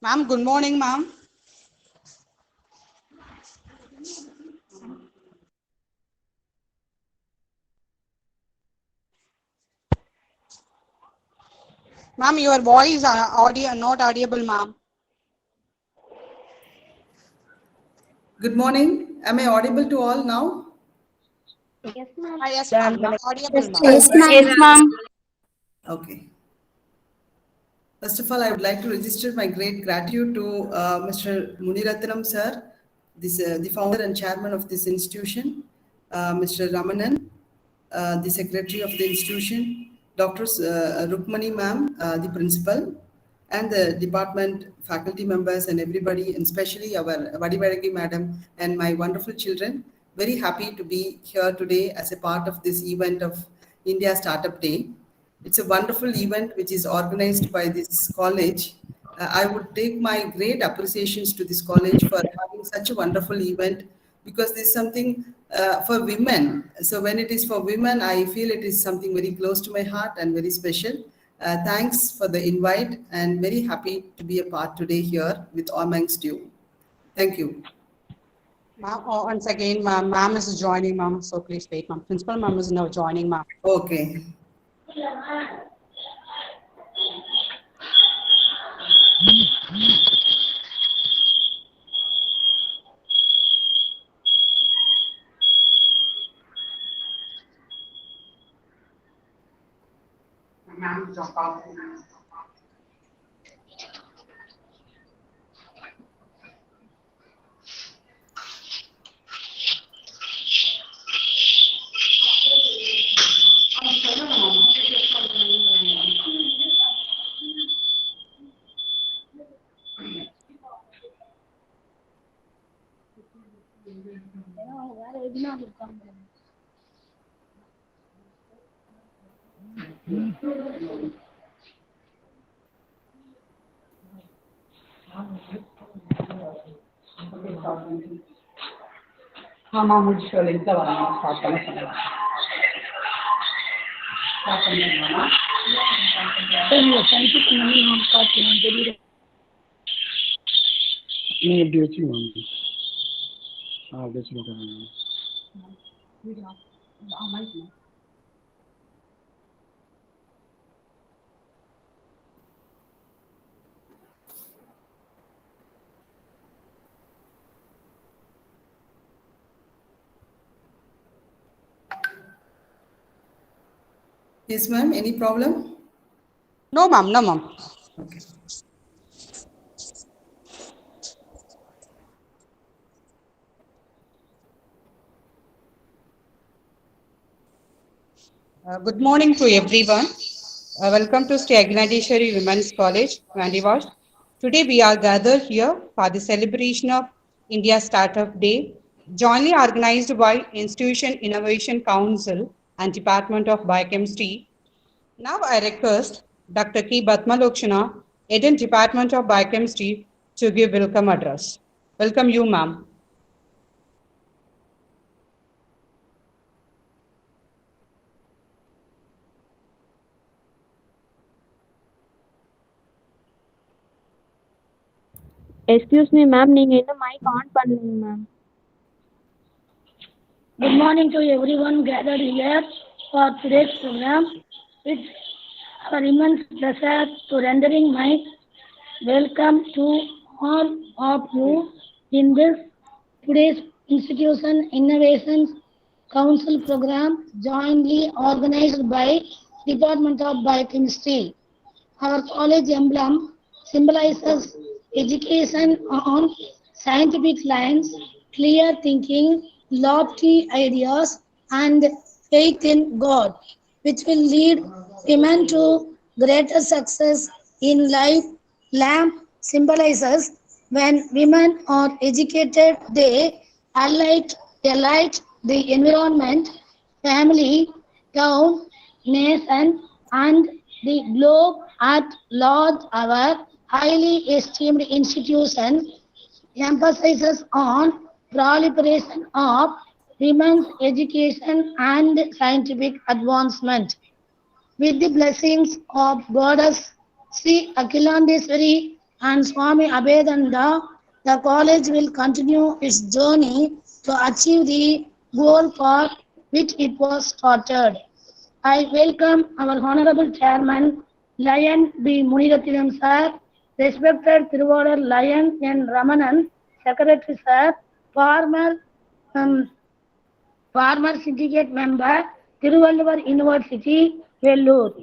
Ma'am, good morning, ma'am. Ma'am, your voice not audible, ma'am. Good morning. Am I audible to all now? Yes, ma'am. Yes, ma'am. Audible, ma'am. Yes, ma'am. Yes, ma'am. Okay. First of all, I would like to register my great gratitude to Mr. Muniratnam sir, the founder and chairman of this institution, Mr. Ramanan, the secretary of the institution, Dr. Rukmani ma'am, the principal, and the department faculty members and everybody, and especially our Vadivaragi madam and my wonderful children. Very happy to be here today as a part of this event of India Startup Day. It's a wonderful event which is organized by this college. I would take my great appreciations to this college for having such a wonderful event because this is something for women. So when it is for women, I feel it is something very close to my heart and very special. Thanks for the invite and very happy to be a part today here with amongst you. Thank you. Ma'am, once again, ma'am is joining, ma'am. So please wait, ma'am. Principal ma'am is now joining, ma'am. Okay. Ma'am, jump out. ஆமா முடிச்சு இதில் வரணும் start பண்ண சொல்லலாம் start பண்ணிக்கலாமா நீங்கள் எப்படி வச்சுக்கோங்க அப்படி வச்சுக்கோங்க Yes, ma'am. Any problem? No, ma'am. No, ma'am. Okay. Good morning to everyone. Welcome to Sri Agnadeshwari Women's College, Vandivash. Today we are gathered here for the celebration of India Startup Day, jointly organized by Institution Innovation Council and Department of Biochemistry. Now I request Dr. K. Batmalokshana, Head in Department of Biochemistry, to give welcome address. Welcome you, ma'am. Excuse me, ma'am. நீங்க இன்னும் mic on பண்ணலங்க ma'am. Good morning to everyone gathered here for today's program. It's our immense pleasure to rendering my welcome to all of you in this today's Institution Innovations Council program jointly organized by Department of Biochemistry. Our college emblem symbolizes education on scientific lines, clear thinking, lofty ideas, and faith in God, which will lead women to greater success in life. Lamp symbolizes when women are educated, they alight the environment, family, town, nation, and the globe at large. Our highly esteemed institution emphasizes on proliferation of women's education and scientific advancement. With the blessings of Goddess Sri Akhilandeswari and Swami Abhedananda, the college will continue its journey to achieve the goal for which it was started. I welcome our Honorable Chairman, Lion B. Munirathinam Sir, respected Thiruvadur Lion N. Ramanan, Secretary Sir, um, former syndicate member, Thiruvalluvar University, Vellore.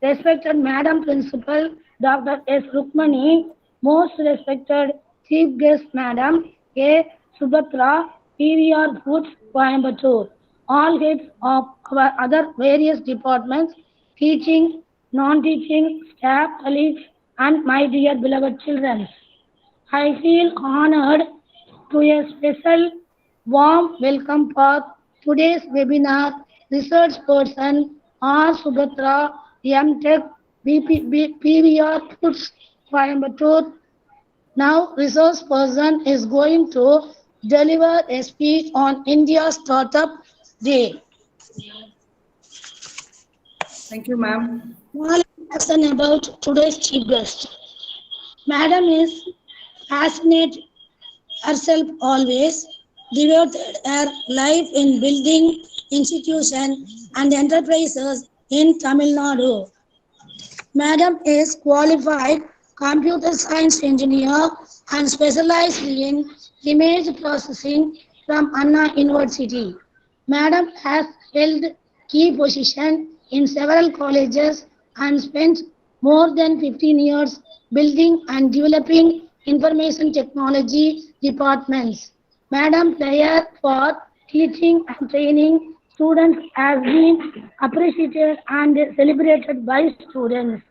Respected Madam Principal, Dr. S. Rukmani, most respected Chief Guest Madam A. Subhatra, PVR Foods, Coimbatore. All heads of our other various departments, teaching, non-teaching, staff, colleagues, and my dear beloved children. I feel honored to a special warm welcome for today's webinar research person R. Subhatra, M.Tech, PVR Foods, Coimbatore. Now, resource person is going to deliver a speech on India Startup Day. Thank you, ma'am. Small introduction about today's chief guest. Madam is passionate herself always, devoted her life in building institutions and enterprises in Tamil Nadu. Madam is qualified computer science engineer and specialized in image processing from Anna University. Madam has held key positions in several colleges and spent more than 15 years building and developing information technology departments. Madam prayer for teaching and training students has been appreciated and celebrated by students.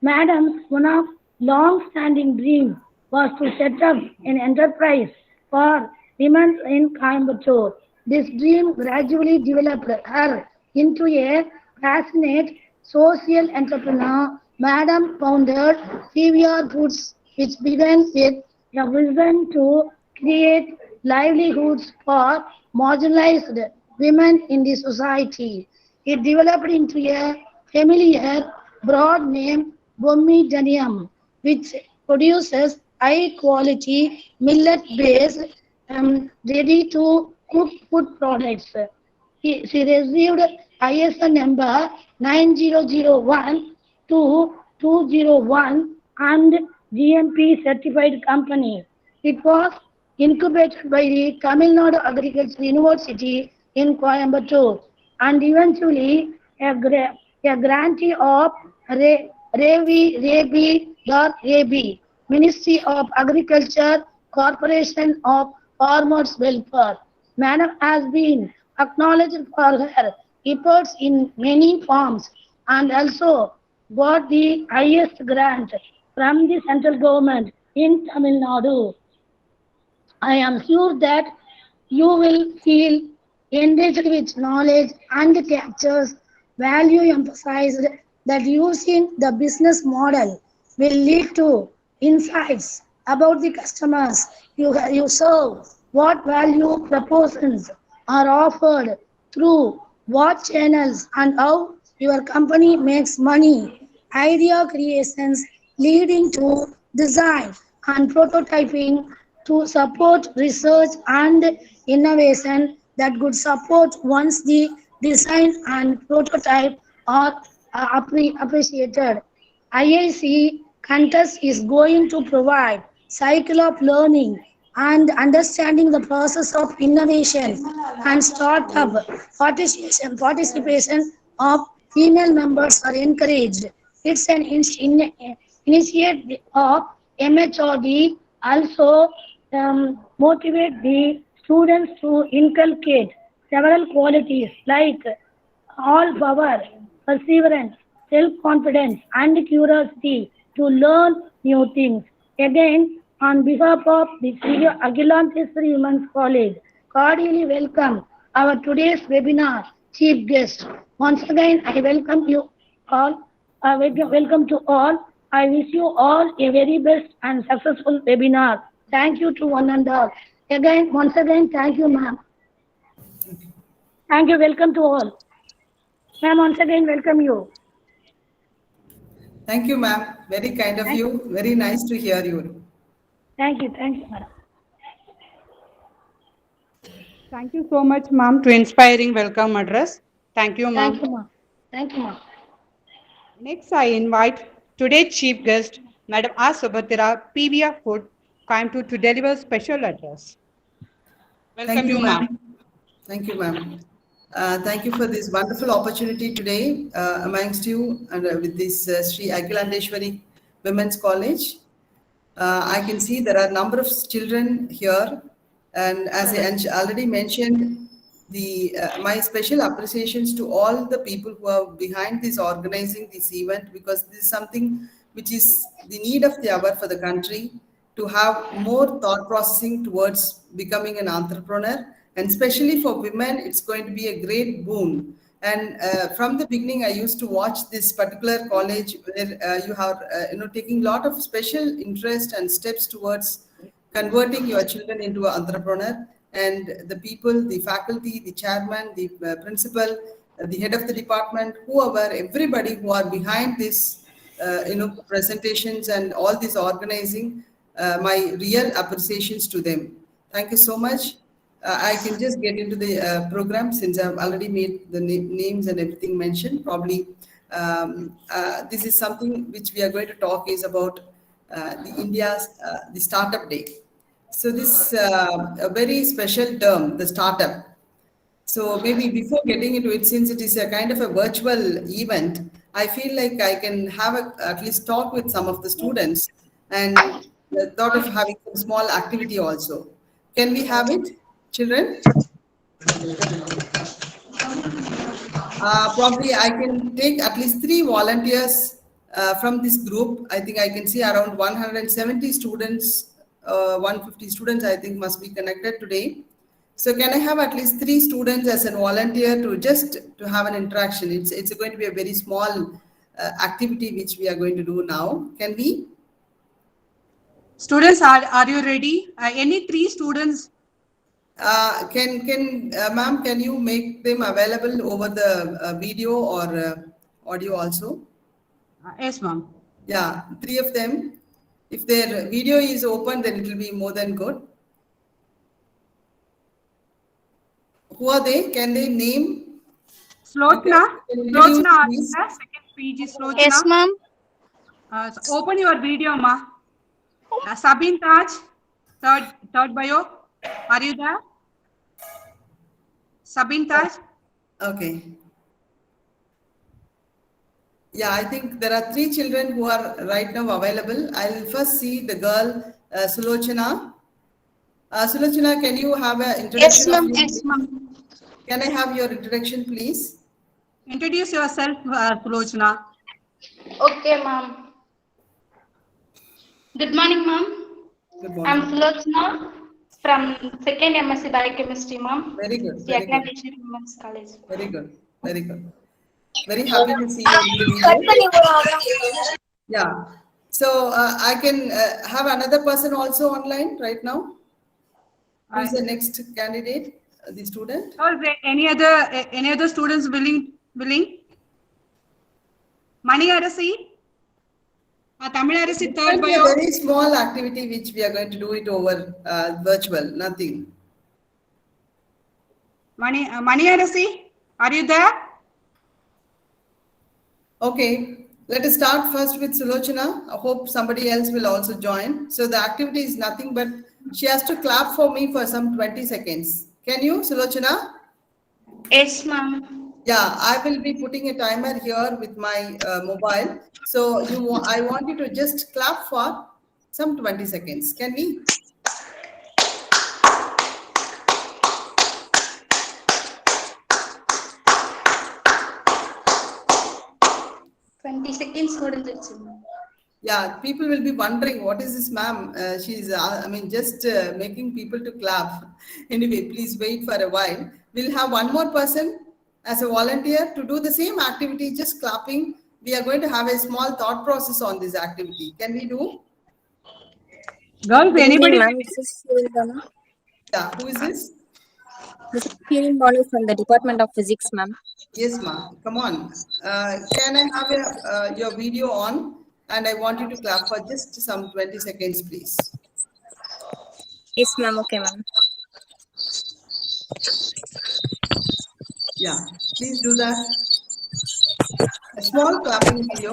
Madam's one of long-standing dream was to set up an enterprise for women in Coimbatore. This dream gradually developed her into a passionate social entrepreneur. Madam founded PVR Foods, which began with a vision to create livelihoods for marginalized women in the society. It developed into a familiar broad name, Bommi Danium, which produces high-quality millet-based ready-to-cook food products. She received ISO number 9001 to 201 and GMP certified company. It was incubated by the Tamil Nadu Agricultural University in Coimbatore and eventually a grantee of RAB, Ministry of Agriculture, Corporation of Farmers Welfare. Madam has been acknowledged for her efforts in many forms and also got the highest grant from the central government in Tamil Nadu. I am sure that you will feel enriched with knowledge and captures value emphasized that using the business model will lead to insights about the customers you serve, what value propositions are offered through what channels and how your company makes money, idea creations leading to design and prototyping to support research and innovation that could support once the design and prototype are appreciated. IIC contest is going to provide cycle of learning and understanding the process of innovation and startup participation of female members are encouraged. It's an initiative of MHRD also motivate the students to inculcate several qualities like all power, perseverance, self-confidence, and curiosity to learn new things. Again, on behalf of the Sri Akhilanteshwari Women's College, cordially welcome our today's webinar chief guest. Once again, I welcome you all. Welcome to all. I wish you all a very best and successful webinar. Thank you to one and all. Once again, thank you, ma'am. Thank you. Welcome to all. Ma'am, once again, welcome you. Thank you, ma'am. Very kind of you. Very nice to hear you. Thank you, madam. Thank you so much, ma'am, to inspiring welcome address. Thank you, ma'am. Thank you, ma'am. Thank you, ma'am. Next, I invite today's chief guest, Madam R. Subhadra, PVR Food, Coimbatore, to deliver special address. Welcome Thank you, ma'am. ma'am. Thank you, ma'am. Thank you for this wonderful opportunity today amongst you and with this Sri Agilandeshwari Women's College. I can see there are a number of children here, and as I already mentioned, my special appreciations to all the people who are behind this organizing this event, because this is something which is the need of the hour for the country, to have more thought processing towards becoming an entrepreneur, and especially for women, it's going to be a great boon. And from the beginning, I used to watch this particular college where you are, taking a lot of special interest and steps towards converting your children into an entrepreneur. And the people, the faculty, the chairman, the principal, the head of the department, whoever, everybody who are behind this, presentations and all this organizing, my real appreciations to them. Thank you so much. I can just get into the program since I've already made the names and everything mentioned. Probably this is something which we are going to talk is about the Startup Day. So this a very special term, the startup. So maybe before getting into it, since it is a kind of a virtual event, I feel like I can have at least talk with some of the students and the thought of having some small activity also. Can we have it, children? Probably I can take at least 3 volunteers from this group. I think I can see around 170 students, 150 students I think must be connected today. So can I have at least 3 students as a volunteer to have an interaction? It's going to be a very small activity which we are going to do now. Can we? Students, are you ready? Any 3 students? Ma'am, can you make them available over the video or audio also? Yes, ma'am. Yeah, 3 of them. If their video is open, then it will be more than good. Who are they? Can they name? Slochna. Slochna, second PG Slochna. Yes, ma'am. Open your video, ma. Sabin Taj, third bio. Are you there? Sabin Taj. Okay. Yeah, I think there are 3 children who are right now available. I'll first see the girl, Sulochana. Sulochana, can you have an introduction? Yes, ma'am. Yes, ma'am. Can I have your introduction, please? Introduce yourself, Sulochana. Okay, ma'am. Good morning, ma'am. Good I'm morning. Sulochana from 2nd MSc Biochemistry, ma'am. Very good. The Very good. Agilandeshwari Women's College. Very good. Very good. Very happy to see you in the video. Yeah. So I can have another person also online right now. Who is the next candidate? The student? Or is there any other students willing? Mani Arasi? Tamil Arasi, third A bio. very small activity which we are going to do it over virtual, nothing. Mani Arasi, are you there? Okay, let us start first with Sulochana. I hope somebody else will also join. So the activity is nothing but she has to clap for me for some 20 seconds. Can you, Sulochana? Yes, ma'am. Yeah, I will be putting a timer here with my mobile. So I want you to just clap for some 20 seconds. Can we? Yeah, people will be wondering, what is this ma'am? She's, just making people to clap. Anyway, please wait for a while. We'll have one more person as a volunteer to do the same activity, just clapping. We are going to have a small thought process on this activity. Can we do? Girls, anybody? Ma'am, this is Surindana. Yeah, who is this? This is Kiran Bonu from the Department of Physics, ma'am. Yes, ma'am. Come on. Can I have your video on? and I want you to clap for just some 20 seconds, please. Yes, ma'am. Okay, ma'am. Yeah, please do that. A small clapping video.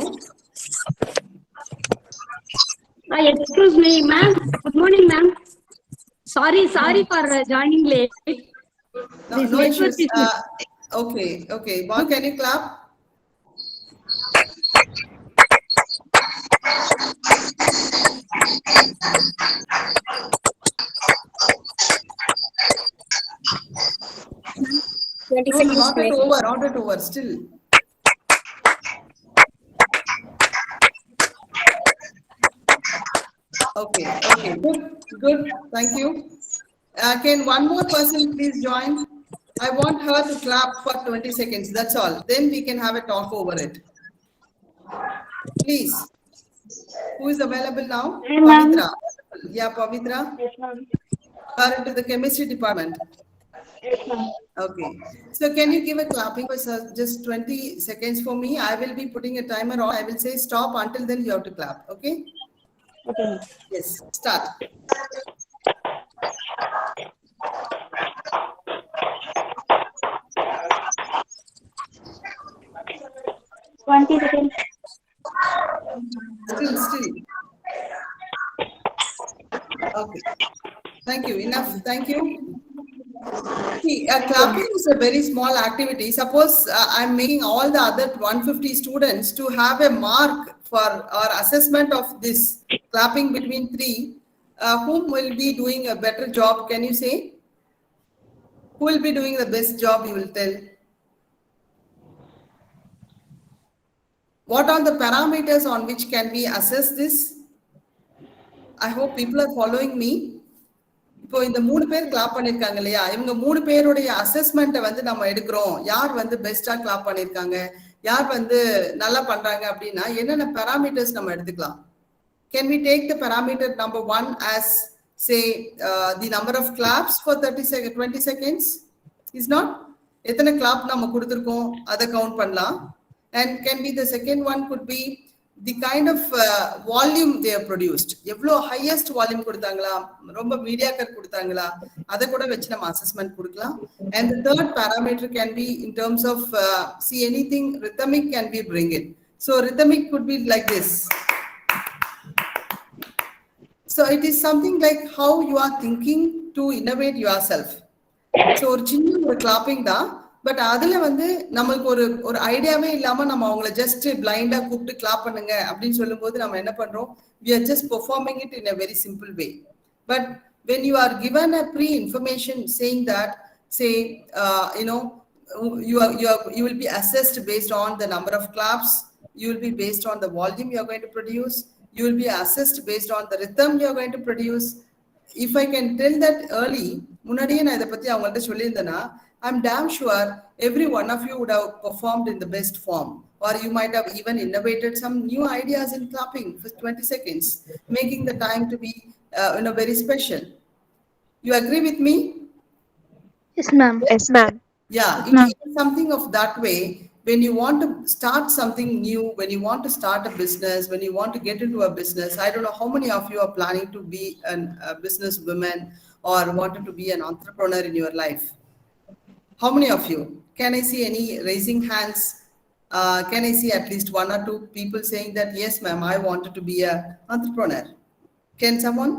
Excuse me, ma'am. Good morning, ma'am. Sorry for joining late. No, This no network issues. is Okay. Boy, can you clap? No, 20 seconds, not please. at over, still. Okay, good. Thank you. Can one more person please join? I want her to clap for 20 seconds. That's all. Then we can have a talk over it. Please. Who is available now? Hey, ma'am. Pavitra. Yeah, Pavitra. Yes, ma'am. Her into the chemistry department. Yes, ma'am. Okay. So can you give a clapping for just 20 seconds for me? I will be putting a timer on. I will say stop. Until then you have to clap. Okay? Okay, ma'am. Yes. Start. Twenty seconds. Still. Okay. Thank you. Enough. Thank you. See, clapping is a very small activity. Suppose I'm making all the other 150 students to have a mark for our assessment of this clapping between three. Whom will be doing a better job? Can you say? Who will be doing the best job? You will tell. What are the parameters on which can we assess this? I hope people are following me. இப்போ இந்த 3 பேர் clap பண்ணிருக்காங்க இல்லையா, இவங்க 3 பேருடைய அசஸ்மெண்ட்டை வந்து நம்ம எடுக்கிறோம். யார் வந்து பெஸ்டா கிளாப் பண்ணிருக்காங்க, யார் வந்து நல்லா பண்றாங்க அப்படின்னா என்னென்ன parameters நம்ம எடுத்துக்கலாம்? Can we take the parameter number 1 as say the number of claps for 20 seconds? Is not? எத்தனை கிளாப் நம்ம கொடுத்திருக்கோம் அதை கவுண்ட் பண்ணலாம். And can be the second one could be the kind of volume they have produced. எவ்வளோ highest volume கொடுத்தாங்களா, ரொம்ப mediocre கொடுத்தாங்களா, அதை கூட வச்சு நம்ம அசஸ்மெண்ட் கொடுக்கலாம். And the third parameter can be in terms of see anything rhythmic can be bring it. So rhythmic could be like this. So it is something like how you are thinking to innovate yourself. So ஒரு சின்ன ஒரு clapping தான், but அதுல வந்து நம்மளுக்கு ஒரு ஐடியாவே இல்லாம நம்ம அவங்கள ஜஸ்ட் பிளைண்டா கூப்பிட்டு கிளாப் பண்ணுங்க அப்படின்னு சொல்லும் போது நம்ம என்ன பண்றோம், we are just performing it in a very simple way. But when you are given a pre-information saying that, say you will be assessed based on the number of claps, you will be based on the volume you are going to produce, you will be assessed based on the rhythm you are going to produce. If I can tell that early, முன்னாடியே நான் இதை பத்தி அவங்கள்ட்ட சொல்லியிருந்தேன்னா, I'm damn sure every one of you would have performed in the best form, or you might have even innovated some new ideas in clapping for 20 seconds, making the time to be very special. You agree with me? Yes, ma'am. Yes, ma'am. Yeah, it is something of that way. When you want to start something new, when you want to start a business, when you want to get into a business, I don't know how many of you are planning to be a business woman or wanted to be an entrepreneur in your life. How many of you? Can I see any raising hands? Can I see at least 1 or 2 people saying that, yes, ma'am, I wanted to be an entrepreneur? Can someone?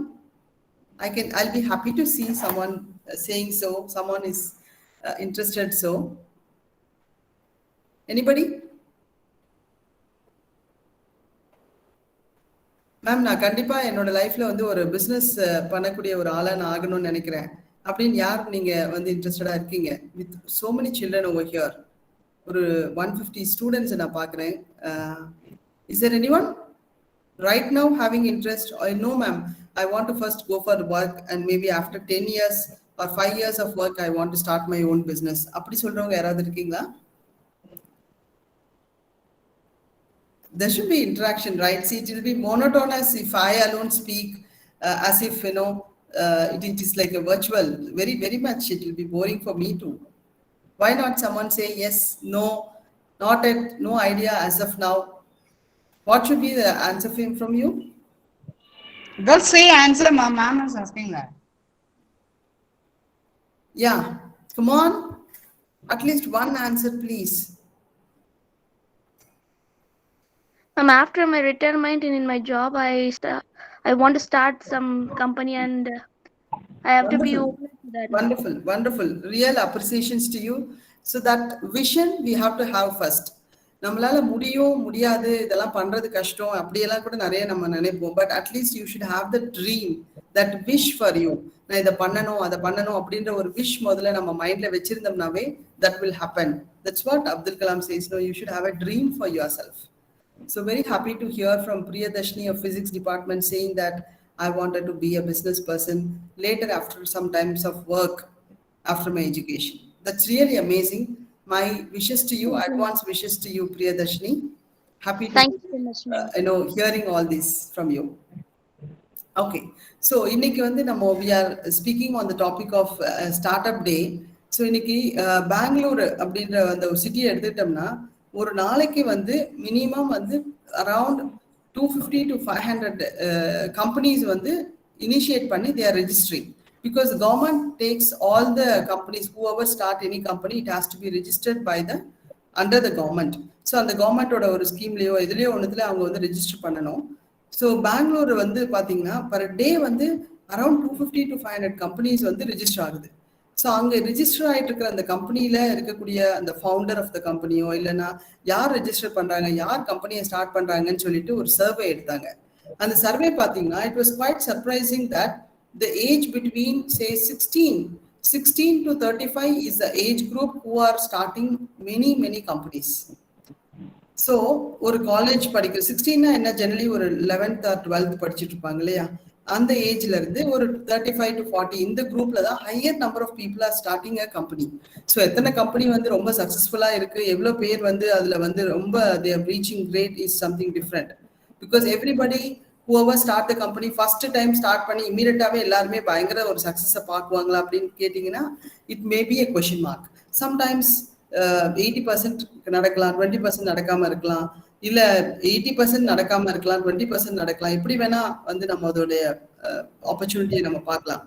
I'll be happy to see someone saying so. Someone is interested so. Anybody? Ma'am, நான் கண்டிப்பா என்னோட லைஃப்ல வந்து ஒரு business பண்ணக்கூடிய ஒரு ஆளா நான் ஆகணும்னு நினைக்கிறேன் அப்படின்னு யார் நீங்க வந்து இன்ட்ரெஸ்டடா இருக்கீங்க? With so many children over here, ஒரு 150 ஸ்டூடெண்ட்ஸ் நான் பார்க்குறேன். Is there anyone right now having interest? No ma'am, I want to first go for work and maybe after 10 years or 5 years of work I want to start my own business. அப்படி சொல்றவங்க யாராவது இருக்கீங்களா? There should be interaction, right? See, it will be monotonous if I alone speak as if, it is like a virtual. Very, very much it will be boring for me too. Why not someone say yes, no, not yet, no idea as of now? What should be the answer from you? Girls say answer, ma'am. Ma'am is asking that. Yeah, come on. At least one answer, please. Ma'am, after my retirement in my job, I want to start some company and I have to be Wonderful. open to that. Wonderful, wonderful. Real appreciations to you. So that vision we have to have first. நம்மளால முடியும் முடியாது இதெல்லாம் பண்றது கஷ்டம் அப்படியெல்லாம் கூட நிறைய நம்ம நினைப்போம். But at least you should have the dream, that wish for you. நான் இதை பண்ணணும் அதை பண்ணணும் அப்படின்ற ஒரு விஷ் முதல்ல நம்ம மைண்ட்ல வச்சிருந்தோம்னாவே that will happen. That's what Abdul Kalam says. No, you should have a dream for yourself. So very happy to hear from Priyadashni of physics department saying that I wanted to be a business person later after some times of work after my education. That's really amazing. My wishes to you, advance wishes to you, Priyadashni. Happy to Thank you so much, ma'am. Hearing all this from you. Okay, so இன்னைக்கு வந்து நம்ம we are speaking on the topic of startup day. So இன்னைக்கு பெங்களூர் அப்படின்ற அந்த ஒரு சிட்டியை எடுத்துட்டோம்னா ஒரு நாளைக்கு வந்து மினிமம் வந்து அரவுண்ட் 250 to 500 companies வந்து initiate பண்ணி they are registering, because the government takes all the companies, whoever start any company, it has to be registered by the under the government. So அந்த கவர்மெண்டோட ஒரு ஸ்கீம்லயோ இதுலயோ ஒன்றுல அவங்க வந்து ரெஜிஸ்டர் பண்ணணும். ஸோ பெங்களூர் வந்து பார்த்தீங்கன்னா பர் டே வந்து அரௌண்ட் 250 to 500 கம்பெனிஸ் வந்து ரெஜிஸ்டர் ஆகுது. ஸோ அங்கே ரிஜிஸ்டர் ஆகிட்டு இருக்கிற அந்த கம்பெனியில் இருக்கக்கூடிய அந்த ஃபவுண்டர் ஆஃப் த கம்பெனியோ இல்லைன்னா யார் ரெஜிஸ்டர் பண்ணுறாங்க, யார் கம்பெனியை ஸ்டார்ட் பண்ணுறாங்கன்னு சொல்லிட்டு ஒரு சர்வே எடுத்தாங்க. அந்த சர்வே பார்த்தீங்கன்னா it was quite surprising that the age between say 16 to 35 is the age group who are starting many companies. So ஒரு காலேஜ் படிக்கிற 16னா என்ன, ஜெனரலி ஒரு 11th or 12th படிச்சுட்டு இருப்பாங்க இல்லையா, அந்த ஏஜ்ல இருந்து ஒரு 35 to 40 இந்த குரூப்ல தான் higher number of people are starting a company. So எத்தனை கம்பெனி வந்து ரொம்ப சக்சஸ்ஃபுல்லா இருக்கு, எவ்வளோ பேர் வந்து அதுல வந்து ரொம்ப they are reaching great is something different, because everybody whoever start the company first time start பண்ணி இமீடியட்டாவே எல்லாருமே பயங்கர ஒரு சக்சஸை பார்க்குவாங்களா அப்படின்னு கேட்டீங்கன்னா it may B a question mark. Sometimes 80% நடக்கலாம், 20% நடக்காம இருக்கலாம், இல்ல 80% நடக்காம இருக்கலாம், 20% நடக்கலாம், இப்படி வேணா வந்து நம்ம அதோடைய ஆப்பர்ச்சுனிட்டியை நம்ம பார்க்கலாம்.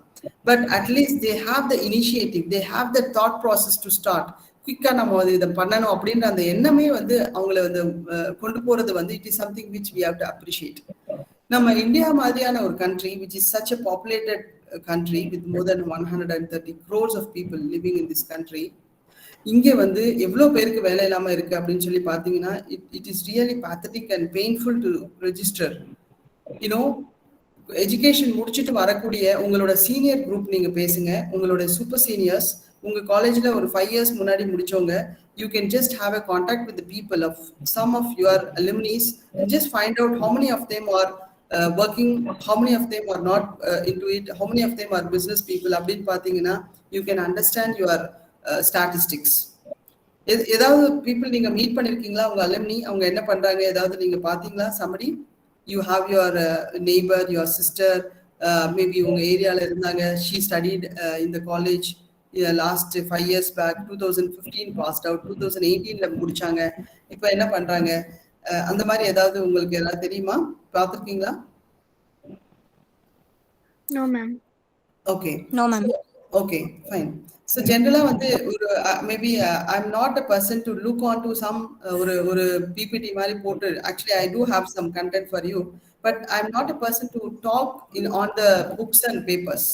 But at least they have the initiative, they have the thought process to start குயிக்கா நம்ம அது இதை பண்ணணும் அப்படின்ற அந்த எண்ணமே வந்து அவங்கள வந்து கொண்டு போறது வந்து it is something which we have to appreciate. நம்ம இந்தியா மாதிரியான ஒரு country which is such a populated country with more then 130 crores of people living in this country, இங்க வந்து எவ்வளவு பேருக்கு வேலை இல்லாம இருக்கு அப்படின்னு சொல்லி பாத்தீங்கன்னா it is really pathetic and painful to register. You know, education முடிச்சுட்டு வரக்கூடிய உங்களோட சீனியர் குரூப் நீங்க பேசுங்க, உங்களோட சூப்பர் சீனியர்ஸ் உங்க காலேஜ்ல ஒரு 5 years முன்னாடி முடிச்சவங்க, you can just have a contact with the people of some of your alumni and just find out how many of them are working, how many of them are not into it, how many of them are business people அப்படின்னு பாத்தீங்கன்னா you can understand your statistics. ஏதாவது people நீங்க meet பண்ணிருக்கீங்களா உங்க alumni, அவங்க என்ன பண்றாங்க ஏதாவது நீங்க பாத்தீங்களா? somebody you have your neighbor, your sister, maybe உங்க ஏரியால இருந்தாங்க, she studied in the college last 5 years back, 2015 passed out, 2018ல முடிச்சாங்க, இப்போ என்ன பண்றாங்க, அந்த மாதிரி ஏதாவது உங்களுக்கு ஏதாவது தெரியுமா, பாத்திருக்கீங்களா? No, ma'am. Okay. No, ma'am. Okay, fine. So generally வந்து ஒரு maybe I'm not a person to look on to some ஒரு PPT மாதிரி போட்டு, actually I do have some content for you, but I'm not a person to talk on the books and papers.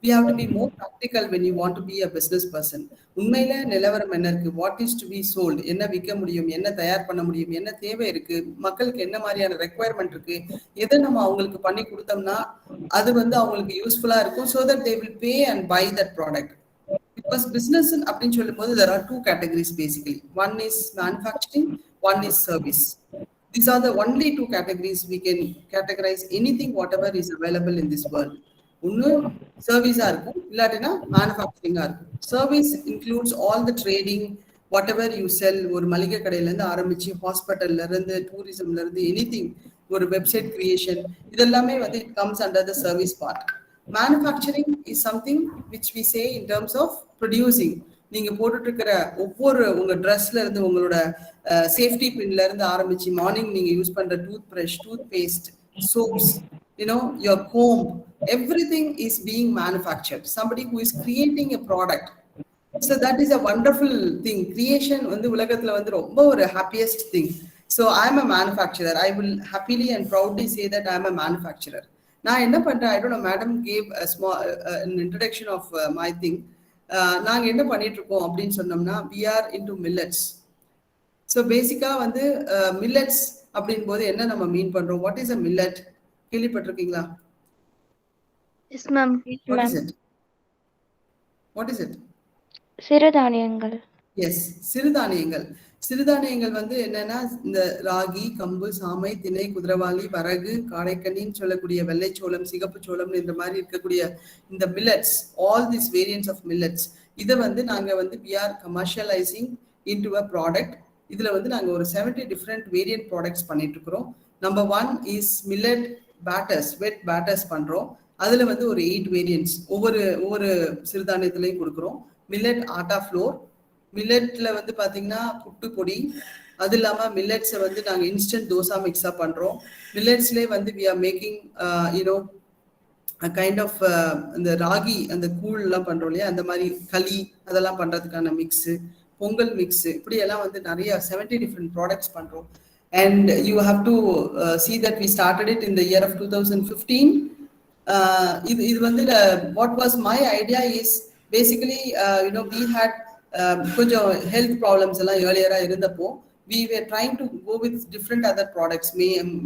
We have to be more practical when you want to be a business person. உண்மையில நிலவரம் என்ன இருக்கு, what is to be sold, என்ன விற்க முடியும், என்ன தயார் பண்ண முடியும், என்ன தேவை இருக்கு, மக்களுக்கு என்ன மாதிரியான ரெக்குவயர்மெண்ட் இருக்கு, எதை நம்ம அவங்களுக்கு பண்ணி கொடுத்தோம்னா அது வந்து அவங்களுக்கு யூஸ்ஃபுல்லா இருக்கும், so that they will pay and buy that product. Because business அப்படின்னு சொல்லும்போது there are two categories basically. One is manufacturing, one is service. These are the only two categories we can categorize anything whatever is available in this world. ஒன்னு சர்வீஸா இருக்கும், இல்லாட்டினா மேனுஃபேக்சரிங்கா இருக்கும். Service includes all the trading, whatever you sell. ஒரு மளிகை கடையில இருந்து ஆரம்பிச்சு ஹாஸ்பிட்டல்ல இருந்து டூரிசம்ல இருந்து எனிதிங், ஒரு வெப்சைட் கிரியேஷன், இதெல்லாமே வந்து it comes under the service part. Manufacturing is something which we say in terms of producing. நீங்க போட்டுட்டு இருக்கிற ஒவ்வொரு உங்க ட்ரெஸ்ல இருந்து உங்களோட சேஃப்டி பின்ல இருந்து ஆரம்பிச்சு மார்னிங் நீங்க யூஸ் பண்ற toothbrush, toothpaste, soaps, your comb, everything is being manufactured. Somebody who is creating a product. So that is a wonderful thing. Creation வந்து உலகத்துல வந்து ரொம்ப ஒரு happiest thing. So I am a manufacturer. I will happily and proudly say that I am a manufacturer. நான் என்ன பண்றேன், I don't know, madam gave a small an introduction of my thing. நாங்க என்ன பண்ணிட்டு இருக்கோம் அப்படின்னு சொன்னோம்னா, we are into millets. So பேசிக்கா வந்து millets அப்படின் போது என்ன நம்ம மீன் பண்றோம்? What is a millet? கேள்விப்பட்டிருக்கீங்களா? Yes, ma'am. What is it? What is it? சிறுதானியங்கள். எஸ், சிறுதானியங்கள். சிறுதானியங்கள் வந்து என்னன்னா, இந்த ராகி, கம்பு, சாமை, திணை, குதிரவாளி, வரகு, காடைக்கண்ணின்னு சொல்லக்கூடிய வெள்ளைச்சோளம், சிகப்பு சோளம், இந்த மாதிரி இருக்கக்கூடிய இந்த millets, all this variants of millets, இதை வந்து நாங்க வந்து we are commercializing into a product. இதுல வந்து நாங்க ஒரு 70 டிஃப்ரெண்ட் வேரியன்ட் ப்ராடக்ட்ஸ் பண்ணிட்டு இருக்கிறோம். Number 1 is millet batters, wet batters பண்றோம். அதுல வந்து ஒரு 8 வேரியன்ட்ஸ் ஒவ்வொரு சிறுதானியத்திலையும் கொடுக்குறோம். மில்லட் ஆட்டா ஃப்ளோர், மில்லட்ல வந்து பாத்தீங்கன்னா புட்டு பொடி, அது இல்லாம மில்லட்ஸை வந்து நாங்க இன்ஸ்டன்ட் தோசா மிக்ஸா பண்றோம். மில்லட்ஸ்லேயே வந்து we are making kind of இந்த ராகி அந்த கூழ் எல்லாம் பண்றோம் இல்லையா, அந்த மாதிரி களி அதெல்லாம் பண்றதுக்கான மிக்ஸ், பொங்கல் மிக்ஸ், இப்படி எல்லாம் வந்து நிறைய 70 டிஃப்ரெண்ட் ப்ராடக்ட்ஸ் பண்றோம். And you have to see that we started it in the year of 2015. இது வந்து what was my idea is basically we had கொஞ்சம் ஹெல்த் ப்ராப்ளம்ஸ் எல்லாம் ஏர்லியரா இருந்தப்போ we were trying to go with different other products,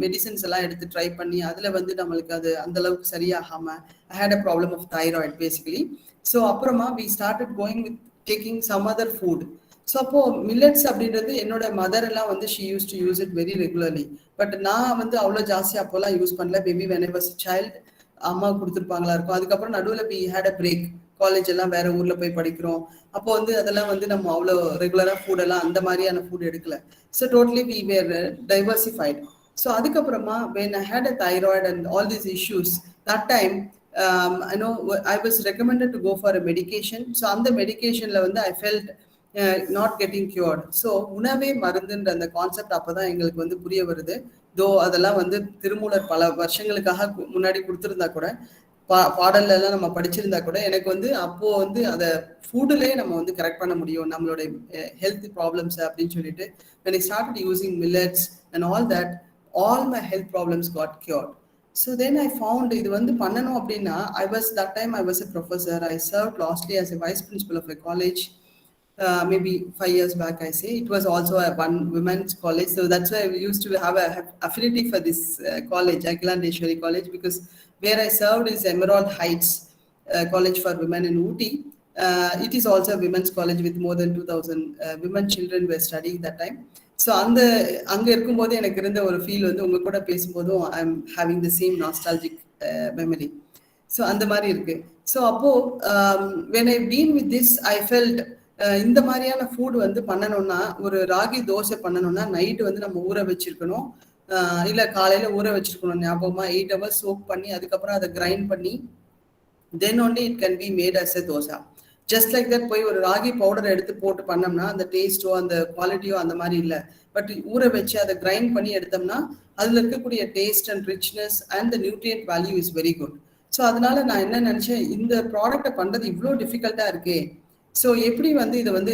medicines எல்லாம் எடுத்து try பண்ணி அதுல வந்து நம்மளுக்கு அது அந்த அளவுக்கு சரியாகாம I had a problem of thyroid basically. So அப்புறமா we started going with taking some other food. So அப்போ மில்லட்ஸ் அப்படின்றது என்னோட மதர் எல்லாம் வந்து she used to use it very regularly. But நான் வந்து அவ்வளோ ஜாஸ்தியாக அப்போல்லாம் யூஸ் பண்ணல. Baby when I was a child அம்மா கொடுத்துருப்பாங்களா இருக்கும். அதுக்கப்புறம் நடுவில் we had a break, college எல்லாம் வேற ஊர்ல போய் படிக்கிறோம். அப்போ வந்து அதெல்லாம் வந்து நம்ம அவ்வளோ ரெகுலரா ஃபுட் எல்லாம் அந்த மாதிரியான ஃபுட் எடுக்கல. So totally we were diversified. So அதுக்கப்புறமா when I had a thyroid and all these issues, that time I was recommended to go for a medication. So அந்த மெடிக்கேஷன்ல வந்து I felt not getting cured. So உணவே மருந்துன்ற அந்த concept அப்போதான் எங்களுக்கு வந்து புரிய வருது. தோ அதெல்லாம் வந்து திருமூலர் பல வருஷங்களுக்காக முன்னாடி கொடுத்துருந்தா கூட, பாடல்ல எல்லாம் நம்ம படிச்சிருந்தா கூட, எனக்கு வந்து அப்போ வந்து அதை ஃபுட்லேயே நம்ம வந்து கரெக்ட் பண்ண முடியும் நம்மளோட ஹெல்த் ப்ராப்ளம்ஸ் அப்படின்னு சொல்லிட்டு when I started using millets and all that, all my health problems got cured. So then I found இது வந்து பண்ணணும் அப்படின்னா, that time I was a professor. I served lastly as a vice principal of a college. Maybe 5 years back, I say. It was also a one women's college. So that's why I used to have a affinity for this college, Agilandeshwari College, because where I served is Emerald Heights College for Women in Ooty. It is also a women's college with more than 2,000 women children were studying that time. So அங்க இருக்கும்போது எனக்கு இருந்த ஒரு feel வந்து உங்க கூட பேசும்போதும் I am having the same nostalgic memory. So அந்த மாதிரி இருக்கு. So அப்போ when I been with this, I felt இந்த மாதிரியான ஃபுட் வந்து பண்ணணும்னா, ஒரு ராகி தோசை பண்ணணும்னா நைட்டு வந்து நம்ம ஊற வச்சிருக்கணும், இல்லை காலையில ஊற வச்சிருக்கணும் ஞாபகமா. 8 hours சோக் பண்ணி அதுக்கப்புறம் அதை கிரைண்ட் பண்ணி தென் only it can be made as a dosa. Just like that போய் ஒரு ராகி பவுடர் எடுத்து போட்டு பண்ணோம்னா அந்த டேஸ்ட்டோ அந்த குவாலிட்டியோ அந்த மாதிரி இல்லை. பட் ஊற வச்சு அதை கிரைண்ட் பண்ணி எடுத்தோம்னா அதில் இருக்கக்கூடிய taste and richness and the nutrient value is very good. So அதனால நான் என்ன நினைச்சேன், இந்த ப்ராடக்டை பண்றது இவ்வளோ டிஃபிகல்ட்டா இருக்கே, ஸோ எப்படி வந்து இதை வந்து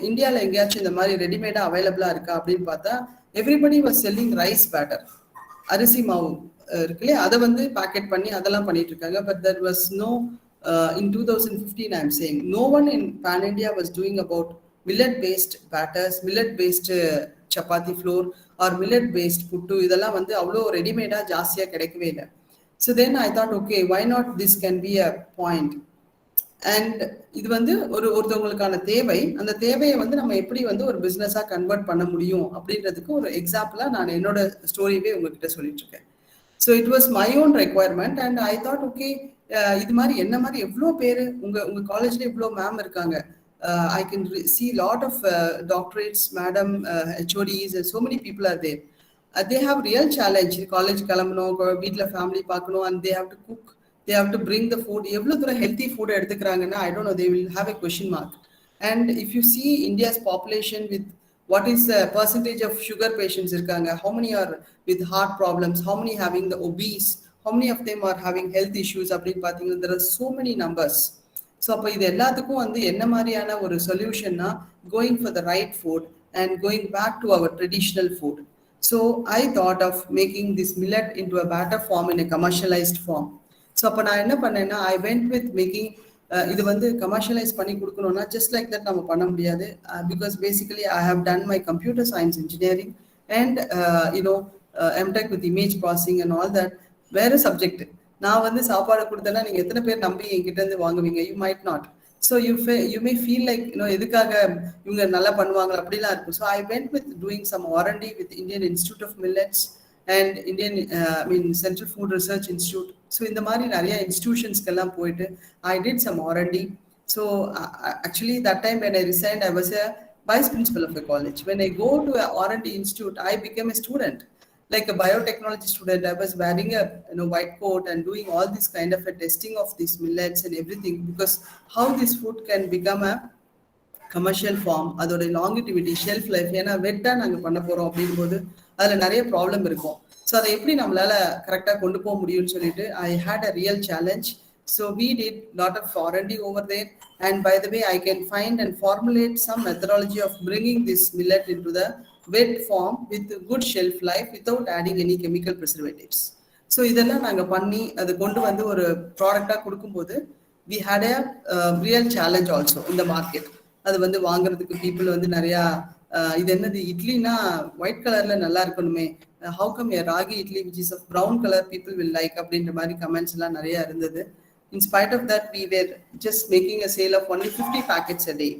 இந்தியாவில் எங்கேயாச்சும் இந்த மாதிரி ரெடிமேடா அவைலபிளா இருக்கா அப்படின்னு பார்த்தா, everybody was selling rice batter, அரிசி மாவு இருக்கு இல்லையா, அதை வந்து பேக்கெட் பண்ணி அதெல்லாம் பண்ணிட்டு இருக்காங்க. But there was no in 2015 I am saying no one in pan India was doing about millet based batters, millet based chapati flour or millet based puttu. இதெல்லாம் வந்து அவ்வளோ ரெடிமேடா ஜாஸ்தியா கிடைக்கவே இல்லை. So then I thought, okay, why not this can be a point. And இது வந்து ஒருத்தவங்களுக்கான தேவை, அந்த தேவையை வந்து நம்ம எப்படி வந்து ஒரு பிஸ்னஸா கன்வெர்ட் பண்ண முடியும் அப்படின்றதுக்கு ஒரு எக்ஸாம்பிளா நான் என்னோட ஸ்டோரியே உங்ககிட்ட சொல்லிட்டு இருக்கேன். So it was my own requirement and I thought okay, இது மாதிரி என்ன மாதிரி எவ்வளோ பேர் உங்க காலேஜ்ல இவ்வளோ மேம் இருக்காங்க. I can see lot of doctorates, madam, HODs, and so many people are there. They have real challenge. College கிளம்பணும், வீட்டில் ஃபேமிலி பார்க்கணும், and they have to cook. They have to bring the food. எவ்வளோ தூரம் healthy food எடுத்துக்கிறாங்கன்னா I don't know, they will have a question mark. And if you see India's population with what is the percentage of sugar patients irukanga, how many are with heart problems, how many having the obese, how many of them are having health issues, there are so many numbers. So அப்போ இது எல்லாத்துக்கும் வந்து என்ன மாதிரியான ஒரு சொல்யூஷன்னா going for the right food and going back to our traditional food. So I thought of making this millet into a batter form in a commercialized form. So அப்போ நான் என்ன பண்ணேன்னா I went with making இது வந்து commercialise பண்ணி கொடுக்கணும்னா just like that நம்ம பண்ண முடியாது, because basically I have done my computer science engineering and MTech with image processing and all that. வேற சப்ஜெக்ட் நான் வந்து சாப்பாடு கொடுத்தேன்னா நீங்க எத்தனை பேர் நம்பி என்கிட்ட இருந்து வாங்குவீங்க? You might not. So you may feel like எதுக்காக இவங்க நல்லா பண்ணுவாங்க அப்படிலாம் இருக்கும். So I went with doing some R&D with Indian Institute of Millets and Indian Central Food Research Institute. So in the mari nariya institutions kellam poitu I did some R&D. So actually that time when I resigned, I was a vice principal of a college. When I go to a R&D institute, I became a student, like a biotechnology student. I was wearing a white coat and doing all this kind of a testing of these millets and everything, because how this food can become a commercial form, அதோட லாங்கிட்டிவிட்டி, shelf life, ஏன்னா வெட்டா நாங்கள் பண்ண போகிறோம் அப்படிங்கும்போது அதில் நிறைய problem இருக்கும். So அதை எப்படி நம்மளால கரெக்டாக கொண்டு போக முடியும்னு சொல்லிட்டு I had a real challenge. So we did lot of R&D over there, and by the way I can find and formulate some methodology of bringing this millet into the wet form with good shelf life without adding any chemical preservatives. So இதெல்லாம் நாங்கள் பண்ணி அதை கொண்டு வந்து ஒரு ப்ராடக்டாக கொடுக்கும்போது we had a real challenge also in the market. அது வந்து வாங்குறதுக்கு பீப்புள் வந்து நிறையா இது என்னது இட்லினா ஒயிட் கலர்ல நல்லா இருக்கணுமே, how come a ragi idli which is of brown colour people will like அப்படின்ற மாதிரி கமெண்ட்ஸ் எல்லாம் நிறைய இருந்தது. In spite of that we were just making a sale of only 50 packets a day.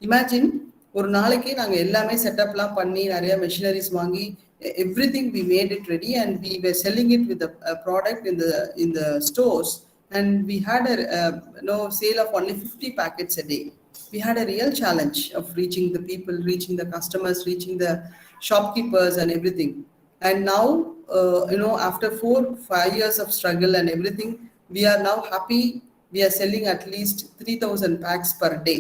Imagine ஒரு நாளைக்கு நாங்கள் எல்லாமே செட்டப்லாம் பண்ணி நிறைய மெஷினரிஸ் வாங்கி everything we made it ready and we were selling it with a product in the stores, and we had a sale of only 50 packets a day. We had a real challenge of reaching the people, reaching the customers, reaching the shopkeepers and everything. And now, after 4-5 years of struggle and everything, we are now happy. We are selling at least 3,000 packs per day.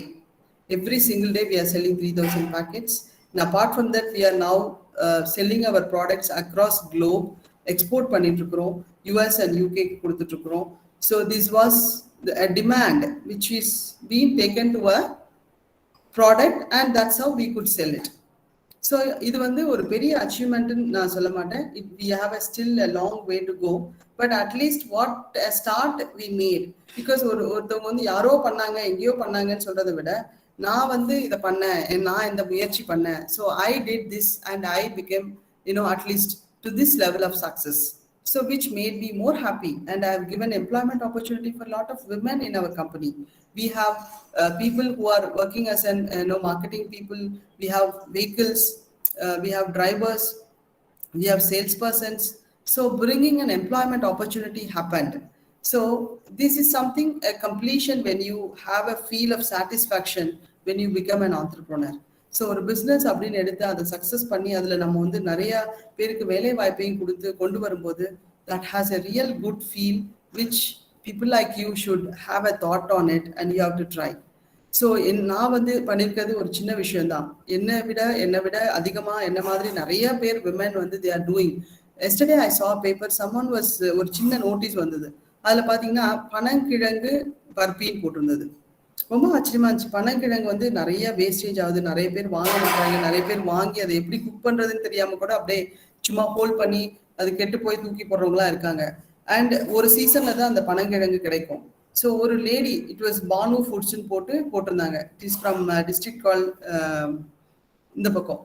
Every single day we are selling 3,000 packets. And apart from that, we are now selling our products across globe, export பண்ணிட்டுருக்கிறோம், US and UK கொடுத்துட்டுருக்கிறோம். So this was a demand which is being taken to a product, and that's how we could sell it. So இது வந்து ஒரு பெரிய அச்சீவ்மெண்ட்னு நான் சொல்ல மாட்டேன். We have still a long way to go, but at least what a start we made, because ஒருத்தவங்க வந்து யாரோ பண்ணாங்க எங்கேயோ பண்ணாங்கன்னு சொல்றதை விட நான் வந்து இதை பண்ணேன், நான் இந்த முயற்சி பண்ணேன், so I did this and I became at least to this level of success. So which made me more happy, and I have given employment opportunity for a lot of women in our company. We have people who are working as an marketing people, we have vehicles, we have drivers, we have salespersons. So bringing an employment opportunity happened. So this is something, a completion when you have a feel of satisfaction when you become an entrepreneur. So ஒரு business அப்படின்னு எடுத்து அதை success பண்ணி அதில் நம்ம வந்து நிறைய பேருக்கு வேலை வாய்ப்பையும் கொடுத்து கொண்டு வரும்போது that has a real good feel which people like you should have a thought on it and you have to try. So நான் வந்து பண்ணியிருக்கிறது ஒரு சின்ன விஷயம்தான். என்னை விட அதிகமாக என்ன மாதிரி நிறைய பேர் விமன் வந்து they are doing. Yesterday I saw a paper, someone was ஒரு சின்ன நோட்டீஸ் வந்தது, அதில் பார்த்தீங்கன்னா பனங்கிழங்கு பர்பின்னு போட்டிருந்தது. ரொம்ப ஆச்சரியமா இருந்துச்சு. பனங்கிழங்கு வந்து நிறைய வேஸ்டேஜ் ஆகுது, நிறைய பேர் வாங்க மாட்டாங்க, நிறைய பேர் வாங்கி அதை எப்படி குக் பண்றதுன்னு தெரியாம கூட அப்படியே சும்மா ஹோல்ட் பண்ணி அது கெட்டு போய் தூக்கி போடுறவங்களா இருக்காங்க. அண்ட் ஒரு சீசன்ல தான் அந்த பனங்கிழங்கு கிடைக்கும். ஸோ ஒரு லேடி, இட் வாஸ் பானு ஃபுட்ஸ்ன்னு போட்டிருந்தாங்க. இட் இஸ் ஃப்ரம் டிஸ்ட்ரிக்ட் கால் இந்த பக்கம்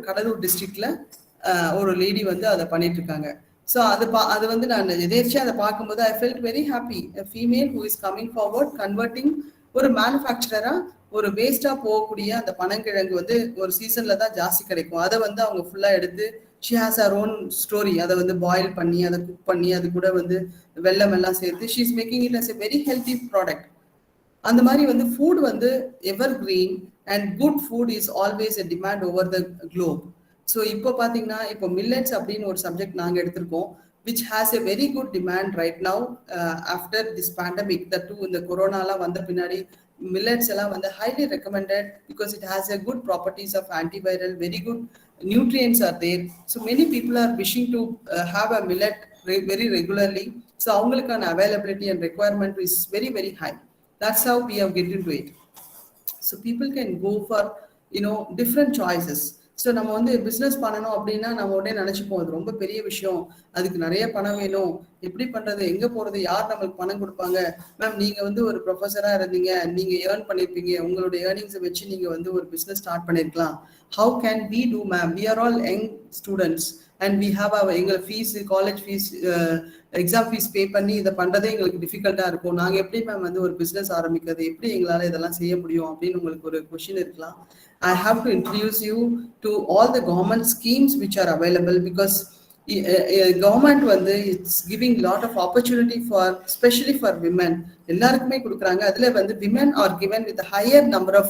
கடலூர் டிஸ்ட்ரிக்ட்ல ஒரு லேடி வந்து அதை பண்ணிட்டு இருக்காங்க. ஸோ அது வந்து நான் எதேர்ச்சியா அதை பார்க்கும்போது I felt very happy. Female who is coming forward, converting ஒரு மேனுஃபேக்சரரா ஒரு வேஸ்டா போகக்கூடிய அந்த பனங்கிழங்கு வந்து ஒரு சீசன்ல தான் ஜாஸ்தி கிடைக்கும். அதை வந்து அவங்க ஃபுல்லா எடுத்து she has her own story. அதை வந்து பாயில் பண்ணி அதை குக் பண்ணி அது கூட வந்து வெல்லம் எல்லாம் சேர்த்து she is making it as a very healthy product. அந்த மாதிரி வந்து ஃபுட் வந்து evergreen and good food is always a demand over the globe. So இப்போ பார்த்தீங்கன்னா இப்போ மில்லட்ஸ் அப்படின்னு ஒரு சப்ஜெக்ட் நாங்கள் எடுத்திருக்கோம், which has a very good demand right now after this pandemic. That too in the corona la vanda pinadi millets எல்லாம் வந்து highly recommended because it has a good properties of antiviral, very good nutrients are there. So many people are wishing to have a millet very regularly. So அவங்களுக்கான availability and requirement is very, very high. That's how we have get into it. So people can go for, different choices. So நம்ம வந்து business பண்ணணும் அப்படின்னா நம்ம உடனே நினச்சிப்போம் அது ரொம்ப பெரிய விஷயம், அதுக்கு நிறைய பணம் வேணும், எப்படி பண்ணுறது, எங்கே போகிறது, யார் நம்மளுக்கு பணம் கொடுப்பாங்க. மேம் நீங்கள் வந்து ஒரு ப்ரொஃபஸராக இருந்தீங்க, நீங்கள் ஏர்ன் பண்ணியிருப்பீங்க, உங்களுடைய ஏர்னிங்ஸை வச்சு நீங்கள் வந்து ஒரு பிஸ்னஸ் ஸ்டார்ட் பண்ணியிருக்கலாம். How can we do ma'am? We are all young students and we have எங்களை fees, college fees, exam fees pay பண்ணி இதை பண்ணுறதே எங்களுக்கு டிஃபிகல்ட்டாக இருக்கும். நாங்கள் எப்படி மேம் வந்து ஒரு பிஸ்னஸ் ஆரம்பிக்கிறது, எப்படி எங்களால் இதெல்லாம் செய்ய முடியும் அப்படின்னு உங்களுக்கு ஒரு கொஷின் இருக்கலாம். I have to introduce you to all the government schemes which are available because government வந்து it's giving lot of opportunity for especially for women. எல்லாருக்குமே கொடுக்குறாங்க. அதில் வந்து women are given with a higher number of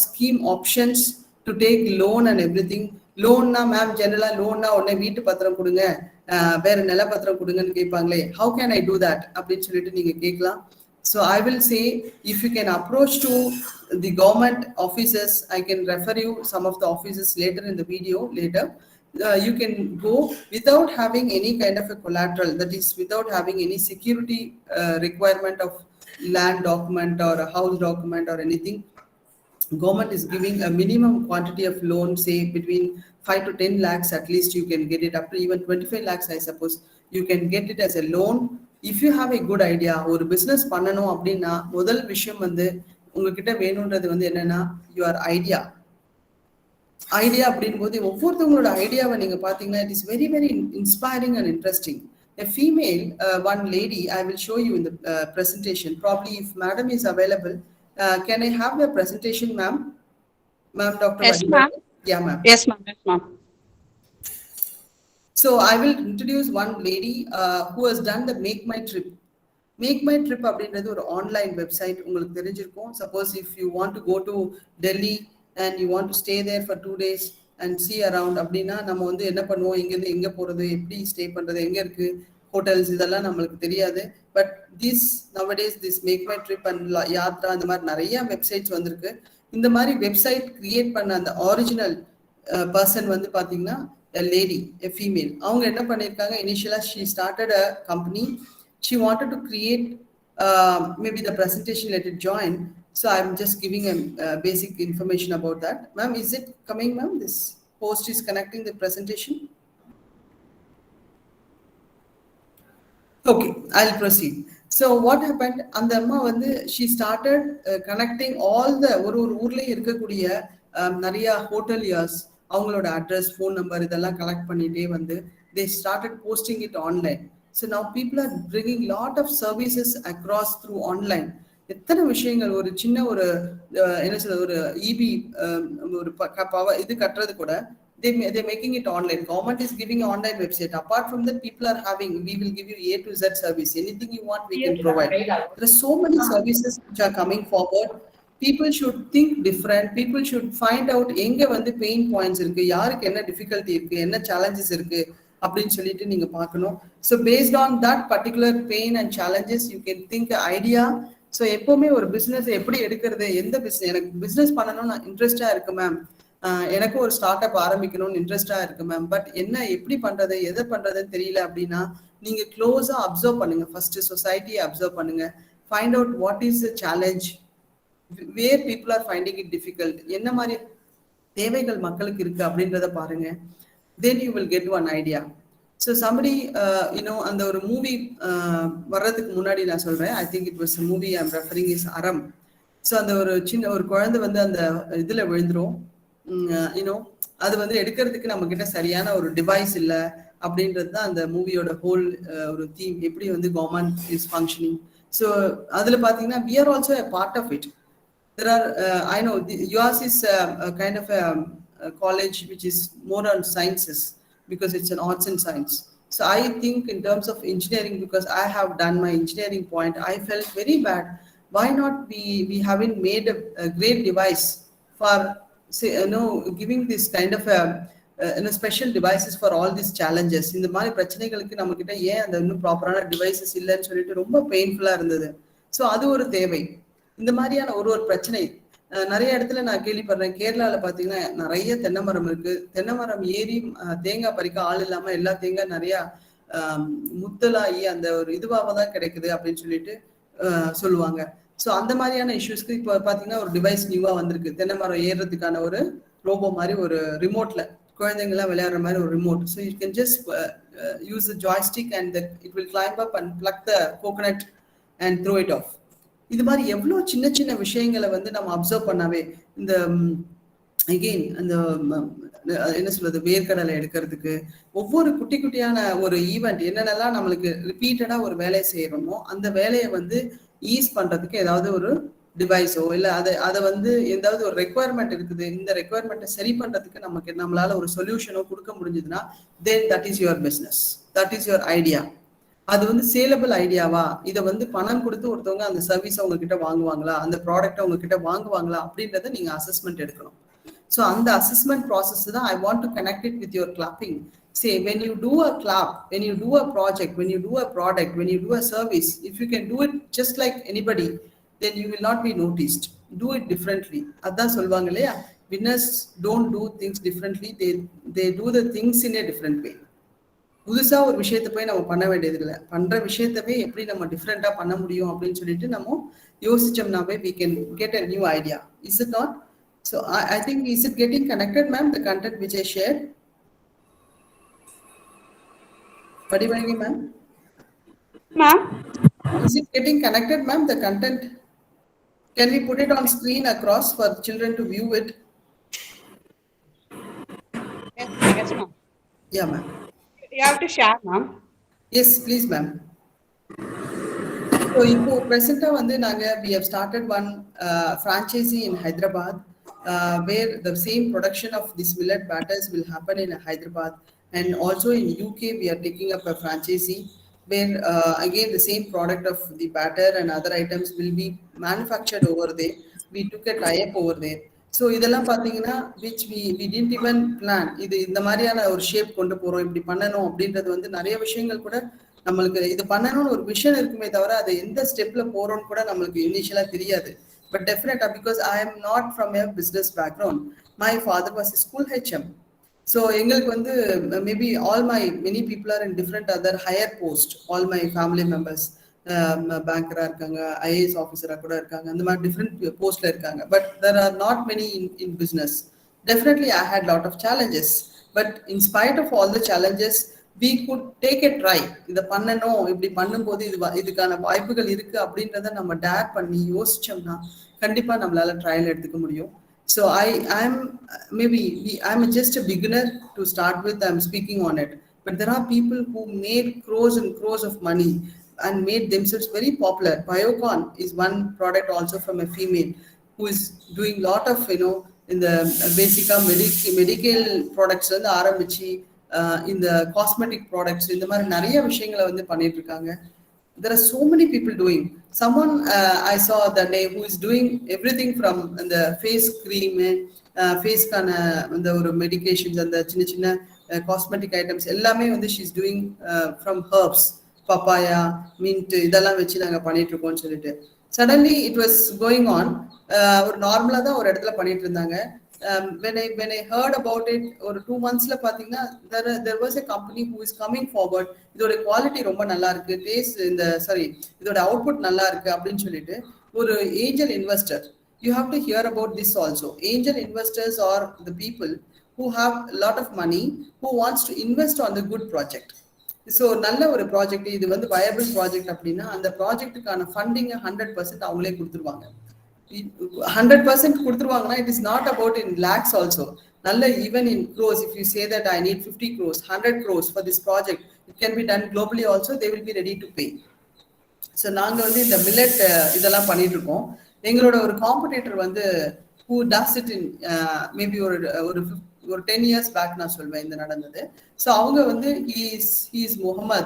scheme options to take loan and everything. லோன்னா ma'am ஜெனரலாக லோன்னா உடனே வீட்டு பத்திரம் கொடுங்க, வேற நில பத்திரம் கொடுங்கன்னு கேட்பாங்களே. how can I do that அப்படின்னு சொல்லிட்டு நீங்கள் கேட்கலாம். So I will say, if you can approach to the government offices, I can refer you some of the offices later in the video later. You can go without having any kind of a collateral, that is without having any security requirement of land document or a house document or anything. Government is giving a minimum quantity of loan, say between 5 to 10 lakhs at least you can get it, up to even 25 lakhs I suppose you can get it as a loan. If you have a good idea, ஒரு business பண்ணணும் அப்படின்னா முதல் விஷயம் வந்து உங்ககிட்ட வேணுன்றது வந்து என்னன்னா your idea அப்படின் போது ஒவ்வொருத்தவங்களோட ஐடியாவை நீங்க பாத்தீங்கன்னா it is very, very inspiring and interesting. A female, one lady, I will show you in the presentation. Probably if madam is available, can I have the presentation, ma'am? Ma'am, Dr. Yes, ma'am. Yeah, ma'am. Yes, ma'am. Yes, ma'am. So I will introduce one lady who has done the Make My Trip. Make My Trip அப்படின்றது ஒரு online website, உங்களுக்கு தெரிஞ்சிருக்கும். Suppose if you want to go to Delhi and you want to stay there for 2 days and see around அப்படின்னா நம்ம வந்து என்ன பண்ணுவோம், இங்கேருந்து எங்கே போகிறது, எப்படி ஸ்டே பண்ணுறது, எங்கே இருக்குது ஹோட்டல்ஸ், இதெல்லாம் நம்மளுக்கு தெரியாது. But nowadays this Make My Trip and Yatra அந்த மாதிரி நிறைய வெப்சைட்ஸ் வந்திருக்கு. இந்த மாதிரி வெப்சைட் கிரியேட் பண்ண அந்த ஒரிஜினல் பர்சன் வந்து பார்த்தீங்கன்னா a lady, a female. அவங்க என்ன பண்ணிருக்காங்க, initially she started a company. She wanted to create maybe the presentation, let it join. So I'm just giving a basic information about that. Ma'am, is it coming, ma'am? This post is connecting the presentation. Okay, I'll proceed. So what happened, அந்த அம்மா வந்து she started connecting all the ஒரு ஊர்லயே இருக்கக்கூடிய நிறைய ஹோட்டலியர்ஸ், அவங்களோட address, phone number இதெல்லாம் collect பண்ணிட்டே வந்து they started posting it online. So now people are bringing lot of services across through online. எத்தனை விஷயங்கள், ஒரு சின்ன ஒரு என்ன சொல்றது, ஒரு இபி ஒரு பவர் இது கட்டுறது கூட they're making it online. Government is giving an online website. Apart from that, people are having, we will give you A to Z service. Anything you want, we can provide. There are so many services which are coming forward. People should think different. People should find out எங்க வந்து pain points இருக்கு, யாருக்கு என்ன difficulty இருக்கு, என்ன challenges இருக்கு அப்படின்னு சொல்லிட்டு நீங்க பார்க்கணும். So based on that particular pain and challenges you can think idea. So எப்பவுமே ஒரு பிஸ்னஸ் எப்படி எடுக்கிறது, எந்த பிஸ்னஸ், எனக்கு பிஸ்னஸ் பண்ணணும்னு நான் இன்ட்ரெஸ்டா இருக்கு மேம், எனக்கு ஒரு ஸ்டார்ட் அப் ஆரம்பிக்கணும்னு இன்ட்ரெஸ்டா இருக்கு மேம், பட் என்ன எப்படி பண்றது, எதை பண்றதுன்னு தெரியல அப்படின்னா நீங்க க்ளோஸா அப்சர்வ் பண்ணுங்க. ஃபர்ஸ்ட் சொசைட்டியை அப்சர்வ் பண்ணுங்க. Find out what is the challenge, where people are finding it difficult, என்ன மாதிரி தேவைகள் மக்களுக்கு இருக்கு அப்படின்றத பாருங்க. then you will get one idea. So somebody அந்த ஒரு மூவி வர்றதுக்கு முன்னாடி நான் சொல்றேன், I think it was a movie I'm referring is Aram. So அந்த ஒரு சின்ன ஒரு குழந்தை வந்து அந்த இதுல விழுந்துரும், அது வந்து எடுக்கிறதுக்கு நம்ம கிட்ட சரியான ஒரு டிவைஸ் இல்லை அப்படின்றது தான் அந்த மூவியோட ஹோல் ஒரு தீம், எப்படி வந்து கவர்மெண்ட் இஸ் ஃபங்க்ஷனிங். ஸோ அதுல பாத்தீங்கன்னா we are also a part of it. There are I know yours is a kind of a college which is more on sciences because it's an arts and science. So I think in terms of engineering, because I have done my engineering point, I felt very bad. Why not we haven't made a great device for say giving this kind of a special devices for all these challenges. இந்த மாதிரி பிரச்சனைகளுக்கு நம்ம கிட்ட ஏன் அந்த இன்னும் ப்ராப்பரான devices இல்லைன்னு சொல்லிட்டு ரொம்ப பெயின்ஃபுல்லா இருந்தது. ஸோ அது ஒரு தேவை. இந்த மாதிரியான ஒரு பிரச்சனை நிறைய இடத்துல நான் கேள்விப்படுறேன். கேரளால பாத்தீங்கன்னா நிறைய தென்னை மரம் இருக்கு. தென்னை மரம் ஏறி தேங்காய் பறிக்க ஆள் இல்லாம எல்லா தேங்காய் நிறைய முத்தலாகி அந்த ஒரு இதுவாக தான் கிடைக்குது அப்படின்னு சொல்லிட்டு சொல்லுவாங்க. ஸோ அந்த மாதிரியான இஷ்யூஸ்க்கு இப்போ பாத்தீங்கன்னா ஒரு டிவைஸ் நியூவா வந்திருக்கு. தென்னை மரம் ஏறுறதுக்கான ஒரு ரோபோ மாதிரி ஒரு ரிமோட்ல குழந்தைங்கலாம் விளையாடுற மாதிரி ஒரு remote. So you can just use the joystick and it will climb up and plug the coconut and throw it of. இது மாதிரி எவ்வளோ சின்ன சின்ன விஷயங்களை வந்து நம்ம அப்சர்வ் பண்ணாவே இந்த அகெயின் அந்த என்ன சொல்றது வேர்க்கடலை எடுக்கிறதுக்கு ஒவ்வொரு குட்டி குட்டியான ஒரு ஈவெண்ட் என்னென்னலாம் நம்மளுக்கு ரிப்பீட்டடா ஒரு வேலையை செய்யறோமோ அந்த வேலையை வந்து ஈஸ் பண்றதுக்கு ஏதாவது ஒரு டிவைஸோ இல்லை அதை வந்து ஏதாவது ஒரு ரெக்குவயர்மெண்ட் இருக்குது, இந்த ரெக்குவயர்மெண்ட்டை சரி பண்றதுக்கு நம்மளால ஒரு சொல்யூஷனோ கொடுக்க முடிஞ்சதுன்னா then that is your business, that is your idea. அது வந்து சேலபிள் ஐடியாவா, இதை வந்து பணம் கொடுத்து ஒருத்தவங்க அந்த சர்வீஸ் உங்ககிட்ட வாங்குவாங்களா, அந்த ப்ராடக்ட் உங்ககிட்ட வாங்குவாங்களா அப்படின்றத நீங்க அசஸ்மெண்ட் எடுக்கணும். ஸோ அந்த அசஸ்மெண்ட் ப்ராசஸ் தான் ஐ want to connect it with your clapping. Say when you do a clap, when you do a project, when you do a product, when you do a service, if you can do it just like anybody, then you will not be noticed. Do it differently. Adha solvanga illaya, winners don't do things differently, they do the things in a different way. புதுசா ஒரு விஷயத்தை போய் நம்ம பண்ண வேண்டியது இல்லை, பண்ற விஷயத்தவே எப்படி நம்ம டிஃப்ரெண்டா பண்ண முடியும் அப்படின்னு சொல்லிட்டு நம்ம யோசிச்சோம்னாவே we can get a new idea. Is it not? So I think, is it getting connected, ma'am, the content which I shared? Padivani ma'am? Ma'am? Is it getting connected, ma'am, the content? Can we put it on screen across for children to view it? Yes, ma'am. Yeah, ma'am. You have to share, ma'am. Yes, please, ma'am. So, இப்போ present-ஆ வந்து we have started one franchisee in Hyderabad, where the same production of this millet batters will happen in Hyderabad. And also in UK, we are taking up a franchisee where again the same product of the batter and other items will be manufactured over there. We took a tie-up over there. So இதெல்லாம் பார்த்தீங்கன்னா which we didn't even plan. இது இந்த மாதிரியான ஒரு shape கொண்டு போகிறோம், இப்படி பண்ணணும் அப்படின்றது வந்து நிறைய விஷயங்கள் கூட நம்மளுக்கு இது பண்ணணும்னு ஒரு விஷன் இருக்குமே தவிர அது எந்த ஸ்டெப்ல போகிறோம்னு கூட நம்மளுக்கு இனிஷியலாக தெரியாது. பட் டெஃபினட்டா because I am not from a business background, my father was a school HM. So எங்களுக்கு வந்து maybe many people are in different other higher post, all my family members பேங்கரா இருக்காங்க, ஐஏஎஸ் ஆஃபீஸரா கூட இருக்காங்க, அந்த மாதிரி டிஃப்ரெண்ட் போஸ்ட்ல இருக்காங்க. But there are not many in business. Definitely I had lot of challenges, but in spite of all the challenges we could take a try. இதை பண்ணணும், இப்படி பண்ணும்போது இதுக்கான வாய்ப்புகள் இருக்கு அப்படின்றத நம்ம டேர் பண்ணி யோசிச்சோம்னா கண்டிப்பா நம்மளால ட்ரையல் எடுத்துக்க முடியும். So I'm just a beginner to start with. I'm speaking on it, but there are people who made crores and crores of money and made themselves very popular. Biocon is one product also from a female who is doing lot of in the basic medical products வந்து ஆரம்பிச்சு இந்த cosmetic products இந்த மாதிரி நிறைய விஷயங்களை வந்து பண்ணிட்டு இருக்காங்க. There are so many people doing. Someone I saw that day who is doing everything from the face cream, face kana and the medications and the chinna cosmetic items ellame வந்து she is doing from herbs, papaya, mint idella vechi naanga pannit irukom solittu. Suddenly it was going on, ஒரு நார்மலா தான் ஒரு இடத்துல பண்ணிட்டு இருந்தாங்க. When I heard about it or 2 months la pathina there was a company who is coming forward, idoda quality romba nalla irukku, taste idoda output nalla irukku appdin solittu or angel investor. You have to hear about this also. Angel investors are the people who have a lot of money, who wants to invest on the good project. So நல்ல ஒரு project, இது வந்து viable project அப்படின்னா அந்த ப்ராஜெக்ட்டுக்கான funding 100% அவங்களே கொடுத்துருவாங்க. 100% கொடுத்துருவாங்கன்னா it is not about in lakhs also. நல்ல even in crores, if you say that I need 50 crores, 100 crores for this project, it can be done globally also. They will be ready to pay. So நாங்க வந்து இந்த millet இதெல்லாம் பண்ணிட்டு இருக்கோம். எங்களோட ஒரு competitor வந்து who does it in maybe ஒரு 10 years back நான் சொல்வேன் இந்த நடந்தது. ஸோ அவங்க வந்து he is Muhammad.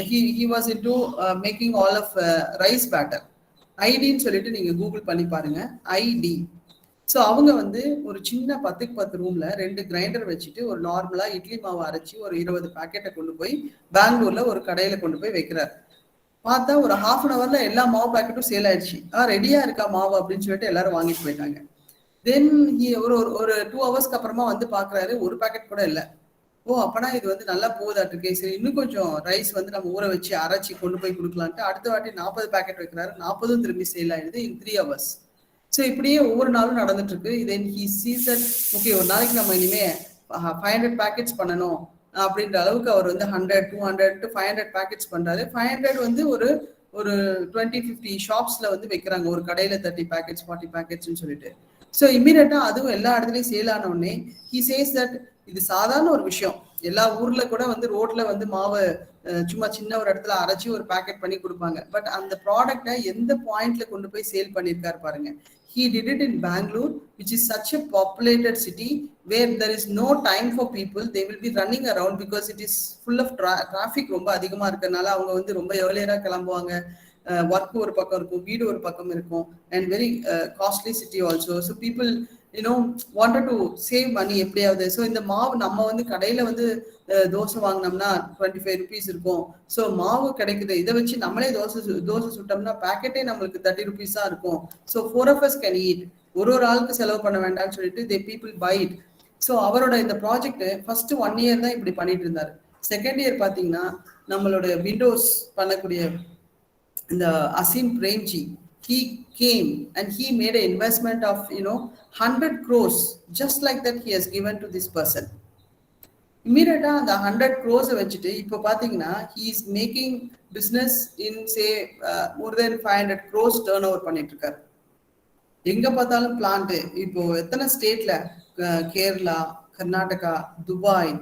He was into making all of rice batter. ஐடின்னு சொல்லிட்டு நீங்க கூகுள் பண்ணி பாருங்க, ஐடி. ஸோ அவங்க வந்து ஒரு சின்ன 10x10 ரூம்ல 2 கிரைண்டர் வச்சுட்டு ஒரு நார்மலா இட்லி மாவு அரைச்சி ஒரு 20 பாக்கெட்டை கொண்டு போய் பெங்களூர்ல ஒரு கடையில கொண்டு போய் வைக்கிறார். பார்த்தா ஒரு ஹாஃப் அன் ஹவர்ல எல்லா மாவு பேக்கெட்டும் சேல் ஆயிடுச்சு. ரெடியா இருக்கா மாவு அப்படின்னு சொல்லிட்டு எல்லாரும் வாங்கிட்டு போயிட்டாங்க. தென் ஒரு 2 ஹவர்ஸ்க்கு அப்புறமா வந்து பாக்குறாரு, ஒரு பேக்கெட் கூட இல்லை. அப்பனா இது வந்து நல்லா போகுதாட்டு இருக்கு. சரி, இன்னும் கொஞ்சம் ரைஸ் வந்து நம்ம ஊற வச்சு அரைச்சி கொண்டு போய் கொடுக்கலான்ட்டு அடுத்த வாட்டி 40 பேக்கெட் வைக்கிறாரு. 40ம் திரும்பி சேல் ஆயிடுது இன் 3 ஹவர்ஸ். ஸோ இப்படியே ஒவ்வொரு நாளும் நடந்துட்டு இருக்கு. Then he sees that okay, ஒரு நாளைக்கு நம்ம இனிமே 500 பேக்கெட்ஸ் பண்ணணும் அப்படின்ற அளவுக்கு அவர் வந்து 100, 200 to 500 பேக்கெட்ஸ் பண்றாரு. 500 வந்து ஒரு 20-50 ஷாப்ஸ்ல வந்து வைக்கிறாங்க. ஒரு கடையில 30 பேக்கெட்ஸ் 40 பேக்கெட்ஸ்ன்னு சொல்லிட்டு. ஸோ இம்மீடியட்டா அதுவும் எல்லா இடத்துலயும் சேல் ஆன உடனே ஹி சேஸ் தட் இது சாதாரண ஒரு விஷயம். எல்லா ஊர்ல கூட வந்து ரோட்ல வந்து மாவு சும்மா சின்ன ஒரு இடத்துல அரைச்சி ஒரு பேக்கெட் பண்ணி கொடுப்பாங்க. பட் அந்த ப்ராடக்டை எந்த பாயிண்ட்ல கொண்டு போய் சேல் பண்ணியிருக்காரு பாருங்க. He did it in Bangalore, which is such a populated city where there is no time for people. They will be running around because it is full of traffic. ரொம்ப அதிகமா இருக்கறனால அவங்க வந்து ரொம்ப ஏர்லியரா கிளம்புவாங்க. ஒர்க் ஒரு பக்கம் இருக்கும், வீடு ஒரு பக்கம் இருக்கும், and very costly city also. So people wanted to save money எப்படியாவது. ஸோ இந்த மாவு நம்ம வந்து கடையில வந்து தோசை வாங்கினோம்னா 25 rupees இருக்கும். ஸோ மாவு கிடைக்குது, இதை வச்சு நம்மளே தோசை சுட்டோம்னா பேக்கெட்டே நம்மளுக்கு 30 rupees தான் இருக்கும். So 4 of us can eat. ஒரு ஆளுக்கு செலவு பண்ண வேண்டாம்னு சொல்லிட்டு they people buy it. So அவரோட இந்த ப்ராஜெக்ட் ஃபர்ஸ்ட் 1 year தான் இப்படி பண்ணிட்டு இருந்தாரு. செகண்ட் இயர் பாத்தீங்கன்னா நம்மளோட விண்டோஸ் பண்ணக்கூடிய இந்த Azeem Premji, he came and he made an investment of 100 crores just like that he has given to this person. Immediately அந்த 100 crores வச்சுட்டு இப்போ பாத்தீங்கன்னா he is making business in say more than 500 crores turnover பண்ணிட்டு இருக்காரு. எங்க பார்த்தாலும் பிளான்ட். இப்போ எத்தனை ஸ்டேட்ல, கேரளா, கர்நாடகா, துபாய்,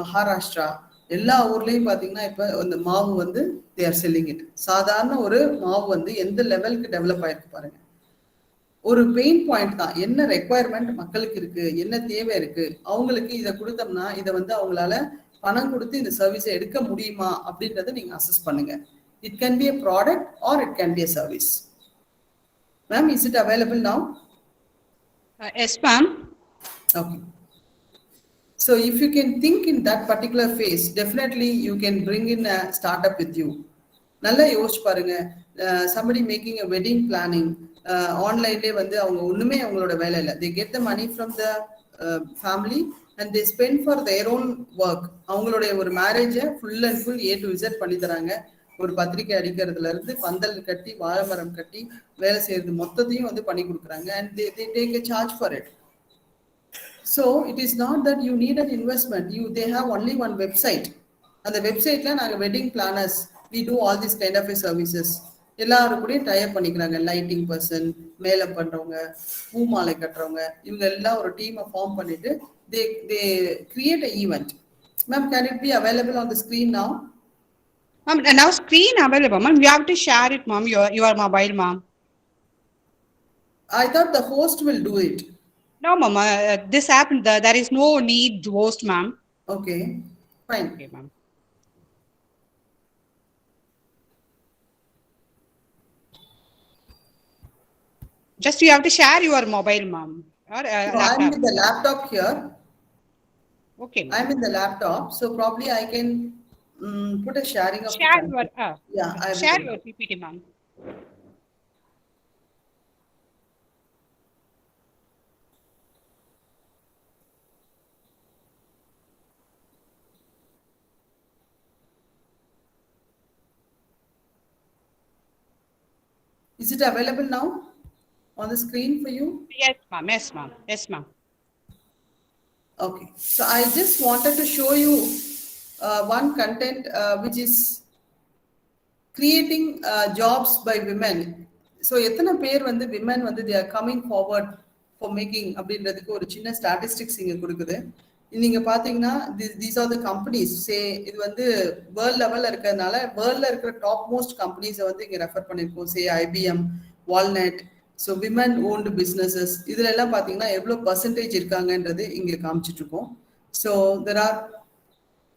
மகாராஷ்டிரா, எல்லா ஊர்லயும் பாத்தீங்கன்னா இப்ப அந்த மாவு வந்து they are selling it. சாதாரண ஒரு மாவு வந்து எந்த லெவலுக்கு டெவலப் ஆயிருக்கு பாருங்க. ஒரு பெயின் பாயிண்ட் தான். என்ன ரெக்குவயர்மெண்ட் மக்களுக்கு இருக்கு, என்ன தேவை இருக்கு, அவங்களுக்கு இதை கொடுத்தோம்னா இதை வந்து அவங்களால பணம் கொடுத்து இந்த சர்வீஸை எடுக்க முடியுமா அப்படின்றத நீங்க அசஸ் பண்ணுங்க. It can be a product or it can be a service. Ma'am, is it available now? Yes ma'am. Okay. So if you can think in that particular phase, definitely you can bring in a startup with you. நல்லா யோசிச்சு பாருங்க. somebody making a wedding planning ஆன்லைன்லேயே வந்து அவங்க ஒண்ணுமே அவங்களோட வேலை இல்லை. they get the money from the family and they spend for their own work. அவங்களுடைய ஒரு மேரேஜை full and full A to Z பண்ணி தராங்க. ஒரு பத்திரிக்கை அடிக்கிறதுல இருந்து பந்தல் கட்டி வாழைமரம் கட்டி வேலை செய்யறது மொத்தத்தையும் வந்து பண்ணி கொடுக்குறாங்க. and they take a charge for it. So it is not that you need an investment. They have only one website. அந்த வெப்சைட்ல நாங்க wedding planners, we do all this kind of services. எல்லாரும் கூட டைப் பண்ணிக்கிறாங்க. Lighting person, மேலம் பண்றவங்க, பூ மாலை கட்டுறவங்க, இவங்க எல்லாம் ஒரு டீமை ஃபார்ம் பண்ணிட்டு they create an event. Ma'am, can it be available on the screen now? Ma'am, now screen available, ma'am. You have to share it, ma'am. Your mobile, ma'am. I thought the host will do it. No, ma'am. This app, there is no need to host, ma'am. Okay, fine. Okay, ma'am. Just you have to share your mobile, ma'am. Or So I'm with the laptop here. Okay, ma'am. I'm in the laptop, so probably I can put a sharing of Share the your yeah. share your PPT, ma'am. Is it available now on the screen for you? Yes, ma'am. Yes, ma'am. Yes, ma'am. Okay, so I just wanted to show you one content which is creating jobs by women. So எத்தனை பேர் வந்து women வந்து they are coming forward for making அப்படின்றதுக்கு ஒரு சின்ன statistics இங்க கொடுக்குது. நீங்க பாத்தீங்கன்னா these are the companies. say இது வந்து வேர்ல்ட் லெவல்ல இருக்கிறதுனால வேர்ல்ட்ல இருக்கிற டாப் மோஸ்ட் கம்பெனிஸை வந்து இங்க ரெஃபர் பண்ணிருக்கோம். say IBM, Walnut. So women owned businesses இதுல எல்லாம் பார்த்தீங்கன்னா எவ்வளோ பர்சன்டேஜ் இருக்காங்கன்றது இங்கே காமிச்சிட்டு இருக்கோம். So there are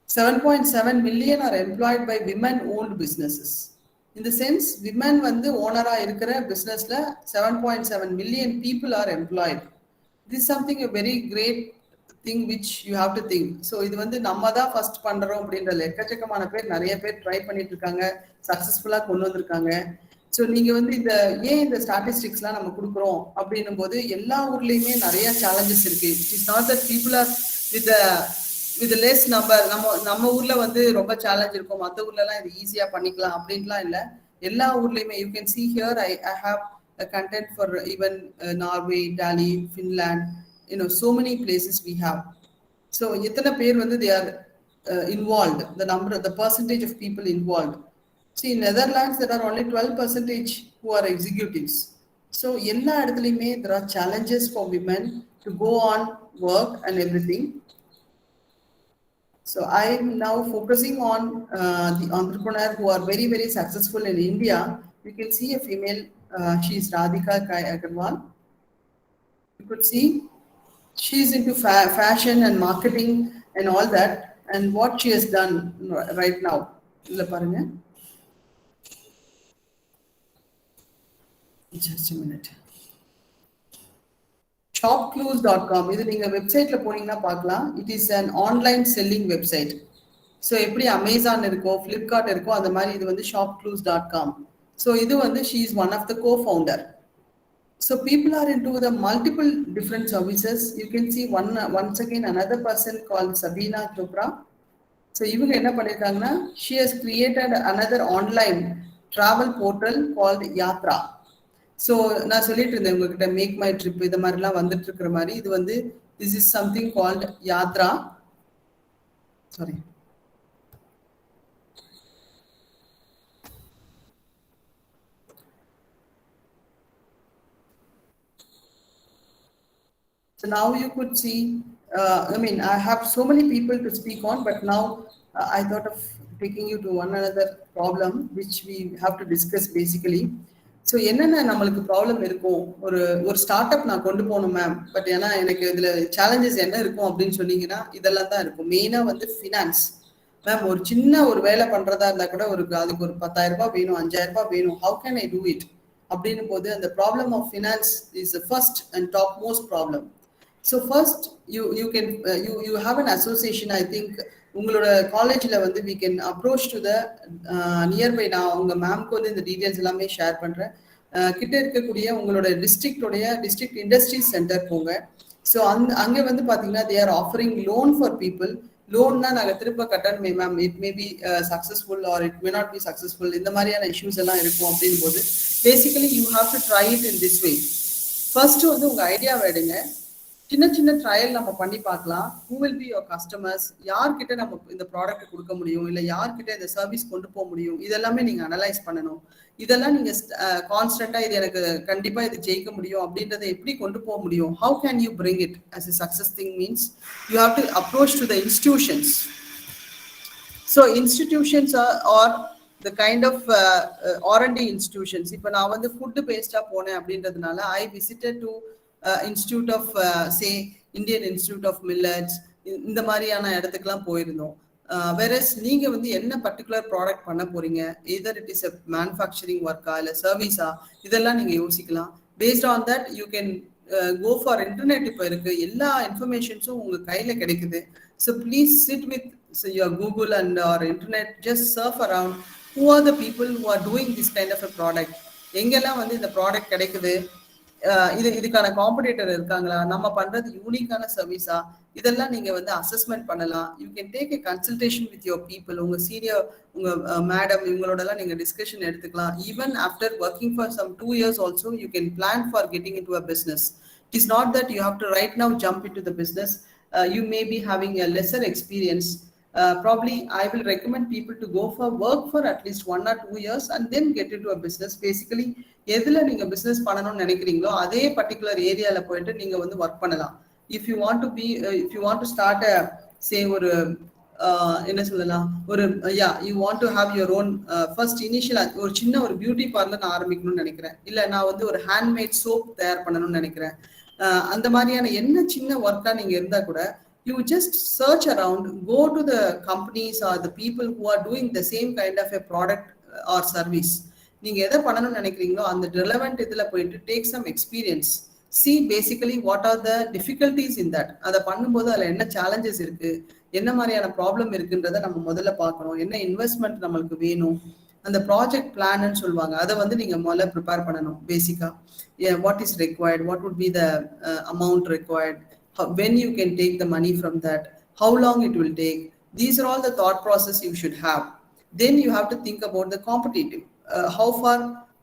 7.7 million are employed by women owned businesses. In the sense, women வந்து ஓனரா இருக்கிற பிஸ்னஸ்ல 7.7 million people are employed. This is something a very great thing which you have to think. So இது வந்து நம்ம தான் first பண்றோம் அப்படின்றதுல எக்கச்சக்கமான பேர் நிறைய பேர் ட்ரை பண்ணிட்டு இருக்காங்க, சக்சஸ்ஃபுல்லா கொண்டு வந்திருக்காங்க. ஸோ நீங்க வந்து இந்த ஸ்டாட்டிஸ்டிக்ஸ்லாம் நம்ம கொடுக்குறோம் அப்படின்னும் போது எல்லா ஊர்லயுமே நிறைய சேலஞ்சஸ் இருக்கு. It is not that people are with less number. நம்ம ஊர்ல வந்து ரொம்ப சேலஞ்ச் இருக்கும், மற்ற ஊர்ல எல்லாம் இது ஈஸியா பண்ணிக்கலாம் அப்படின்லாம் இல்லை. எல்லா ஊர்லயுமே you can see here I have a content for even Norway, Italy, Finland, so many places we have. So எத்தனை பேர் வந்து they are involved, the percentage of people involved. See, in Netherlands there are only 12% who are executives. So எல்லா இடத்துலயுமே there are challenges for women to go on work and everything. So I am now focusing on the entrepreneur who are very, very successful in India. You can see a female, she is Radhika Agarwal. You could see she is into fashion and marketing and all that, and what she has done right now. Just a minute. shopclues.com இது நீங்க வெப்சைட்ல போனீங்கன்னா பார்க்கலாம். It is an online selling website. So எப்படி Amazon இருக்கோ, Flipkart இருக்கோ, அந்த மாதிரி இது வந்து shopclues.com. ஸோ இது வந்து she is one of the co-founder. So people are into the multiple different services. You can see once again another person called Sabina Chopra. So இவங்க என்ன பண்ணிருக்காங்கன்னா, she has created another online travel portal called Yatra. So நான் சொல்லிட்டு இருந்தேன் உங்ககிட்ட make my trip இது மாதிரிலாம் வந்துட்டு இருக்கிற மாதிரி. இது வந்து this is something called Yatra. Sorry, so now you could see I have so many people to speak on, but now I thought of taking you to one another problem which we have to discuss basically. So என்னென்ன நம்மளுக்கு problem இருக்கும், ஒரு start up நான் கொண்டு போகணும் ma'am, but ஏன்னா எனக்கு இதில் சேலஞ்சஸ் என்ன இருக்கும் அப்படின்னு சொன்னீங்கன்னா இதெல்லாம் தான் இருக்கும். மெயினாக வந்து ஃபினான்ஸ். மேம் ஒரு சின்ன ஒரு வேலை பண்ணுறதா இருந்தால் கூட அதுக்கு ஒரு 10,000 ரூபாய் வேணும், 5,000 ரூபாய் வேணும். How can I do it அப்படின்னும் போது அந்த problem of finance is the first and top most problem. So first you have an association. I think உங்களோட காலேஜில் வந்து we can approach to the nearby. நான் உங்கள் மேம்க்கு வந்து இந்த டீட்டெயில்ஸ் எல்லாமே ஷேர் பண்ணுறேன். கிட்ட இருக்கக்கூடிய உங்களோட டிஸ்ட்ரிக்ட் இண்டஸ்ட்ரீஸ் சென்டர் போங்க. ஸோ அங்கே வந்து பார்த்தீங்கன்னா they are offering loan for people. லோன்னா நாங்கள் திரும்ப கட்டணுமே ma'am, it may be successful or it may not be successful, இந்த மாதிரியான இஷ்யூஸ் எல்லாம் இருக்கும். அப்படின் போது basically you have to try it in this way. First வந்து உங்கள் ஐடியாவை எடுங்க, சின்ன ட்ரையல் நம்ம பண்ணி பார்க்கலாம். Who will be your customers, யார்கிட்ட நம்ம இந்த ப்ராடக்ட் கொடுக்க முடியும், இல்லை யார்கிட்ட இந்த சர்வீஸ் கொண்டு போக முடியும், இதெல்லாமே நீங்கள் அனலைஸ் பண்ணணும். இதெல்லாம் நீங்கள் கான்ஸ்டன்டா இது எனக்கு கண்டிப்பாக இது ஜெயிக்க முடியும் அப்படின்றத எப்படி கொண்டு போக முடியும். How can you bring it as a success thing means you have to approach to the institutions. So institutions are the kind of R&D institutions. இப்போ நான் வந்து ஃபுட்டு பேஸ்டாக போனேன் அப்படின்றதுனால I visited to institute of say Indian institute of millets, இந்த மாதிரியான இடத்துக்குலாம் போயிருந்தோம். வேறஸ் நீங்க வந்து என்ன பர்டிகுலர் ப்ராடக்ட் பண்ண போறீங்க, either it is a manufacturing ஒர்க்கா இல்லை சர்வீஸா, இதெல்லாம் நீங்க யோசிக்கலாம். Based on that you can go for internet. இப்போ இருக்கு, எல்லா இன்ஃபர்மேஷன்ஸும் உங்க கையில கிடைக்குது. So please sit with your Google and or internet, just surf around. Who are the people who are doing this kind of a product? எங்கெல்லாம் வந்து இந்த ப்ராடக்ட் கிடைக்குது, இதுக்கான காம்படிட்டர் இருக்காங்களா, நம்ம பண்றது யூனிக்கான சர்வீஸா, இதெல்லாம் நீங்க வந்து அசஸ்மெண்ட் பண்ணலாம். You can take a consultation with your people. உங்க சீனியர், உங்க மேடம், இவங்களோட எல்லாம் நீங்க டிஸ்கஷன் எடுத்துக்கலாம். Even after working for some 2 years also you can plan for getting into a business. It is not that you have to right now jump into the business. You may be having a lesser experience. Probably I will recommend people to go for work for at least 1 or 2 years and then get into a business. Basically எதுல நீங்க business பண்ணணும்னு நினைக்கிறீங்களோ அதே particular ஏரியால போயிட்டு நீங்க வந்து work பண்ணலாம். if you want to start a say ஒரு என்ன சொல்லலாம், ஒரு you want to have your own first initial ஒரு சின்ன ஒரு பியூட்டி பார்லர் நான் ஆரம்பிக்கணும்னு நினைக்கிறேன், இல்ல நான் வந்து ஒரு ஹேண்ட்மேட் சோப் தயார் பண்ணணும்னு நினைக்கிறேன், அந்த மாதிரியான என்ன சின்ன ஒர்க்கா நீங்க இருந்தா கூட you just search around, go to the companies or the people who are doing the same kind of a product or service. நீங்க எதை பண்ணணும்னு நினைக்கிறீங்களோ அந்த relevant இதுல போயிட்டு take some experience. see basically what are the difficulties in that. அதை பண்ணும்போது அதில் என்ன சேலஞ்சஸ் இருக்கு, என்ன மாதிரியான ப்ராப்ளம் இருக்குன்றதை நம்ம முதல்ல பார்க்கணும். என்ன இன்வெஸ்ட்மெண்ட் நம்மளுக்கு வேணும், அந்த ப்ராஜெக்ட் பிளான்னு சொல்லுவாங்க, அதை வந்து நீங்க முதல்ல ப்ரிப்பேர் பண்ணணும். பேசிக்கா what is required, what would be the amount required, when you can take the money from that, how long it will take. These are all the thought process you should have. Then you have to think about the competitive, how far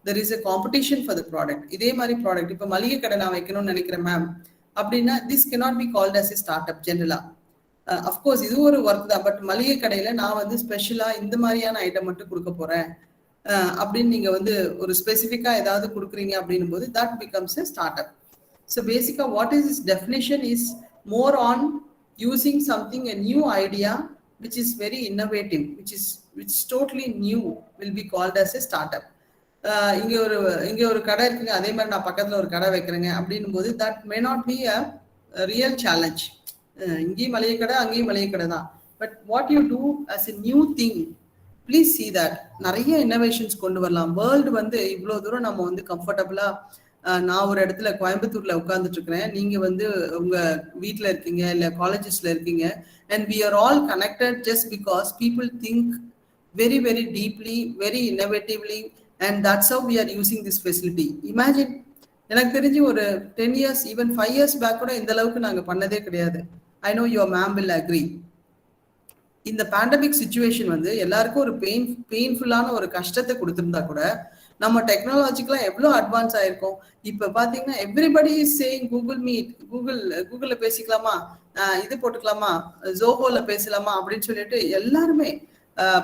there is a competition for the product. இதே மாதிரி product இப்போ மளிகை கடை நான் வைக்கணும்னு நினைக்கிறேன் ma'am அப்படின்னா, this cannot be called as a startup generally. Of course இது ஒரு ஒர்க் தான், பட் மளிகை கடையில நான் வந்து ஸ்பெஷலா இந்த மாதிரியான ஐட்டம் மட்டும் கொடுக்க போறேன் அப்படின்னு நீங்க வந்து ஒரு ஸ்பெசிஃபிக்கா ஏதாவது கொடுக்குறீங்க அப்படின்னும் போது that becomes a startup. So basically what is this definition is more on using something, a new idea which is very innovative, which is totally new, will be called as a startup. இங்க ஒரு கடை இருக்குங்க, அதே மாதிரி நான் பக்கத்துல ஒரு கடை வைக்கிறேங்க அப்படின்னும் போது that may not be a real challenge. இங்கேயும் மளிகை கடை அங்கேயும் மளிகை கடை தான், but what you do as a new thing, please see that. நிறைய இன்னோவேஷன்ஸ் கொண்டு வரலாம். வேர்ல்டு வந்து இவ்வளோ தூரம் நம்ம வந்து கம்ஃபர்டபுளா, நான் ஒரு இடத்துல கோயம்புத்தூர்ல உட்கார்ந்துட்டு இருக்கிறேன், நீங்க வந்து உங்க வீட்டுல இருக்கீங்க இல்ல காலேஜஸ்ல இருக்கீங்க, and we are all connected just because people think very very deeply, very innovatively, and that's how we are using this facility. Imagine, எனக்கு தெரிஞ்சு ஒரு 10 years, even 5 years பேக் கூட இந்த அளவுக்கு நாங்க பண்ணதே கிடையாது. I know your ma'am will agree. இந்த பேண்டமிக் சிச்சுவேஷன் வந்து எல்லாருக்கும் ஒரு பெயின்ஃபுல்லான ஒரு கஷ்டத்தை கொடுத்திருந்தா கூட நம்ம டெக்னாலஜிக்கலா எவ்வளவு அட்வான்ஸ் ஆயிருக்கோம். இப்ப பாத்தீங்கன்னா everybody is saying Google meet, கூகுள்ல பேசிக்கலாமா, இது போட்டுக்கலாமா, ஜோஹோல பேசலாமா அப்படின்னு சொல்லிட்டு எல்லாருமே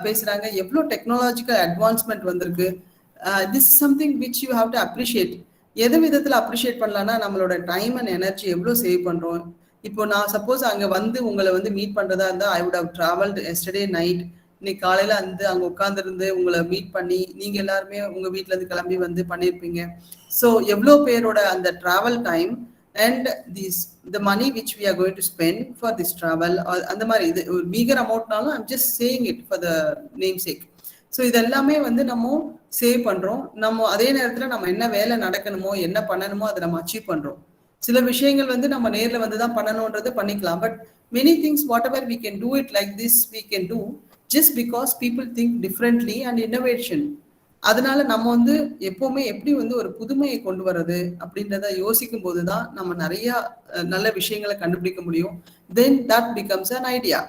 பேசுறாங்க. எவ்வளவு டெக்னாலஜிக்கல் அட்வான்ஸ்மெண்ட் வந்திருக்கு. This is something which you have to appreciate. எது விதத்துல அப்ரிஷியேட் பண்ணலாம்னா, நம்மளோட டைம் அண்ட் எனர்ஜி எவ்வளவு சேவ் பண்றோம். இப்போ நான் சப்போஸ் அங்க வந்து உங்களை வந்து மீட் பண்றதா இருந்தா, I would have travelled yesterday night, இன்னைக்கு காலையில வந்து அங்க உட்கார்ந்துருந்து உங்களை மீட் பண்ணி நீங்க எல்லாருமே உங்க வீட்டுல இருந்து கிளம்பி வந்து பண்ணிருப்பீங்க. ஸோ எவ்வளோ பேரோட அந்த travel time and the money which we are going to spend for this travel, அந்த மாதிரி இது ஒரு மீகர் அமௌண்ட்னாலும் I'm just saying it for the namesake. So இதெல்லாமே வந்து நம்ம சேவ் பண்றோம். நம்ம அதே நேரத்துல நம்ம என்ன வேலை நடக்கணுமோ என்ன பண்ணணுமோ அதை நம்ம அச்சீவ் பண்றோம். சில விஷயங்கள் வந்து நம்ம நேர்ல வந்து தான் பண்ணணும்ன்றது பண்ணிக்கலாம், but many things whatever we can do it like this we can do just because people think differently and innovation. அதனால நம்ம வந்து எப்பவுமே எப்படி வந்து ஒரு புதுமையை கொண்டு வர்றது அப்படின்றத யோசிக்கும் போதுதான் நம்ம நிறைய நல்ல விஷயங்களை கண்டுபிடிக்க முடியும். Then that becomes an idea.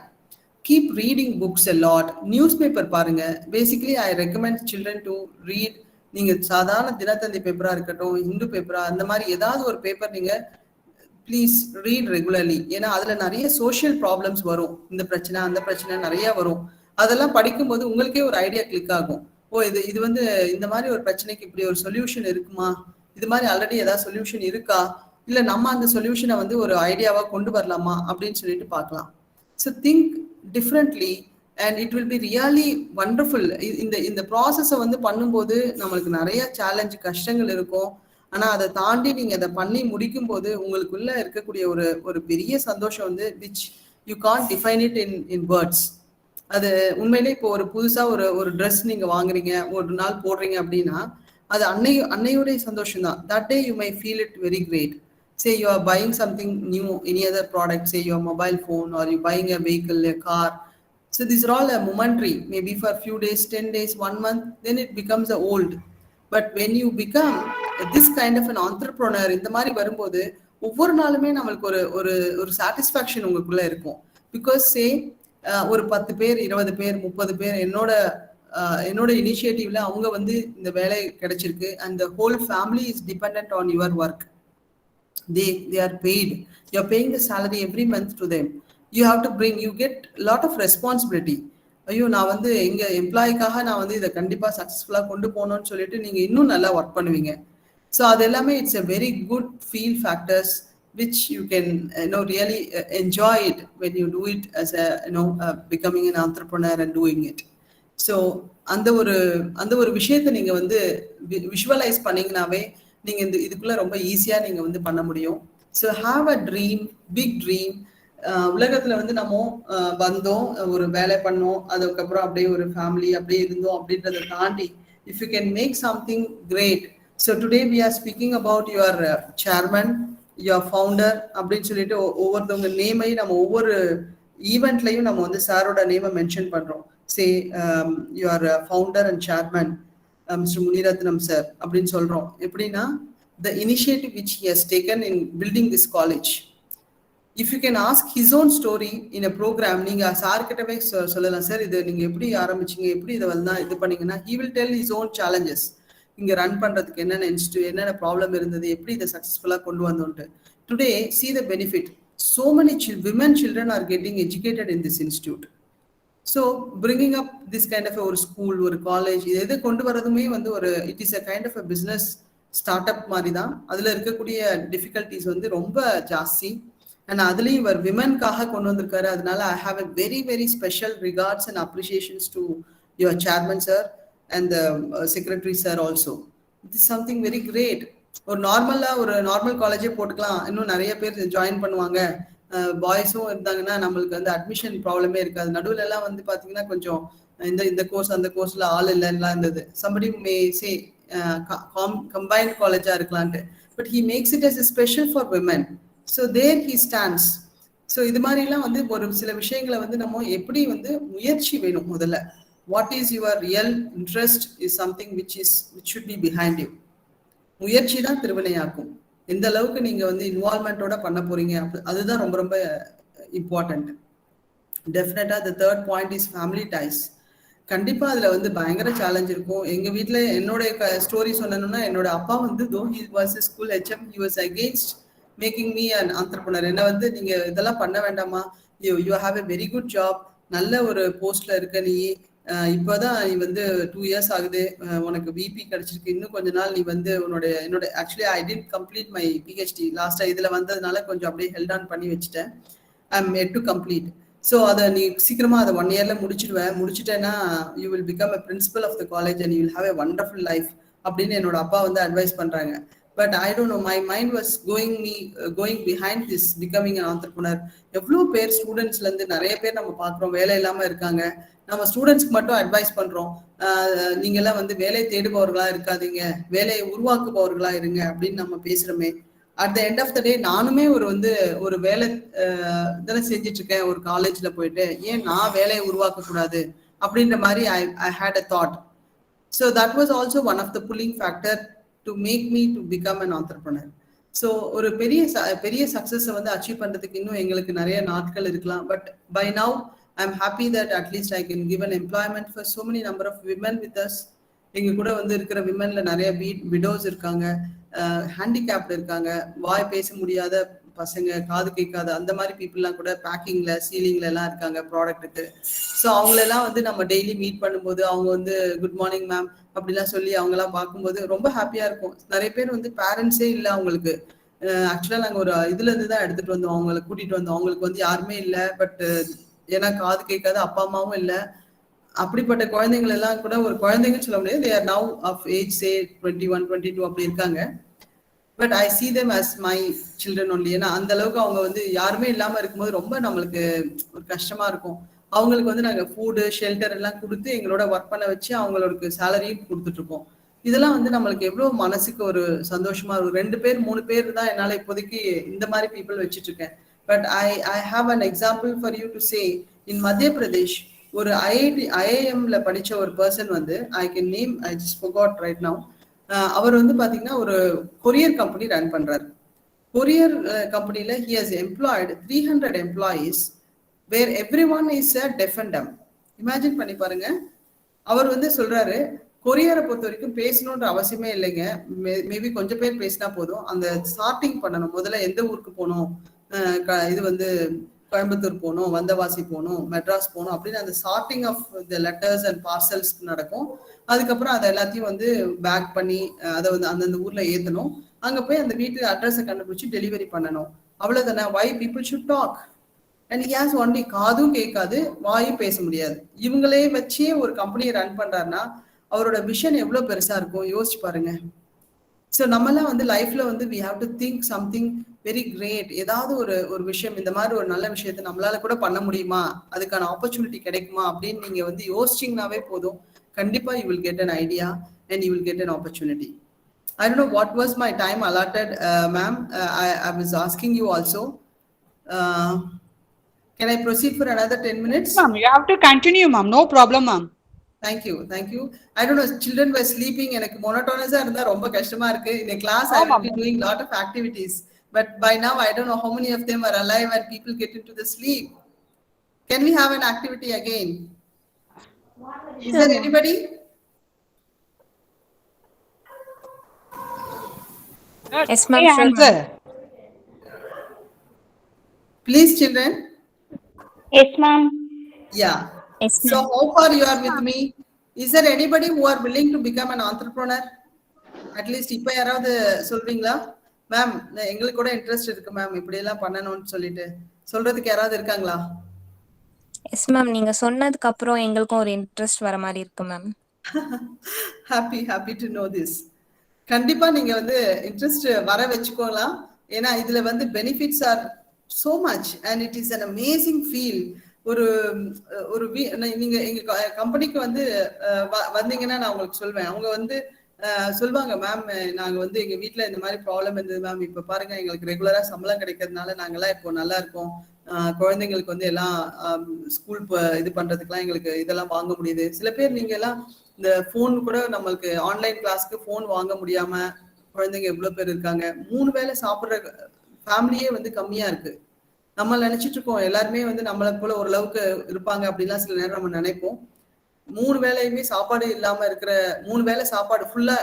Keep reading books a lot. Newspaper பாருங்க. Basically I recommend children to read. நீங்க சாதாரண தினத்தந்தி பேப்பரா இருக்கட்டும், இந்து பேப்பரா, அந்த மாதிரி ஏதாவது ஒரு பேப்பர் நீங்க ப்ளீஸ் ரீட் ரெகுலர்லி. ஏன்னா அதுல நிறைய சோஷியல் ப்ராப்ளம்ஸ் வரும், இந்த பிரச்சனை அந்த பிரச்சனை நிறைய வரும். அதெல்லாம் படிக்கும்போது உங்களுக்கே ஒரு ஐடியா கிளிக் ஆகும். ஓ இது வந்து இந்த மாதிரி ஒரு பிரச்சனைக்கு இப்படி ஒரு சொல்யூஷன் இருக்குமா, இது மாதிரி ஆல்ரெடி ஏதாவது சொல்யூஷன் இருக்கா, இல்ல நம்ம அந்த சொல்யூஷனை வந்து ஒரு ஐடியாவா கொண்டு வரலாமா அப்படின்னு சொல்லிட்டு பார்க்கலாம். So think differently and it will be really wonderful. இந்த ப்ராசஸை வந்து பண்ணும்போது நம்மளுக்கு நிறைய சேலஞ்சு கஷ்டங்கள் இருக்கும். ஆனா அதை தாண்டி நீங்க அதை பண்ணி முடிக்கும் போது உங்களுக்குள்ள இருக்கக்கூடிய ஒரு பெரிய சந்தோஷம் வந்து which you can't define it in words. அது உண்மையிலே இப்போ ஒரு புதுசா ஒரு ட்ரெஸ் நீங்க வாங்குறீங்க, ஒரு நாள் போடுறீங்க அப்படின்னா அது அன்னையோடைய சந்தோஷம் தான். that day you may feel it very great. Say you are buying something new, any other product, say your mobile phone, or you buying a vehicle, a car. So these are all a momentary, maybe for a few days, 10 days, 1 month, then it becomes a old. But when you become this kind of an entrepreneur, இந்த மாதிரி வரும்போது ஒவ்வொரு நாளுமே நம்மளுக்கு ஒரு satisfaction உங்களுக்குள்ள இருக்கும். Because சே ஒரு 10 பேர் 20 பேர் 30 பேர் என்னோட இனிஷியேட்டிவ்ல அவங்க வந்து இந்த வேலை கிடைச்சிருக்கு, and the whole family is dependent on your work. They are paid. You are paying the salary every month to them. You have to bring, you get a lot of responsibility. ஐயோ நான் வந்து எங்க எம்ப்ளாய்க்காக நான் வந்து இதை கண்டிப்பா சக்சஸ்ஃபுல்லா கொண்டு போகணும்னு சொல்லிட்டு நீங்க இன்னும் நல்லா ஒர்க் பண்ணுவீங்க. ஸோ அது எல்லாமே it's a very good feel factors which you can really enjoy it when you do it as a becoming an entrepreneur and doing it. So அந்த ஒரு விஷயத்தை நீங்க வந்து விஷுவலைஸ் பண்ணீங்கன்னாவே நீங்க இதுக்குள்ள ரொம்ப ஈஸியா நீங்க வந்து பண்ண முடியும். So have a dream, big dream. உலகத்துல வந்து நம்ம வந்தோம், ஒரு வேலை பண்ணோம், அதுக்கப்புறம் அப்படியே ஒரு ஃபேமிலி அப்படியே இருந்தோம் அப்படின்றத தாண்டி if you can make something great, So today we are speaking about your chairman, your founder அப்படின்னு சொல்லிட்டு ஒவ்வொருத்தவங்க நேமையும் நம்ம ஒவ்வொரு ஈவெண்ட்லையும் நம்ம வந்து சாரோட நேமை மென்ஷன் பண்றோம். சே your founder and chairman mister Muniratnam sir அப்படின்னு சொல்றோம். எப்படின்னா the initiative which he has taken in building this college. If you can ask his own story in a program, நீங்க சார் கிட்டவே சொல்லலாம், சார் இது நீங்க எப்படி ஆரம்பிச்சீங்க, எப்படி இதை வந்து இது பண்ணீங்கன்னா, he will tell his own challenges. இங்க ரன் பண்றதுக்கு என்னென்ன ப்ராப்ளம் இருந்தது, எப்படி இதை சக்சஸ்ஃபுல்லா கொண்டு வந்தோன்ட்டு. Today see the benefit. So many women children are getting educated in this institute. So bringing up this kind of ஒரு ஸ்கூல், ஒரு காலேஜ், இதை கொண்டு வரதுமே வந்து ஒரு it is a kind of a business startup மாதிரி தான். அதுல இருக்கக்கூடிய டிஃபிகல்டிஸ் வந்து ரொம்ப ஜாஸ்தி. அண்ட் அதுலயும் இவர் விமன்காக கொண்டு வந்திருக்காரு. அதனால I have a very very special regards and appreciations to your chairman sir and the secretary sir also. This is something very great. ஒரு நார்மல் காலேஜே போட்டுக்கலாம், இன்னும் நிறைய பேர் ஜாயின் பண்ணுவாங்க. பாய்ஸும் இருந்தாங்கன்னா நம்மளுக்கு வந்து அட்மிஷன் ப்ராப்ளமே இருக்காது. நடுவில் எல்லாம் வந்து பாத்தீங்கன்னா கொஞ்சம் இந்த கோர்ஸ் அந்த கோர்ஸ்ல ஆள் இல்லைன்னா இருந்தது. somebody may say combined காலேஜா இருக்கலான்ட்டு, but he makes it as a special for women. So there he stands. So இது மாதிரிலாம் வந்து ஒரு சில விஷயங்களை வந்து நம்ம எப்படி வந்து முயற்சி வேணும். முதல்ல what is your real interest is something which should be behind you. முயற்சி தான் திருவினையாக்கும். எந்த அளவுக்கு நீங்க வந்து இன்வால்மெண்டோட பண்ண போறீங்க, அதுதான் ரொம்ப ரொம்ப இம்பார்ட்டன்ட். டெஃபினட்டா the third point is family ties. கண்டிப்பா அதுல வந்து பயங்கர சேலஞ்ச் இருக்கும். எங்க வீட்டுல என்னோட ஸ்டோரி சொன்னோம்னா, என்னோட அப்பா வந்து though he was a school HM, he was against making me an entrepreneur. என்ன வந்து நீங்க இதெல்லாம் பண்ண வேண்டாமா, you have a very good job, நல்ல ஒரு போஸ்ட்ல இருக்க, நீ இப்பதான் நீ வந்து 2 years ஆகுது, உனக்கு விபி கிடைச்சிருக்கு, இன்னும் கொஞ்ச நாள் நீ வந்து என்னோட actually I did complete my PhD லாஸ்டா இதுல வந்ததுனால கொஞ்சம் அப்படியே ஹெல்ட் ஆன் பண்ணி வச்சுட்டேன். I am yet to complete. So அதை நீ சீக்கிரமா அதை 1 yearல முடிச்சிட்டேன்னா you will become a principal of the college and you will have a wonderful life அப்படின்னு என்னோட அப்பா வந்து அட்வைஸ் பண்றாங்க. But I don't know, my mind was going behind this becoming an entrepreneur. எவ்வளோ பேர் ஸ்டூடெண்ட்ஸ்ல இருந்து நிறைய பேர் நம்ம பார்க்குறோம் வேலை இல்லாம இருக்காங்க. நம்ம ஸ்டூடெண்ட்ஸ்க்கு மட்டும் அட்வைஸ் பண்றோம், நீங்க எல்லாம் வந்து வேலை தேடுபவர்களா இருக்காதீங்க, வேலையை உருவாக்குபவர்களா இருங்க அப்படின்னு நம்ம பேசுறோமே. At the end of the day நானுமே ஒரு வேலை இதெல்லாம் செஞ்சுட்டு இருக்கேன் ஒரு காலேஜ்ல போயிட்டு, ஏன் நான் வேலையை உருவாக்க கூடாது அப்படின்ற மாதிரி I had a thought. So that was also one of the pulling factor to make me to become an entrepreneur. So ஒரு பெரிய சக்சஸை வந்து அச்சீவ் பண்றதுக்கு இன்னும் எங்களுக்கு நிறைய நாட்கள் இருக்கலாம். But by now I'm happy that at least I can give an employment for so many number of women with us. எங்க கூட வந்து இருக்கிற விமன்ல நிறைய விடோஸ் இருக்காங்க, ஹேண்டிகேப்ட் இருக்காங்க, வாய் பேச முடியாத பசங்க, காது கேட்காத அந்த மாதிரி பீப்புள்லாம் கூட பேக்கிங்ல சீலிங்ல எல்லாம் இருக்காங்க ப்ராடக்ட்டுக்கு. ஸோ அவங்களெல்லாம் வந்து நம்ம டெய்லி மீட் பண்ணும்போது அவங்க வந்து குட் மார்னிங் மேம் அப்படிலாம் சொல்லி அவங்கெல்லாம் பார்க்கும்போது ரொம்ப ஹாப்பியா இருக்கும். நிறைய பேர் வந்து பேரண்ட்ஸே இல்லை அவங்களுக்கு. ஆக்சுவலா நாங்கள் ஒரு இதுல இருந்து தான் எடுத்துட்டு வந்தோம், அவங்களை கூட்டிட்டு வந்தோம். அவங்களுக்கு வந்து யாருமே இல்லை, பட் ஏன்னா காது கேட்காத அப்பா அம்மாவும் இல்லை. அப்படிப்பட்ட குழந்தைகள் எல்லாம் கூட ஒரு குழந்தைங்கன்னு சொல்ல முடியாது, they are now of age say 21, 22 அப்படி இருக்காங்க. But I see them as my children only. ஏன்னா அந்த அளவுக்கு அவங்க வந்து யாருமே இல்லாம இருக்கும்போது ரொம்ப நம்மளுக்கு ஒரு கஷ்டமா இருக்கும். அவங்களுக்கு வந்து நாங்கள் ஃபுட்டு ஷெல்டர் எல்லாம் கொடுத்து எங்களோட ஒர்க் பண்ண வச்சு அவங்களுக்கு சேலரியும் கொடுத்துட்டு இருக்கோம். இதெல்லாம் வந்து நம்மளுக்கு எவ்வளவு மனசுக்கு ஒரு சந்தோஷமா இருக்கும். 2 பேர் 3 பேர் தான் என்னால இப்போதைக்கு இந்த மாதிரி பீப்புள் வச்சுட்டு இருக்கேன். But I have an example for you to say. In Madhya Pradesh, ஒரு IIM-ல படிச்ச ஒரு பர்சன் வந்து, I can name, I just forgot right now. அவர் வந்து பாத்தீங்கன்னா ஒரு கொரியர் கம்பெனி ரன் பண்றாரு. கொரியர் கம்பெனில he has employed 300 employees where everyone is a deaf and dumb. Imagine பண்ணி பாருங்க. அவர் வந்து சொல்றாரு, கொரியரை பொறுத்த வரைக்கும் பேசணுன்ற அவசியமே இல்லைங்க, மேபி கொஞ்சம் பேர் பேசினா போதும், அந்த ஸ்டார்டிங் பண்ணணும், முதல்ல எந்த ஊருக்கு போகணும், இது வந்து கோயம்புத்தூர் போகணும், வந்தவாசி போகணும், மெட்ராஸ் போகணும் அப்படின்னு அந்த sorting of the letters and parcels நடக்கும். அதுக்கப்புறம் அதை எல்லாத்தையும் வந்து பேக் பண்ணி அதை வந்து அந்தந்த ஊர்ல ஏற்றணும். அங்க போய் அந்த வீட்டு அட்ரஸை கண்டுபிடிச்சு டெலிவரி பண்ணணும். அவ்வளவுதானே. Why people should talk and he has only காதும் கேட்காது, வாயும் பேச முடியாது. இவங்களே வச்சே ஒரு கம்பெனியை ரன் பண்றாருன்னா அவரோட விஷன் எவ்வளவு பெருசா இருக்கும் யோசிச்சு பாருங்க. ஸோ நம்மலாம் வந்து லைஃப்ல வந்து we have to think something very great. ஏதாவது ஒரு விஷயம், இந்த மாதிரி ஒரு நல்ல விஷயத்த நம்மளால கூட பண்ண முடியுமா, அதுக்கான ஆப்பர்ச்சுனிட்டி கிடைக்குமா அப்படின்னு நீங்க வந்து யோசிச்சிங்கனாவே போதும், கண்டிப்பா you will get an idea and you will get an opportunity. I don't know what was my time allotted, ma'am. I was asking you also. Can I proceed for another 10 minutes? Ma'am, you have to continue, ma'am. No problem, ma'am. Thank you. Thank you. I don't know, children were sleeping. எனக்கு monotonous இருந்தா ரொம்ப கஷ்டமா இருக்கு. In a class, I will be doing lot of activities. But by now, I don't know how many of them are alive and people get into the sleep. Can we have an activity again? Is there anybody? Yes, ma'am. Hey, Sure, answer. Please, children. Yes, ma'am. Yeah. Yes, So ma'am. how far you are with me? Is there anybody who are willing to become an entrepreneur? At least இப்ப யாராவது சொல்றீங்களா? Ma'am எங்களுக்கு கூட interest இருக்கு ma'am, இப்படி எல்லாம் பண்ணணும்னு சொல்லிட்டு சொல்றதுக்கு யாராவது இருக்காங்களா? எஸ் மேம், நீங்க சொன்னதுக்கு அப்புறம் எங்களுக்கும் ஒரு இன்ட்ரெஸ்ட் வர மாதிரி இருக்கு ma'am. happy to know this. கண்டிப்பா நீங்க வந்து இன்ட்ரெஸ்ட் வர வச்சுக்கோலாம். ஏன்னா இதுல வந்து benefits are so much and it is an amazing feel. ஒரு நீங்க எங்க கம்பெனிக்கு வந்து வந்தீங்கன்னா நான் உங்களுக்கு சொல்வேன். அவங்க வந்து சொல்லுவாங்க, மேம் நாங்க வந்து எங்க வீட்டுல இந்த மாதிரி ப்ராப்ளம் இருந்தது மேம், இப்ப பாருங்க எங்களுக்கு ரெகுலரா சம்பளம் கிடைக்கிறதுனால நாங்கெல்லாம் இப்போ நல்லா இருக்கோம். குழந்தைங்களுக்கு வந்து எல்லாம் ஸ்கூல் இது பண்றதுக்கெல்லாம் எங்களுக்கு இதெல்லாம் வாங்க முடியுது. சில பேர் நீங்க எல்லாம் இந்த போன் கூட நம்மளுக்கு ஆன்லைன் கிளாஸ்க்கு போன் வாங்க முடியாம குழந்தைங்க எவ்வளவு பேர் இருக்காங்க. 3 வேளை சாப்பிடுற ஃபேமிலியே வந்து கம்மியா இருக்கு. நம்ம நினைச்சிட்டு இருக்கோம் எல்லாருமே வந்து நம்மளை போல ஓரளவுக்கு இருப்பாங்க அப்படின்லாம் சில நேரம் நம்ம நினைப்போம். 3 வேளையுமே சாப்பாடு இல்லாம இருக்கிற, 3 வேளை சாப்பாடு ஃபுல்லா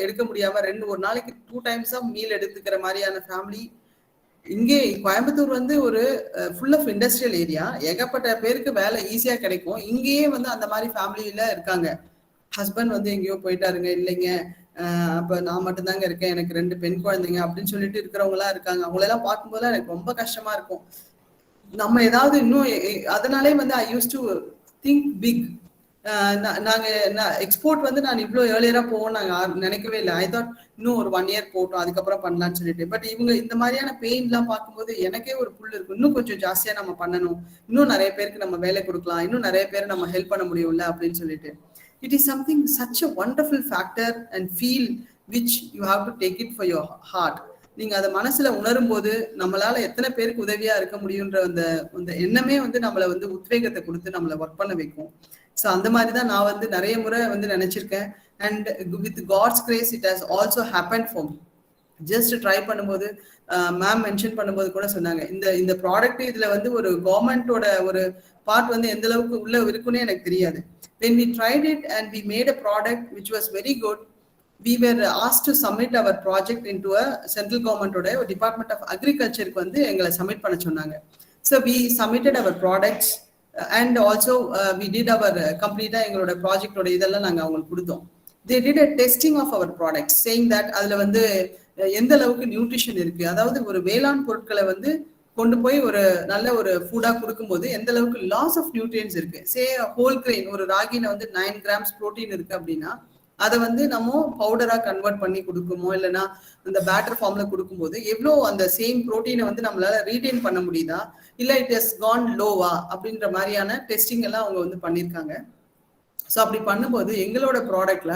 எடுக்க முடியாம ஒரு நாளைக்கு 2 times மீல் எடுத்துக்கிற மாதிரியான ஃபேமிலி இங்கே கோயம்புத்தூர் வந்து ஒரு ஃபுல் ஆஃப் இண்டஸ்ட்ரியல் ஏரியா. ஏகப்பட்ட பேருக்கு வேலை ஈஸியா கிடைக்கும். இங்கேயே வந்து அந்த மாதிரி ஃபேமிலியில இருக்காங்க. ஹஸ்பண்ட் வந்து எங்கேயோ போயிட்டாருங்க, இல்லைங்க அப்ப நான் மட்டும்தாங்க இருக்கேன், எனக்கு 2 பெண் குழந்தைங்க அப்படின்னு சொல்லிட்டு இருக்கிறவங்க எல்லாம் இருக்காங்க. அவங்களெல்லாம் பார்க்கும்போது எனக்கு ரொம்ப கஷ்டமா இருக்கும். நம்ம ஏதாவது இன்னும் அதனாலே வந்து ஐ யூஸ் டு திங்க் பிக். நாங்க எக்ஸ்போர்ட் வந்து நான் இவ்வளவு ஏர்லியரா போவோம் நாங்க நினைக்கவே இல்லை. ஐ தாட் இன்னும் ஒரு 1 year போட்டோம் அதுக்கப்புறம் பண்ணலாம்னு சொல்லிட்டு. பட் இவங்க இந்த மாதிரியான பெயின் எல்லாம் பார்க்கும்போது எனக்கே ஒரு புல் இருக்கும், இன்னும் கொஞ்சம் ஜாஸ்தியா நம்ம பண்ணணும், இன்னும் நிறைய பேருக்கு நம்ம வேலை கொடுக்கலாம், இன்னும் நிறைய பேர் நம்ம ஹெல்ப் பண்ண முடியும்ல அப்படின்னு சொல்லிட்டு. It is something such a wonderful factor and feel which you have to take it for your heart. நீங்க அதை மனசுல உணரும் போது நம்மளால எத்தனை பேருக்கு உதவியா இருக்க முடியும்ன்ற அந்த எண்ணமே வந்து நம்மளை வந்து உத்வேகத்தை கொடுத்து நம்மளை ஒர்க் பண்ண வைக்கும். ஸோ அந்த மாதிரிதான் நான் வந்து நிறைய முறை வந்து நினைச்சிருக்கேன். And with God's grace it has also happen for me. Just try பண்ணும்போது மேம் மென்ஷன் பண்ணும்போது கூட சொன்னாங்க, இந்த ப்ராடக்ட் இதுல வந்து ஒரு கவர்மெண்டோட ஒரு பார்ட் வந்து எந்த அளவுக்கு உள்ள இருக்குன்னே எனக்கு தெரியாது. When we tried it and we made a product which was very good, we were asked to submit our project into a central government oda Department of Agriculture ku vandu engala submit panna sonnanga. So we submitted our products and also we did our complete engaloda project oda idella naanga avangalukku kuduttom. They did a testing of our products saying that adula vandu எந்த அளவுக்கு nutrition இருக்கு, அதாவது ஒரு வேளாண் பொருட்களை வந்து கொண்டு போய் ஒரு நல்ல ஒரு ஃபுட்டா கொடுக்கும்போது எந்த அளவுக்கு லாஸ் ஆஃப் நியூட்ரியன்ஸ் இருக்கு. சே ஹோல் கிரெயின் ஒரு ராகில வந்து 9 grams புரோட்டீன் இருக்கு அப்படின்னா அதை வந்து நம்ம பவுடரா கன்வெர்ட் பண்ணி கொடுக்குமோ இல்லைன்னா இந்த பேட்டர் ஃபார்ம்ல கொடுக்கும்போது எவ்வளோ அந்த சேம் புரோட்டீனை வந்து நம்மளால ரீடைன் பண்ண முடியுதா, இல்ல இட் ஹஸ் கான் லோவா அப்படின்ற மாதிரியான டெஸ்டிங் எல்லாம் அவங்க வந்து பண்ணியிருக்காங்க. ஸோ அப்படி பண்ணும்போது எங்களோட ப்ராடக்ட்ல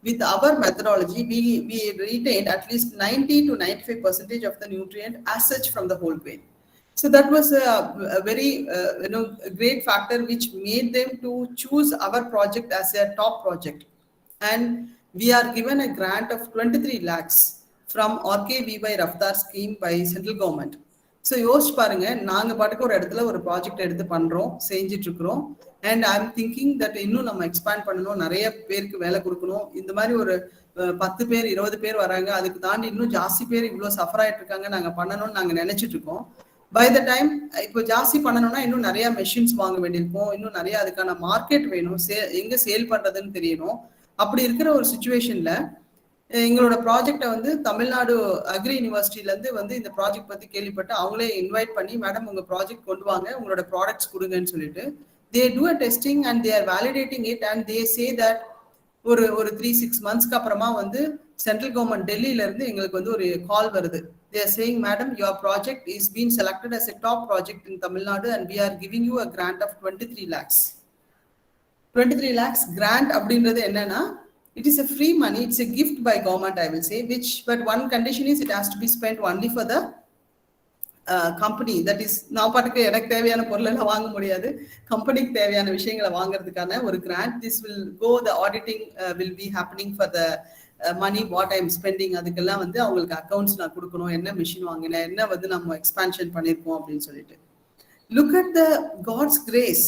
with our methodology we retained at least 90 to 95% of the nutrient as such from the whole grain. So that was a very great factor which made them to choose our project as their top project. And we are given a grant of 23 lakhs from RKVY Raftar scheme by central government. So யோசிச்சு பாருங்க, நாங்க பாட்டுக்கு ஒரு இடத்துல ஒரு project எடுத்து பண்றோம், செஞ்சிட்டு இருக்கிறோம். And I am thinking that இன்னும் நம்ம எக்ஸ்பேண்ட் பண்ணணும், நிறைய பேருக்கு வேலை கொடுக்கணும். இந்த மாதிரி ஒரு 10 பேர் 20 பேர் வராங்க, அதுக்கு தாண்டி இன்னும் ஜாஸ்தி பேர் இவ்வளவு சஃபர் ஆயிட்டு இருக்காங்க, நாங்க பண்ணணும்னு நாங்க நினைச்சிட்டு இருக்கோம். பை த டைம் இப்போ ஜாஸ்தி பண்ணணும்னா இன்னும் நிறைய மெஷின்ஸ் வாங்க வேண்டியிருக்கும், இன்னும் நிறைய அதுக்கான மார்க்கெட் வேணும், எங்க சேல் பண்றதுன்னு தெரியணும். அப்படி இருக்கிற ஒரு சுச்சுவேஷன்ல எங்களோட ப்ராஜெக்டை வந்து தமிழ்நாடு அக்ரி யூனிவர்சிட்டில இருந்து வந்து இந்த ப்ராஜெக்ட் பத்தி கேள்விப்பட்டு அவங்களே இன்வைட் பண்ணி, மேடம் உங்க ப்ராஜெக்ட் கொண்டு வாங்க, உங்களோட ப்ராடக்ட்ஸ் கொடுங்கன்னு சொல்லிட்டு they do a testing and they are validating it and they say that ஒரு 3-6 monthsக்கு அப்புறமா வந்து சென்ட்ரல் கவர்மெண்ட் டெல்லியில இருந்து எங்களுக்கு வந்து ஒரு கால் வருது. they are saying, madam your project is being selected as a top project in Tamil Nadu and we are giving you a grant of 23 lakhs. 23 lakhs grant அப்படின்றது என்னன்னா It is a free money. It's a gift by government, I will say, but one condition is it has to be spent only for the company. That is நான் பாட்டுக்கு எனக்கு தேவையான பொருளெல்லாம் வாங்க முடியாது, கம்பெனிக்கு தேவையான விஷயங்களை வாங்குறதுக்கான ஒரு grant. This will go, the auditing will be happening for the money what I am spending. அதுக்கெல்லாம் வந்து அவங்களுக்கு அக்கௌண்ட்ஸ் நான் கொடுக்கணும், என்ன மிஷின் வாங்கினேன், என்ன வந்து நம்ம எக்ஸ்பான்ஷன் பண்ணியிருக்கோம் அப்படின்னு சொல்லிட்டு. Look at the god's grace.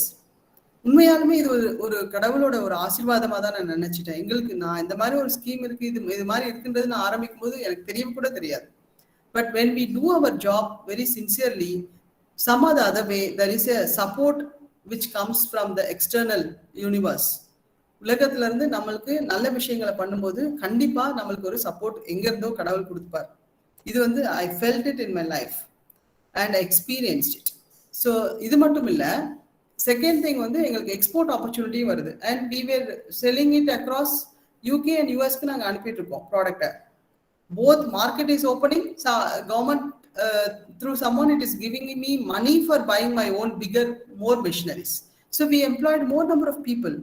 உண்மையாலுமே இது ஒரு கடவுளோட ஒரு ஆசீர்வாதமா தான் நான் நினைச்சிட்டேன். எங்களுக்கு நான் இந்த மாதிரி ஒரு ஸ்கீம் இருக்கு, இது மாதிரி இருக்குன்றது நான் ஆரம்பிக்கும் போது எனக்கு தெரிய கூட தெரியாது. But when we do our job very sincerely, some or the other way, there is a support which comes from the external universe. உலகத்துல இருந்து நம்மளுக்கு நல்ல விஷயங்களை பண்ணும்போது கண்டிப்பா நம்மளுக்கு ஒரு சப்போர்ட் எங்க இருந்தோ கடவுள் கொடுப்பார். இது வந்து I felt it in my life and I experienced it. So இது மட்டும் இல்ல, செகண்ட் திங் வந்து எங்களுக்கு எக்ஸ்போர்ட் ஆப்பர்ச்சுனிட்டி வருது. and we were selling it across UK and USக்கு நாங்க அனுப்பிட்டு இருக்கோம் ப்ராடக்ட்டை. Both market is opening, government through someone it is giving me money for buying my own bigger, more machineries. So we employed more number of people.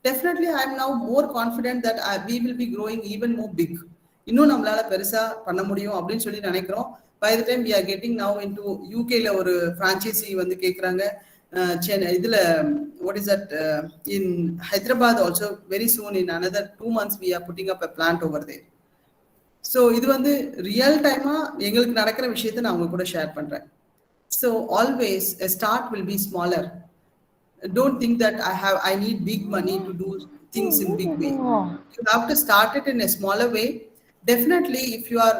Definitely I am now more confident that we will be growing even more big. இன்னும் நம்மளால பெருசா பண்ண முடியும் அப்படின்னு சொல்லி நினைக்கிறோம். By the time we are getting now into UKல ஒரு franchisee வந்து கேக்குறாங்க. இதுல what is that in Hyderabad also very soon in another 2 months we are putting up a plant over there. So இது வந்து ரியல் டைமா எங்களுக்கு நடக்கிற விஷயத்தை நான் உங்க கூட ஷேர் பண்றேன். So always a start will be smaller. Don't think that I need big money to do things in big way. You have to start it in a smaller way. Definitely, if you are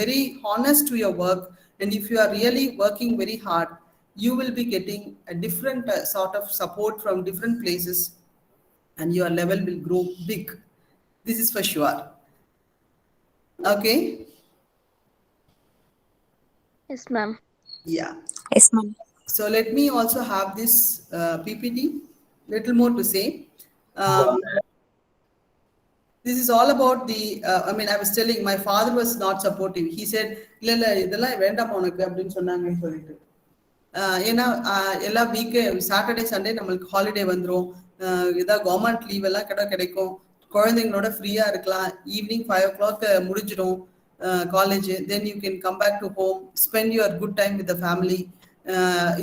very honest to your work and if you are really working very hard, you will be getting a different sort of support from different places and your level will grow big. This is for sure. Okay. Yes, ma'am. Yeah. Yes, ma'am. So let me also have this PPT. Little more to say. This is all about the. I was telling my father was not supportive. He said, "Illa idella vendam unakku appdin sonnanga solittu." ஏன்னா எல்லா week Saturday Sunday நம்மளுக்கு holiday வந்துடும், ஏதாவது government leave எல்லாம் கிடைக்கும், குழந்தைங்களோட ஃப்ரீயா இருக்கலாம். ஈவினிங் 5 o'clock முடிஞ்சிடும் college. Then you can come back to home, spend your good time with the family.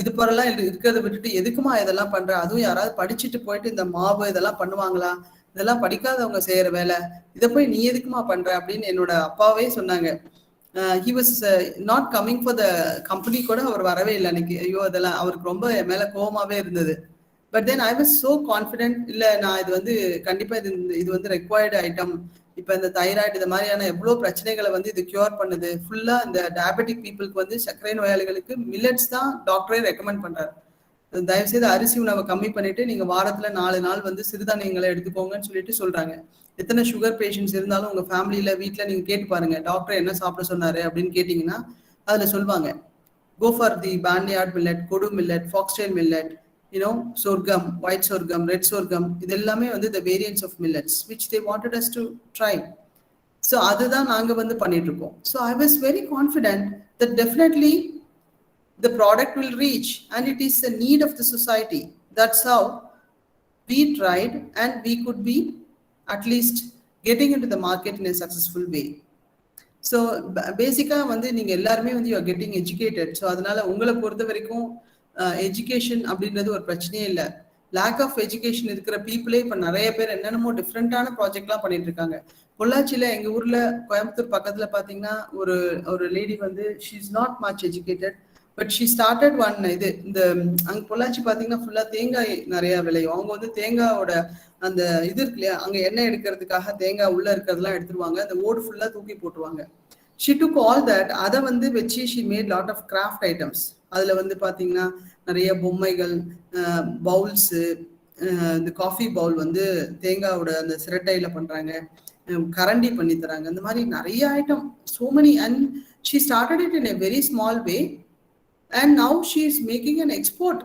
இது போறலாம் இருக்கிறத விட்டுட்டு எதுக்குமா இதெல்லாம் பண்ற? அதுவும் யாராவது படிச்சுட்டு போயிட்டு இந்த மாவு இதெல்லாம் பண்ணுவாங்களா? இதெல்லாம் படிக்காதவங்க செய்யற வேலை, இதை போய் நீ எதுக்குமா பண்ற அப்படின்னு என்னோட அப்பாவே சொன்னாங்க. he was not coming for the company கூட அவர் வரவே இல்லை அன்னைக்கு. ஐயோ அதெல்லாம் அவருக்கு ரொம்ப மேல கோவமாவே இருந்தது. But then I was so confident. இல்ல நான் இது வந்து கண்டிப்பா இது வந்து ரெக்வயர்டு ஐட்டம். இப்ப இந்த தைராய்டு இது மாதிரியான எவ்வளவு பிரச்சனைகளை வந்து இது கியூர் பண்ணுது. ஃபுல்லா இந்த டயபெட்டிக் பீப்புளுக்கு வந்து சர்க்கரை நோயாளிகளுக்கு மில்லட்ஸ் தான் டாக்டரே ரெக்கமெண்ட் பண்றாரு. தயவுசெய்து அரிசி உணவை கம்மி பண்ணிட்டு நீங்க வாரத்துல 4 நாள் வந்து சிறுதானியங்களை எடுத்துக்கோங்கன்னு சொல்லிட்டு சொல்றாங்க. எத்தனை சுகர் பேஷண்ட்ஸ் இருந்தாலும் உங்க ஃபேமிலியில வீட்டுல நீங்க கேட்டு பாருங்க, டாக்டர் என்ன சாப்பிட சொன்னாரு அப்படின்னு கேட்டீங்கன்னா அதுல சொல்லுவாங்க, கோ ஃபார் தி பான்யார்ட் மில்லட், கொடு millet, foxtail millet, sorghum, white sorghum, red sorghum. இது எல்லாமே வந்து the variants of millets which they wanted us to try. So அதுதான் நாங்க வந்து பண்ணிட்டு இருக்கோம். So I was very confident that definitely the product will reach and it is a need of the society. That's how we tried and we could be at least getting into the market in a successful way. So பேசிக்கா வந்து நீங்க எல்லாருமே வந்து you are getting educated. So அதனால உங்களை பொறுத்த வரைக்கும் education அப்படின்றது ஒரு பிரச்சனையே இல்லை. லேக் ஆஃப் எஜுகேஷன் இருக்கிற பீப்புளே இப்ப நிறைய பேர் என்னென்னமோ டிஃப்ரெண்டான ப்ராஜெக்ட்லாம் பண்ணிட்டு இருக்காங்க. பொள்ளாச்சியில எங்க ஊர்ல கோயம்புத்தூர் பக்கத்துல பாத்தீங்கன்னா ஒரு லேடி வந்து she is not much educated but she started one இந்த அங்க பொள்ளாச்சி பாத்தீங்கன்னா ஃபுல்லா தேங்காய் நிறைய விளையும். அவங்க வந்து தேங்காயோட அந்த இது இருக்கு இல்லையா, அங்க எண்ணெய் எடுக்கிறதுக்காக தேங்காய் உள்ள இருக்கிறதெல்லாம் எடுத்துருவாங்க, அந்த ஓடு ஃபுல்லா தூக்கி போட்டுருவாங்க. she took all that, அதை வந்து வச்சு she made lot of craft items. அதுல வந்து பாத்தீங்கன்னா நிறைய பொம்மைகள், பவுல்ஸ், இந்த காஃபி பவுல் வந்து தேங்காயோட அந்த சிரட்டையில பண்றாங்க, கரண்டி பண்ணி தராங்க, அந்த மாதிரி நிறைய item, so many. And she started it in a very small way and now she is making an export.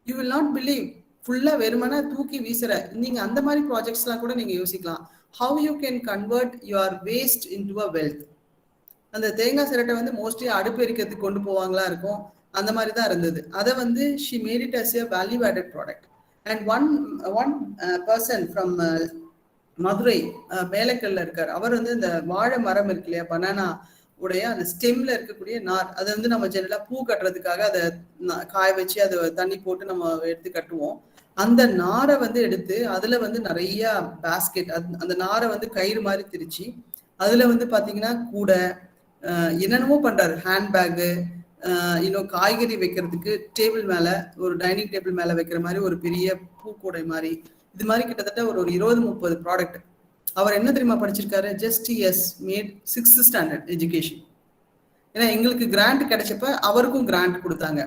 You will not believe, ஃபுல்லா வெறுமனா தூக்கி வீசுற. நீங்க அந்த மாதிரி ப்ராஜெக்ட்ஸ்லாம் கூட நீங்க யோசிக்கலாம். how you can convert your waste into a wealth. அந்த தேங்காய் சிரட்டை வந்து மோஸ்ட்லி அடுப்பு எரிக்கிறதுக்கு கொண்டு போவாங்களா இருக்கும், அந்த மாதிரி தான் இருந்தது. அதை வந்து she made it as a value added product. And one person from Madurai மேலக்கல்ல இருக்காரு. அவர் வந்து இந்த வாழை மரம் இருக்கு இல்லையா, பனானா உடைய அந்த ஸ்டெம்ல இருக்கக்கூடிய நார், அதை வந்து நம்ம ஜெனரலா பூ கட்டுறதுக்காக அதை காய வச்சு அதை தண்ணி போட்டு நம்ம எடுத்து கட்டுவோம். அந்த நாரை வந்து எடுத்து அதுல வந்து நிறைய பேஸ்கெட், அந்த நாரை வந்து கயிறு மாதிரி திரிச்சு அதுல வந்து பாத்தீங்கன்னா கூடை என்னென்னமோ பண்றாரு, ஹேண்ட்பேக்கு, இன்னும் காய்கறி வைக்கிறதுக்கு டேபிள் மேல, ஒரு டைனிங் டேபிள் மேல வைக்கிற மாதிரி ஒரு பெரிய பூக்கூடை மாதிரி, இது மாதிரி கிட்டத்தட்ட ஒரு 20-30 ப்ராடக்ட். அவர் என்ன தெரியுமா படிச்சிருக்காரு? Just as made 6th standard education. ஏன்னா எங்களுக்கு கிராண்ட் கிடைச்சப்ப அவருக்கும் கிராண்ட் கொடுத்தாங்க.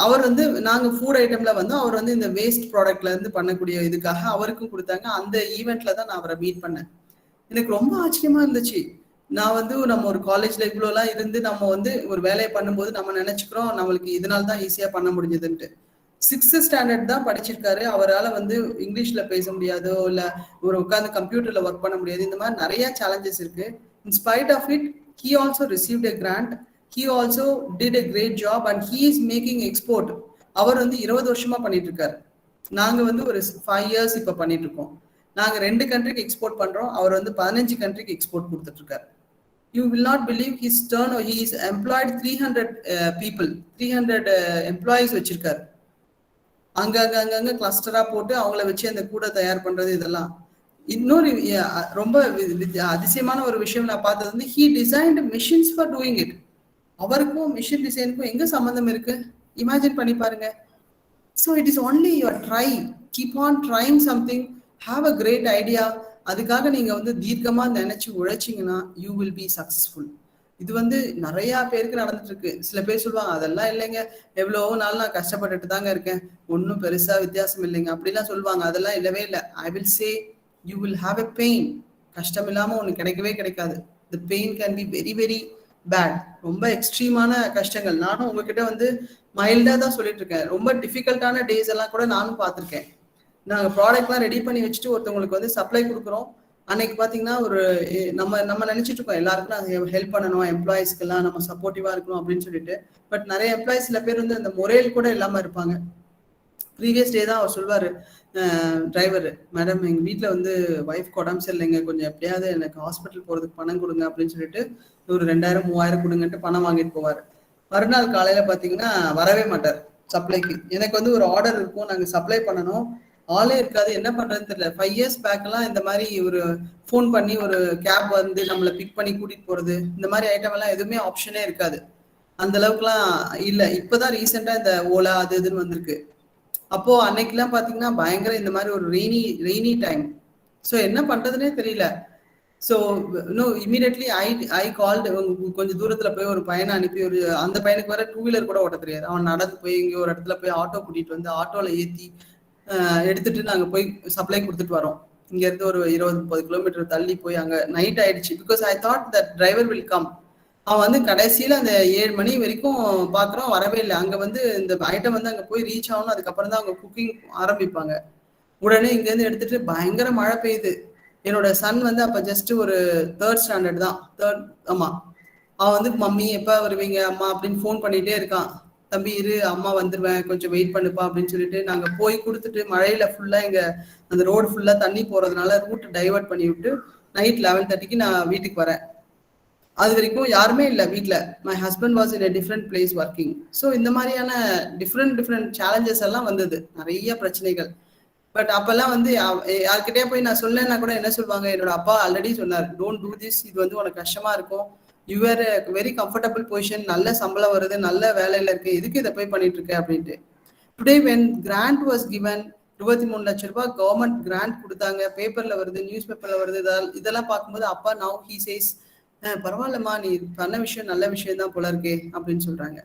அவர் வந்து நாங்க ஃபுட் ஐட்டம்ல வந்து அவர் வந்து இந்த வேஸ்ட் ப்ராடக்ட்ல இருந்து பண்ணக்கூடிய இதுக்காக அவருக்கும் கொடுத்தாங்க. அந்த ஈவெண்ட்ல தான் நான் அவரை மீட் பண்ணேன். எனக்கு ரொம்ப ஆச்சரியமா இருந்துச்சு. நான் வந்து நம்ம ஒரு காலேஜ்ல இவ்வளோலாம் இருந்து நம்ம வந்து ஒரு வேலையை பண்ணும்போது நம்ம நினைச்சுக்கிறோம் நம்மளுக்கு இதனால தான் ஈஸியா பண்ண முடிஞ்சதுன்ட்டு. 6th ஸ்டாண்டர்ட் தான் படிச்சிருக்காரு. அவரால் வந்து இங்கிலீஷ்ல பேச முடியாதோ இல்ல ஒரு உட்காந்து கம்ப்யூட்டர்ல ஒர்க் பண்ண முடியாது. இந்த மாதிரி நிறைய சேலஞ்சஸ் இருக்கு. In spite of it he also received a grant. He also did a great job and he is making export. அவர் வந்து 20 வருஷமா பண்ணிட்டு இருக்காரு. நாங்க வந்து ஒரு 5 years இப்ப பண்ணிட்டு இருக்கோம். நாங்க 2 கண்ட்ரிக்கு எக்ஸ்போர்ட் பண்றோம். அவர் வந்து 15 கண்ட்ரிக்கு எக்ஸ்போர்ட் கொடுத்துட்டு இருக்காரு. You will not believe his turnover. He is employed 300 people, 300 employees வச்சிருக்காரு. அங்க கிளஸ்டரா போட்டு அவங்கள வச்சு அந்த கூட தயார் பண்றது இதெல்லாம். இன்னொரு ரொம்ப அதிசயமான ஒரு விஷயம் நான் பார்த்தது வந்து he designed machines for doing it. அவருக்கும் மிஷின் டிசைனுக்கும் எங்க சம்பந்தம் இருக்கு? இமேஜின் பண்ணி பாருங்க. So it is only your try, keep on trying something, have a great idea. அதுக்காக நீங்க வந்து தீர்க்கமா நினைச்சு உழைச்சிங்கன்னா you will be successful. இது வந்து நிறைய பேருக்கு நடந்துட்டு இருக்கு. சில பேர் சொல்லுவாங்க அதெல்லாம் இல்லைங்க, எவ்வளவோ நாள் நான் கஷ்டப்பட்டுட்டு தாங்க இருக்கேன், ஒன்னும் பெருசா வித்தியாசம் இல்லைங்க அப்படிலாம் சொல்லுவாங்க. அதெல்லாம் இல்லவே இல்லை. I will say you will have a pain. கஷ்டம் இல்லாம ஒண்ணு கிடைக்கவே கிடைக்காது. The pain can be very very bad. ரொம்ப எக்ஸ்ட்ரீமான கஷ்டங்கள். நானும் உங்ககிட்ட வந்து மைல்டா தான் சொல்லிட்டு இருக்கேன். ரொம்ப டிஃபிகல்ட்டான டேஸ் எல்லாம் கூட நானும் பார்த்திருக்கேன். நாங்க ப்ராடக்ட்லாம் ரெடி பண்ணி வச்சுட்டு ஒருத்தவங்களுக்கு வந்து சப்ளை கொடுக்குறோம். அன்னைக்கு பாத்தீங்கன்னா ஒரு நம்ம நினைச்சிட்டு இருக்கோம் எல்லாருக்கும் நான் ஹெல்ப் பண்ணணும், எம்ப்ளாயிஸ்க்கு எல்லாம் நம்ம சப்போர்ட்டிவா இருக்கணும் அப்படின்னு சொல்லிட்டு. பட் நிறைய எம்ப்ளாயிஸ் சில பேர் வந்து அந்த மொரேல் கூட இல்லாம இருப்பாங்க. ப்ரீவியஸ் டே தான் அவர் சொல்வாரு, டிரைவர் மேடம் எங்க வீட்டுல வந்து ஒய்ஃப் உடம்பு சரியில்லைங்க, கொஞ்சம் எப்படியாவது எனக்கு ஹாஸ்பிட்டல் போறதுக்கு பணம் கொடுங்க அப்படின்னு சொல்லிட்டு ஒரு 2000-3000 கொடுங்கன்ட்டு பணம் வாங்கிட்டு போவாரு. மறுநாள் காலையில பாத்தீங்கன்னா வரவே மாட்டார் சப்ளைக்கு. எனக்கு வந்து ஒரு ஆர்டர் இருக்கும், நாங்க சப்ளை பண்ணணும், ஆளே இருக்காது, என்ன பண்றதுன்னு தெரியல. 5 years பேக் எல்லாம் இந்த மாதிரி ஒரு ஃபோன் பண்ணி ஒரு கேப் வந்து நம்மளை பிக் பண்ணி கூட்டிட்டு போறது, இந்த மாதிரி ஐட்டம் எல்லாம் எதுவுமே ஆப்ஷனே இருக்காது. அந்த அளவுக்குலாம் இல்ல. இப்பதான் ரீசெண்டா இந்த ஓலா அது இதுன்னு வந்திருக்கு. அப்போ அன்னைக்கெல்லாம் பாத்தீங்கன்னா பயங்கர இந்த மாதிரி ஒரு ரெய்னி டைம். ஸோ என்ன பண்றதுன்னே தெரியல. ஸோ இன்னும் இமீடியட்லி ஐ கால்டு. கொஞ்சம் தூரத்துல போய் ஒரு பையனை அனுப்பி, ஒரு அந்த பையனுக்கு வர 2 வீலர் கூட ஓட்ட தெரியாது. அவன் நடந்து போய் இங்கே ஒரு இடத்துல போய் ஆட்டோ கூட்டிட்டு வந்து ஆட்டோல ஏற்றி எடுத்துட்டு நாங்கள் போய் சப்ளை கொடுத்துட்டு வரோம். இங்க இருந்து ஒரு 20-30 கிலோமீட்டர் தள்ளி போய் அங்க நைட் ஆயிடுச்சு. Because I thought that driver will come. அவன் வந்து கடைசியில அந்த 7 மணி வரைக்கும் பாக்குறோம், வரவே இல்லை. அங்க வந்து இந்த ஐட்டம் வந்து அங்க போய் ரீச் ஆகணும், அதுக்கப்புறம் தான் அவங்க குக்கிங் ஆரம்பிப்பாங்க. உடனே இங்க இருந்து எடுத்துட்டு பயங்கர மழை பெய்யுது. என்னோட சன் வந்து அப்ப ஜஸ்ட் ஒரு 3rd ஸ்டாண்டர்ட் தான், ஆமா. அவன் வந்து மம்மி எப்ப வருவீங்க அம்மா அப்படின்னு ஃபோன் பண்ணிட்டே இருக்கான். தம்பி இரு, அம்மா வந்துருவேன், கொஞ்சம் வெயிட் பண்ணுப்பா அப்படின்னு சொல்லிட்டு நாங்க போய் கொடுத்துட்டு, மழையில ஃபுல்லா இங்க அந்த ரோடு ஃபுல்லா தண்ணி போறதுனால ரூட் டைவர்ட் பண்ணி விட்டு நைட் 11:30க்கு நான் வீட்டுக்கு வரேன். அது வரைக்கும் யாருமே இல்லை வீட்டுல. My husband was in a different place working. So இந்த மாதிரியான டிஃப்ரெண்ட் சேலஞ்சஸ் எல்லாம் வந்தது, நிறைய பிரச்சனைகள். பட் அப்பெல்லாம் வந்து யார்கிட்டயே போய் நான் சொன்னேன்னா கூட என்ன சொல்லுவாங்க, என்னோட அப்பா ஆல்ரெடி சொன்னார், டோன்ட் டூ திஸ், இது வந்து உனக்கு கஷ்டமா இருக்கும், யுவர் வெரி கம்ஃபர்டபுள் பொசிஷன், நல்ல சம்பளம் வருது, நல்ல வேலையில இருக்கு, எதுக்கு இதை போய் பண்ணிட்டு இருக்க அப்படின்ட்டு. Today when grant was given, 23 லட்சம் ரூபாய் கவர்மெண்ட் கிராண்ட் கொடுத்தாங்க, பேப்பர்ல வருது, நியூஸ் பேப்பர்ல வருது, இதெல்லாம் பார்க்கும்போது அப்பா நவ் ஹி சேஸ், பரவாயில்லம்மா நீ பண்ண விஷயம் நல்ல விஷயம் தான் போல இருக்கே அப்படின்னு சொல்றாங்க.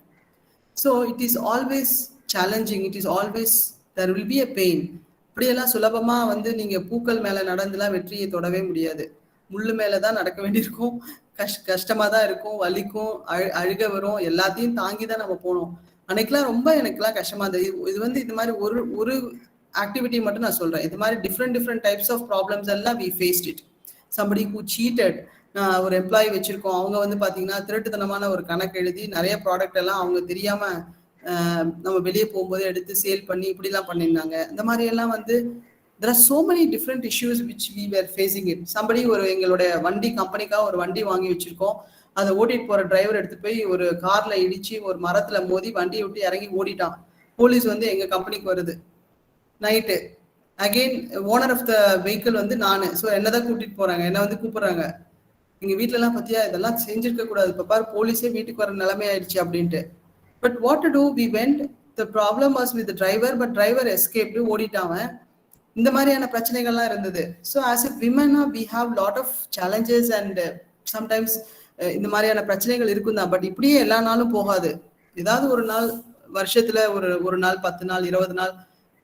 So it is always challenging, it is always there will be a pain. இப்படியெல்லாம் சுலபமா வந்து நீங்க பூக்கள் மேல நடந்துலாம் வெற்றியை தொடவே முடியாது. முள்ளு மேலதான் நடக்க வேண்டியிருக்கும், கஷ்டமா தான் இருக்கும், வலிக்கும், அழுக வரும், எல்லாத்தையும் தாங்கி தான் நம்ம போனோம். அன்னைக்கெல்லாம் ரொம்ப எனக்குலாம் கஷ்டமா இருந்தது. இது வந்து இது மாதிரி ஒரு ஆக்டிவிட்டி மட்டும் நான் சொல்றேன். இது மாதிரி டிஃப்ரெண்ட் டைப்ஸ் ஆஃப் ப்ராப்ளம்ஸ் எல்லாம் we faced it. Somebody who cheated, ஒரு எம்ப்ளாயி வச்சிருக்கோம், அவங்க வந்து பாத்தீங்கன்னா திருட்டுத்தனமான ஒரு கணக்கு எழுதி நிறைய ப்ராடக்ட் எல்லாம் அவங்க தெரியாம நம்ம வெளியே போகும்போது எடுத்து சேல் பண்ணி இப்படிலாம் பண்ணியிருந்தாங்க. இந்த மாதிரி எல்லாம் வந்து there are so many different issues which we were facing it. Somebody ஒரு எங்களோட வண்டி கம்பெனிக்காக ஒரு வண்டி வாங்கி வச்சிருக்கோம், அதை ஓட்டிட்டு போற டிரைவர் எடுத்து போய் ஒரு கார்ல இடிச்சு ஒரு மரத்துல மோதி வண்டியை விட்டு இறங்கி ஓடிட்டான். போலீஸ் வந்து எங்க கம்பெனிக்கு வருது night. Again owner of the vehicle வந்து நானு. ஸோ என்னதான் கூட்டிட்டு போறாங்க, என்ன வந்து கூப்பிடுறாங்க, எங்க வீட்டுல எல்லாம் பத்தியா இதெல்லாம் செஞ்சிருக்க கூடாது, இப்ப பாரு போலீஸே வீட்டுக்கு வர நிலைமை ஆயிடுச்சு அப்படின்ட்டு. But what to do, we went. The problem was with driver, but driver escaped, ஓடிட்டான். இந்த மாதிரியான பிரச்சனைகள்லாம் இருந்தது. ஸோ ஆஸ் எ விமனா we have lot of challenges and sometimes இந்த மாதிரியான பிரச்சனைகள் இருக்கும் தான். பட் இப்படியே எல்லா நாளும் போகாது. ஏதாவது ஒரு நாள் வருஷத்துல ஒரு நாள், 10 நாள், 20 நாள்,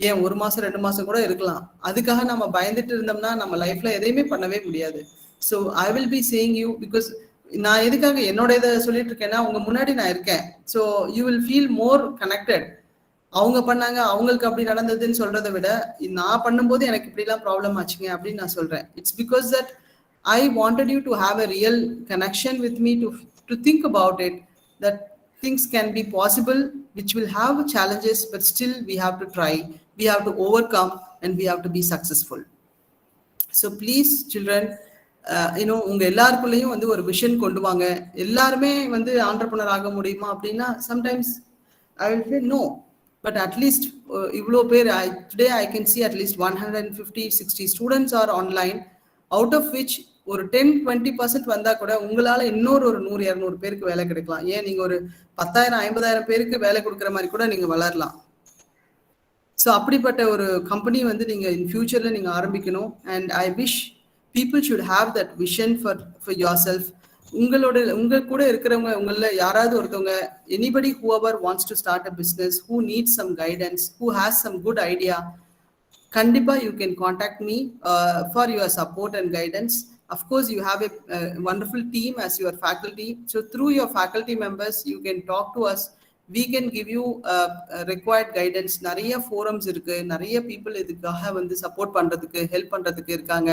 ஏன் 1 மாசம் 2 மாசம் கூட இருக்கலாம். அதுக்காக நம்ம பயந்துட்டு இருந்தோம்னா நம்ம லைஃப்ல எதையுமே பண்ணவே முடியாது. So I will be saying you, because நான் எதுக்காக என்னோட இதை சொல்லிட்டு இருக்கேன்னா உங்க முன்னாடி நான் இருக்கேன். So you will feel more connected. அவங்க பண்ணாங்க, அவங்களுக்கு அப்படி நடந்ததுன்னு சொல்றதை விட நான் பண்ணும்போது எனக்கு இப்படிலாம் ப்ராப்ளம் ஆச்சுங்க அப்படின்னு நான் சொல்றேன். It's because that I wanted you to have a real connection with me to think about it, that things can be possible, which will have challenges, but still we have to try, we have to overcome, and we have to be successful. So please children, உங்க எல்லாருக்குள்ளேயும் வந்து ஒரு vision கொண்டு வாங்க. எல்லாருமே வந்து entrepreneur ஆக முடியுமா அப்படின்னா sometimes I will say no, but at least இவ்வளோ பேர் today I can see at least 150-60 students are online, out of which ஒரு 10-20% வந்தா கூட உங்களால இன்னொரு 100-200 பேருக்கு வேலை கிடைக்கலாம். ஏன் நீங்க ஒரு 10,000-50,000 பேருக்கு வேலை கொடுக்குற மாதிரி கூட நீங்க வளரலாம். ஸோ அப்படிப்பட்ட ஒரு கம்பெனி வந்து நீங்க இன் ஃபியூச்சர்ல நீங்க ஆரம்பிக்கணும். And I wish people should have that vision for your self. உங்க கூட இருக்கிறவங்க, உங்கள யாராவது ஒருத்தவங்க, anybody whoever wants to start a business, who needs some guidance, who has some good idea, kandipa you can contact me for your support and guidance. Of course you have a wonderful team as your faculty, so through your faculty members you can talk to us. We can give you required guidance. நிறைய forums இருக்கு, நிறைய people இதுக்காக வந்து support பண்றதுக்கு help பண்றதுக்கு இருக்காங்க.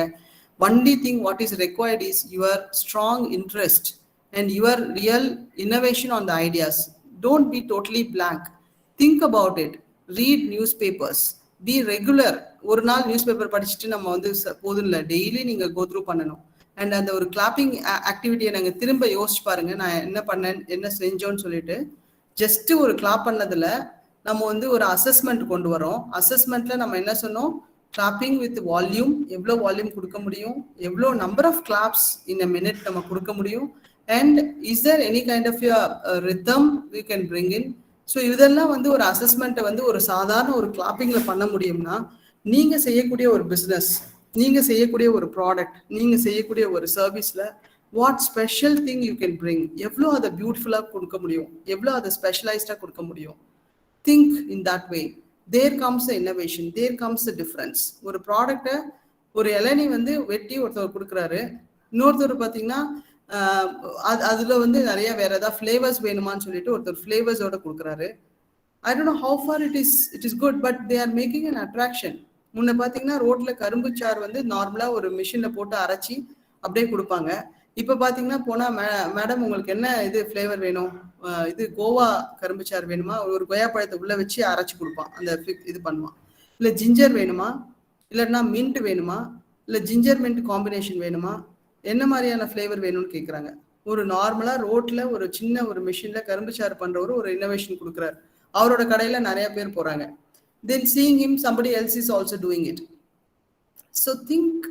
Only thing what is required is your strong interest and your real innovation on the ideas. Don't be totally blank. Think about it. Read newspapers. Be regular. ஒரு நாள் news paper படிச்சுட்டு நம்ம வந்து போதும் இல்லை, டெய்லி நீங்க கோ த்ரூ பண்ணணும். And அந்த ஒரு கிளாப்பிங் ஆக்டிவிட்டியை நாங்கள் திரும்ப யோசிச்சு பாருங்க, நான் என்ன பண்ணேன், என்ன செஞ்சோன்னு சொல்லிட்டு. ஜஸ்ட் ஒரு கிளாப் பண்ணதுல நம்ம வந்து ஒரு அசஸ்மெண்ட் கொண்டு வரோம். அசஸ்மெண்ட்ல நம்ம என்ன சொன்னோம், கிளாப்பிங் வித் வால்யூம், எவ்வளோ வால்யூம் கொடுக்க முடியும், எவ்வளோ number of claps in a minute நம்ம கொடுக்க முடியும், and is there any kind of rhythm we can bring in. So இதெல்லாம் வந்து ஒரு அசஸ்மெண்ட்டை வந்து ஒரு சாதாரண ஒரு கிளாப்பிங்ல பண்ண முடியும்னா, நீங்க செய்யக்கூடிய ஒரு பிஸ்னஸ், நீங்க செய்யக்கூடிய ஒரு ப்ராடக்ட், நீங்க செய்யக்கூடிய ஒரு சர்வீஸ்ல what special thing you can bring, எவ்வளோ அதை பியூட்டிஃபுல்லாக கொடுக்க முடியும், எவ்வளோ அதை ஸ்பெஷலைஸ்டாக கொடுக்க முடியும். Think in that way. There comes the innovation, there comes the difference. ஒரு ப்ராடக்டை, ஒரு இளநீ வந்து வெட்டி ஒருத்தர் கொடுக்குறாரு, இன்னொருத்தர் பார்த்தீங்கன்னா அதுல வந்து நிறைய வேற ஏதாவது ஃபிளேவர்ஸ் வேணுமான்னு சொல்லிட்டு ஒருத்தர் ஃபிளேவர்ஸோட கொடுக்குறாரு. I don't know how far it is good, but they are making an attraction. முன்ன பாத்தீங்கன்னா ரோட்ல கரும்பு சாறு வந்து நார்மலா ஒரு மிஷின்ல போட்டு அரைச்சி அப்படியே கொடுப்பாங்க. இப்ப பாத்தீங்கன்னா போனா மேடம் உங்களுக்கு என்ன இது ஃபிளேவர் வேணும், இது கோவா கரும்பு சாறு வேணுமா, ஒரு கொய்யா பழத்தை உள்ள வச்சு அரைச்சி கொடுப்பான், அந்த இது பண்ணுவான். இல்ல ஜிஞ்சர் வேணுமா, இல்லைன்னா மின்ட் வேணுமா, இல்ல ஜிஞ்சர் மின்ட் காம்பினேஷன் வேணுமா, என்ன மாதிரியான ஃபிளேவர் வேணும்னு கேட்குறாங்க. ஒரு நார்மலா ரோட்ல ஒரு சின்ன ஒரு மிஷின்ல கரும்பு சாறு பண்றவரு ஒரு இன்னோவேஷன் கொடுக்குறாரு, அவரோட கடையில நிறைய பேர் போறாங்க. Then seeing him, somebody else is also doing it. So think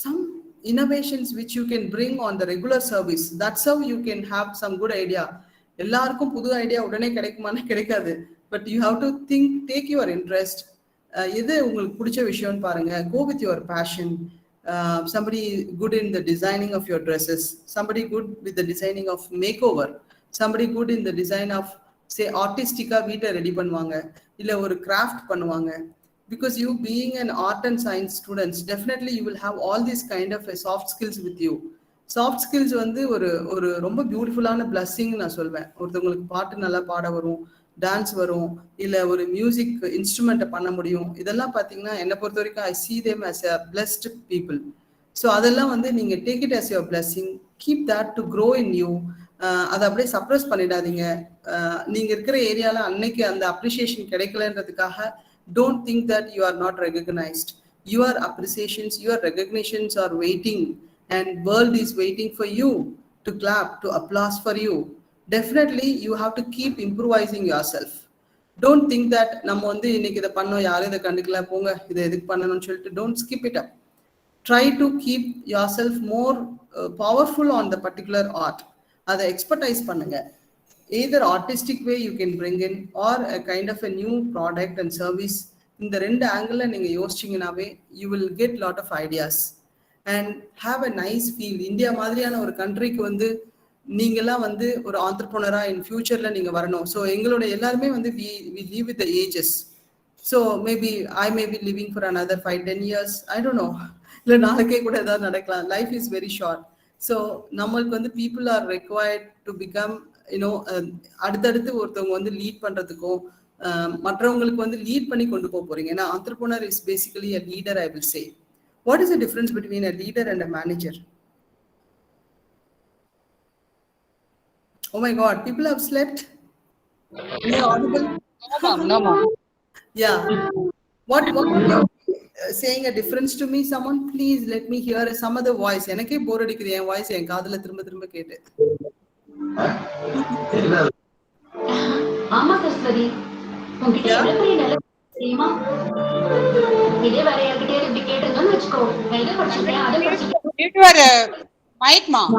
some innovations which you can bring on the regular service. That's how you can have some good idea. எல்லாருக்கும் புது ஐடியா உடனே கிடைக்குமான்னு கிடைக்காது. But you have to think, take your interest. எது உங்களுக்கு பிடிச்ச விஷயம்னு பாருங்க. Go with your passion. Somebody good in the designing of your dresses. Somebody good with the designing of makeover. Somebody good in the design of say artistica வீட்டை ready பண்ணுவாங்க, இல்லை ஒரு craft பண்ணுவாங்க. Because you being an art and science students, definitely you will have all these kind of soft skills with you. Soft skills வந்து ஒரு ரொம்ப பியூட்டிஃபுல்லான blessing நான் சொல்வேன். ஒருத்தவங்களுக்கு பாட்டு நல்லா பாட வரும், டான்ஸ் வரும், இல்லை ஒரு மியூசிக் இன்ஸ்ட்ருமெண்ட்டை பண்ண முடியும். இதெல்லாம் பார்த்தீங்கன்னா என்னை பொறுத்த வரைக்கும் I see them as a blessed people. So அதெல்லாம் வந்து நீங்கள் take it as your blessing, keep that to grow in you. அதை அப்படியே சப்ரஸ் பண்ணிடாதீங்க. நீங்க இருக்கிற ஏரியால அன்னைக்கு அந்த அப்ரிசியேஷன் கிடைக்கலன்றதுக்காக don't think that you are not recognised. your appreciations, your recognitions are waiting, and world is waiting for you to clap, to applause for you. Definitely, you have to keep improvising yourself. Don't think that நம்ம வந்து இன்னைக்கு இதை பண்ணோம், யாரும் இதை கண்டுக்கல, போங்க இதை எதுக்கு பண்ணணும்னு சொல்லிட்டு don't skip it up. Try to keep yourself more powerful on the particular art. அதை expertise பண்ணுங்க. Either artistic way you can bring in or a kind of a new product and service. இந்த ரெண்டு angle நீங்க யோசிச்சீங்கன்னாவே you will get lot of ideas and have a nice feel. India மாதிரியான ஒரு கண்ட்ரிக்கு வந்து நீங்கெல்லாம் வந்து ஒரு ஆண்டர்பிரனரா இன் ஃபியூச்சர்ல நீங்க வரணும். ஸோ எங்களோட எல்லாருமே வந்து we live with the ages. So maybe I may be living for another 5-10 years. I don't know. இல்லை நாளைக்கே கூட ஏதாவது நடக்கலாம். Life is very short. So நம்மளுக்கு வந்து people are required to become you know அடுத்தடுத்து ஒருத்தவங்க வந்து லீட் பண்றதுக்கும் மற்றவங்களுக்கு வந்து லீட் பண்ணி கொண்டு போக போறீங்க. ஏன்னா entrepreneur is basically a leader, I will say. What is the difference between a leader and a manager? Oh my God, people have slept. Am I audible? No, ma'am. Yeah. What you're saying a difference to me? Someone please let me hear some other voice. எனக்கே போர் அடிக்குது என் voice என் காதுல திரும்ப திரும்ப கேட்டு. ஆமா கஸ்தூரி, உன்கிட்ட எவ்வளவு பெரிய நிலை தெரியுமா? இதே வேற யார்கிட்ட இப்படி கேட்டதுன்னு வச்சுக்கோ, நான் இதை படிச்சிருக்கேன் அதை படிச்சிருக்கேன். Mute your mic, ma'am.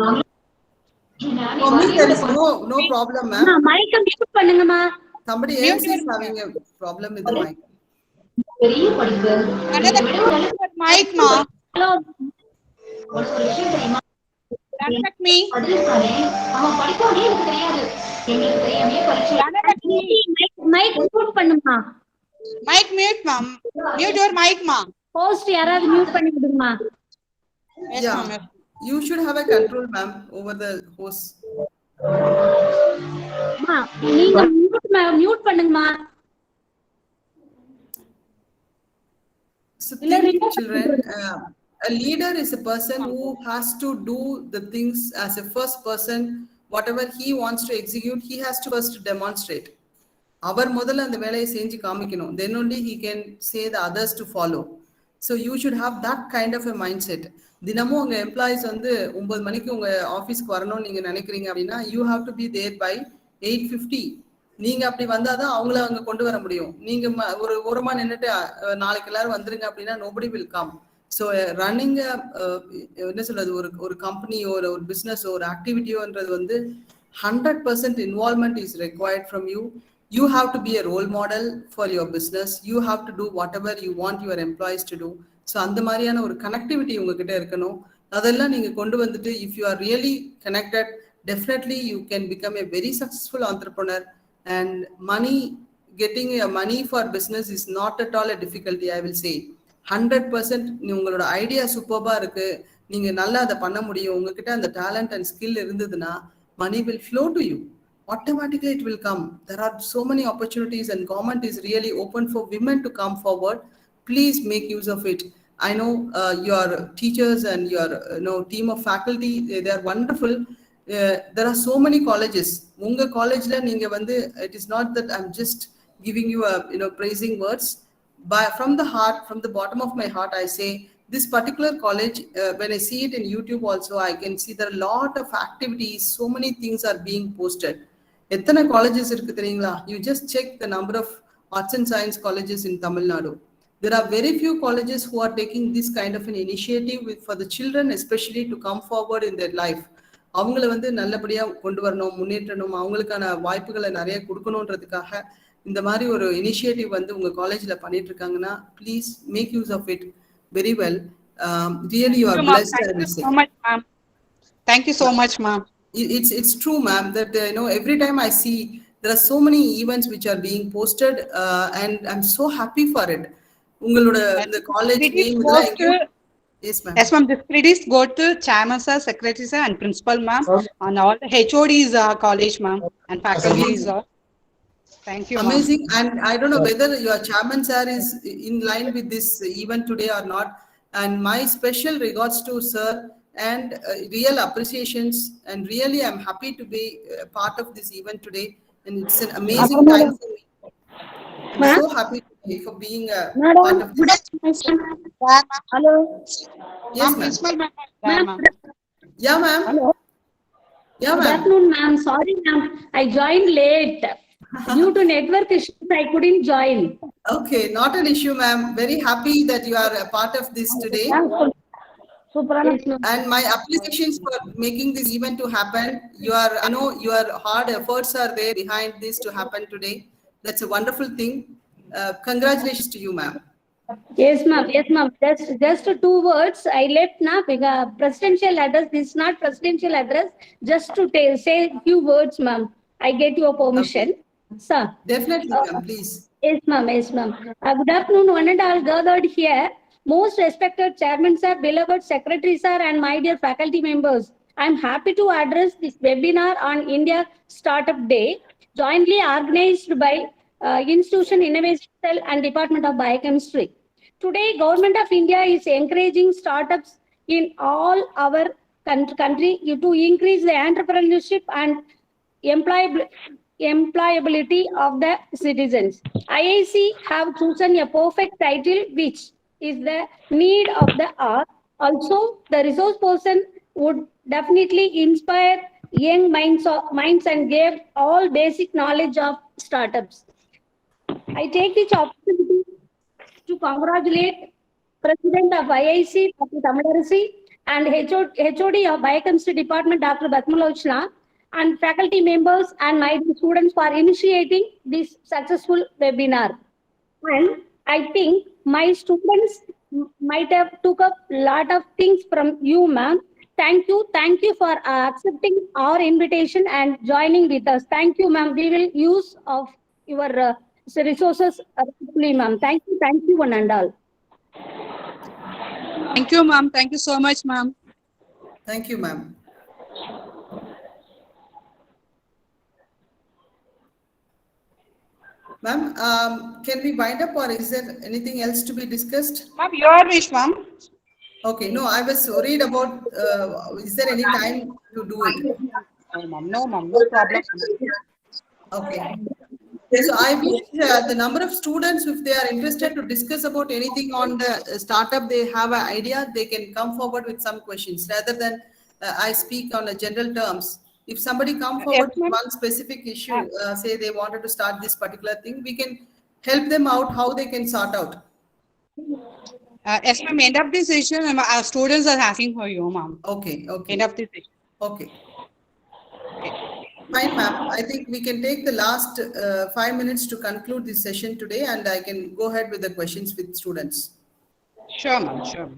There is no problem, ma'am. mic mute பண்ணுங்கம்மா. Somebody else is having a problem with the mic. பெரிய படிப்பு. Another mic, ma'am. Hello. ஒரு விஷயம் தெரியுமா? Contact me. அதிர்ஷ்டானே, அவன் படிப்பானே எனக்கு தெரியாது. எங்களுக்கு தெரியாமே பரீட்சை. mic mute பண்ணுமா. Mic mute, ma'am. Mute your mic, ma'am. Host யாராவது mute பண்ணி விடுங்கம்மா. Yes, Yeah. ma'am. You should have a control, ma'am, over the host. அம்மா நீங்க mute பண்ணுங்கம்மா. So think, children, a leader is a person who has to do the things as a first person. Whatever he wants to execute, he has to first demonstrate. அவர் முதல்ல அந்த வேலையை செஞ்சு காமிக்கணும். Then only he can say the others to follow. So you should have that kind of a mindset. தினமும் உங்க employees வந்து 9 மணிக்கு உங்க ஆஃபீஸ்க்கு வரணும்னு நீங்க நினைக்கிறீங்க அப்படின்னா you have to be there by 8:50. நீங்க அப்படி வந்தாதான் அவங்கள அங்க கொண்டு வர முடியும். நீங்க ஒரு ஓரமா நின்றுட்டு நாளைக்கு எல்லாரும் வந்துருங்க அப்படின்னா nobody will come. So running என்ன சொல்றது, ஒரு கம்பெனியோ ஒரு பிஸ்னஸோ ஒரு ஆக்டிவிட்டியோன்றது வந்து 100% involvement is required from you. You have to be a role model for your business. You have to do whatever you want your employees to do. So அந்த மாதிரியான ஒரு connectivity உங்ககிட்ட இருக்கணும். அதெல்லாம் நீங்க கொண்டு வந்துட்டு if you are really connected, definitely you can become a very successful entrepreneur. And getting money for business is not at all a difficulty, I will say. 100% உங்களோட ஐடியா சூப்பர்பா இருக்கு, நீங்க நல்லா அதை பண்ண முடியும், உங்ககிட்ட அந்த டேலண்ட் அண்ட் ஸ்கில் இருந்ததுன்னா money will flow to you. Automatically it will come. There are so many opportunities and government is really open for women to come forward. Please make use of it. I know your teachers and your team of faculty, they are wonderful. There are so many colleges. Unga college la neenga vandu, it is not that I'm just giving you a praising words. From the heart, from the bottom of my heart, I say this particular college, when I see it in YouTube also, I can see there are a lot of activities, so many things are being posted. எத்தனை colleges இருக்கு தெரியுங்களா? You just check the number of arts and science colleges in Tamil Nadu. There are very few colleges who are taking this kind of an initiative for the children, especially to come forward in their life. அவங்கள வந்து நல்லபடியா கொண்டு வரணும், முன்னேற்றணும், அவங்களுக்கான வாய்ப்புகளை நிறைய கொடுக்கணுன்றதுக்காக இந்த மாதிரி ஒரு இனிஷியேட்டிவ் வந்து உங்க காலேஜ்ல பண்ணிட்டு இருக்காங்கன்னா please make use of it very well. Really you are blessed. Thank you so much, ma'am. Thank you so much, ma'am. It's true, ma'am, that every time I see there are so many events which are being posted and I'm so happy for it. Ungaloda the college name yes ma'am. Yes, ma'am. This credits go to chairman sir, secretary sir and principal ma'am, and all the HODs college ma'am and faculties are. Thank you. Amazing. And I don't know whether your chairman sir is in line with this event today or not. And my special regards to sir and real appreciations. And really, I'm happy to be part of this event today. And it's an amazing time for me. I'm so happy for being a part of this. Hello. Yes, ma'am. Principal ma'am. Ma'am, Yeah, ma'am. Hello. Yeah, good ma'am. afternoon, ma'am. Sorry, ma'am. I joined late. Due to network issues, I couldn't join. Okay, not an issue, ma'am. Very happy that you are a part of this today. Super. Yes, ma'am. And my appreciations for making this event to happen. I know your hard efforts are there behind this to happen today. That's a wonderful thing. Congratulations to you, ma'am. Yes, ma'am. Yes, ma'am. Just 2 words. I left now because presidential address. This is not presidential address. Just to say few words, ma'am. I get your permission, sir. Definitely, ma'am, please. Yes, ma'am. Yes, ma'am. Good afternoon, one and all gathered here. Most respected chairman, sir, beloved secretary, sir, and my dear faculty members. I'm happy to address this webinar on India Startup Day, jointly organized by Institution Innovation Cell and Department of Biochemistry. Today, Government of India is encouraging startups in all our country to increase the entrepreneurship and employability of the citizens. IIC have chosen a perfect title, which is the need of the hour. Also, the resource person would definitely inspire young minds and give all basic knowledge of startups. I take this opportunity to congratulate President of IIC, Dr. Tamidarasi, and HOD of Biochemistry Department, Dr. Batmalochna, and faculty members and my students for initiating this successful webinar. And I think my students might have took up a lot of things from you, ma'am. Thank you for accepting our invitation and joining with us. Thank you, ma'am. We will use of your resources respectfully, ma'am. Thank you, one and all. Thank you, ma'am. Thank you so much, ma'am. Thank you, ma'am. Ma'am, can we wind up or is there anything else to be discussed? Ma'am, your wish, ma'am. Okay, no, I was worried about, is there any time to do it? No, ma'am, no problem. Okay. So I wish the number of students, if they are interested to discuss about anything on the startup, they have an idea, they can come forward with some questions rather than I speak on a general terms. If somebody come forward with one specific issue, say they wanted to start this particular thing, we can help them out how they can sort out. Yes, ma'am, end of this session, our students are asking for you, ma'am. Okay, okay. End of this session. Okay. Fine, ma'am. I think we can take the last 5 minutes to conclude this session today, and I can go ahead with the questions with students. Sure, ma'am, sure.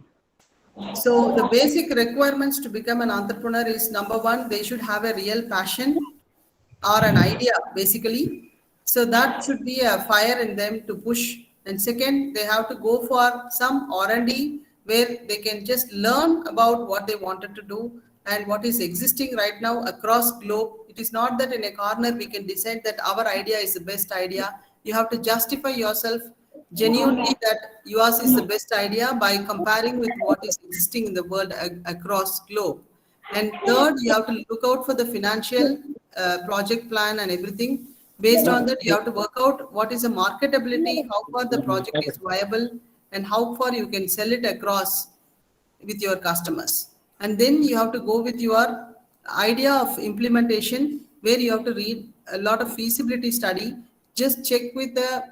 So the basic requirements to become an entrepreneur is number one, they should have a real passion or an idea, basically. So that should be a fire in them to push. And second, they have to go for some R&D where they can just learn about what they wanted to do and what is existing right now across globe. It is not that in a corner we can decide that our idea is the best idea. You have to justify yourself genuinely that yours is the best idea by comparing with what is existing in the world across globe. And third, you have to look out for the financial project plan and everything. Based on that, you have to work out what is the marketability, how far the project is viable, and how far you can sell it across with your customers. And then you have to go with your idea of implementation, where you have to read a lot of feasibility study. Just check with the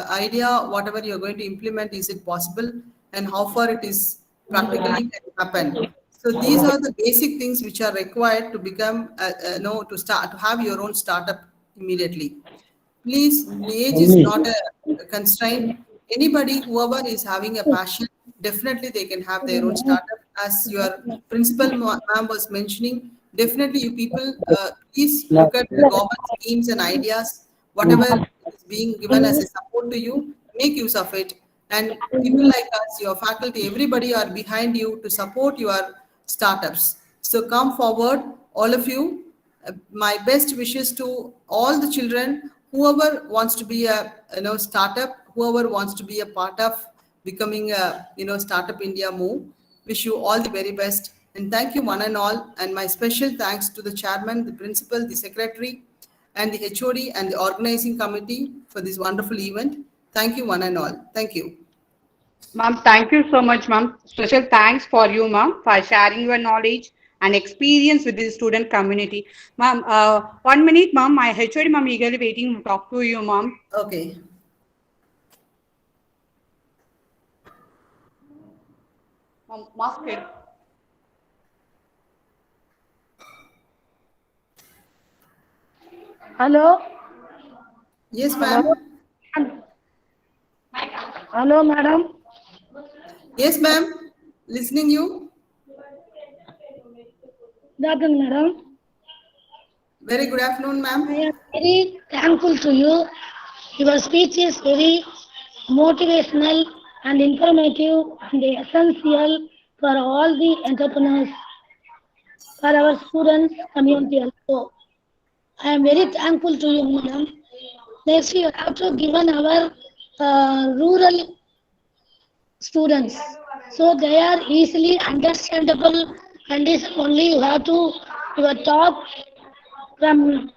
idea, whatever you're going to implement, is it possible and how far it is practically can happen. So these are the basic things which are required to become, to have your own startup immediately. Please, age is not a constraint. Anybody, whoever is having a passion, definitely they can have their own startup. As your principal ma'am was mentioning, definitely you people, please look at the government schemes and ideas, whatever is being given as a support to you, make use of it. And people like us, your faculty, everybody are behind you to support your startups. So come forward, all of you. My best wishes to all the children, whoever wants to be a startup, whoever wants to be a part of becoming a Startup India move. Wish you all the very best, and thank you one and all. And my special thanks to the chairman, the principal, the secretary, and the HOD and the organizing committee for this wonderful event. Thank you one and all. Thank you. Ma'am, thank you so much, ma'am. Special thanks for you, ma'am, for sharing your knowledge and experience with the student community. Ma'am, 1 minute, ma'am. My HOD, ma'am, eagerly waiting to talk to you, ma'am. Okay. Ma'am, mask it. Hello? Yes, ma'am. Hello, madam. Yes, ma'am. Listening you. Good afternoon, madam. Very good afternoon, ma'am. I am very thankful to you. Your speech is very motivational and informative and essential for all the entrepreneurs, for our students community also. I am very thankful to you, madam. Next, you have to given our rural students, so they are easily understandable, and this only you have to your talk from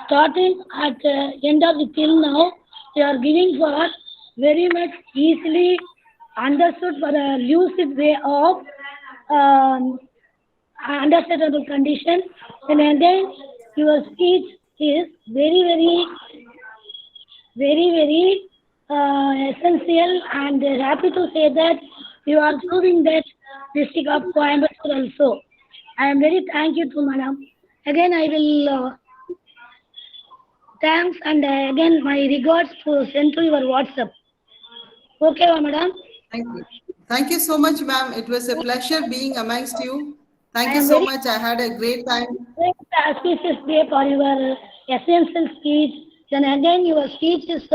starting at end of the till now. You are giving for very much easily understood for a lucid way of understandable condition, and again your speech is very essential, and happy to say that you are proving that district of Coimbatore also. I am very thank you to madam. Again I will thanks, and again my regards to send to your WhatsApp. Okay, madam? Thank you. Thank you so much, ma'am. It was a pleasure being amongst you. Thank I you am so very- much. I had a great time. Great auspicious day for your essential speech. Then again, your speech is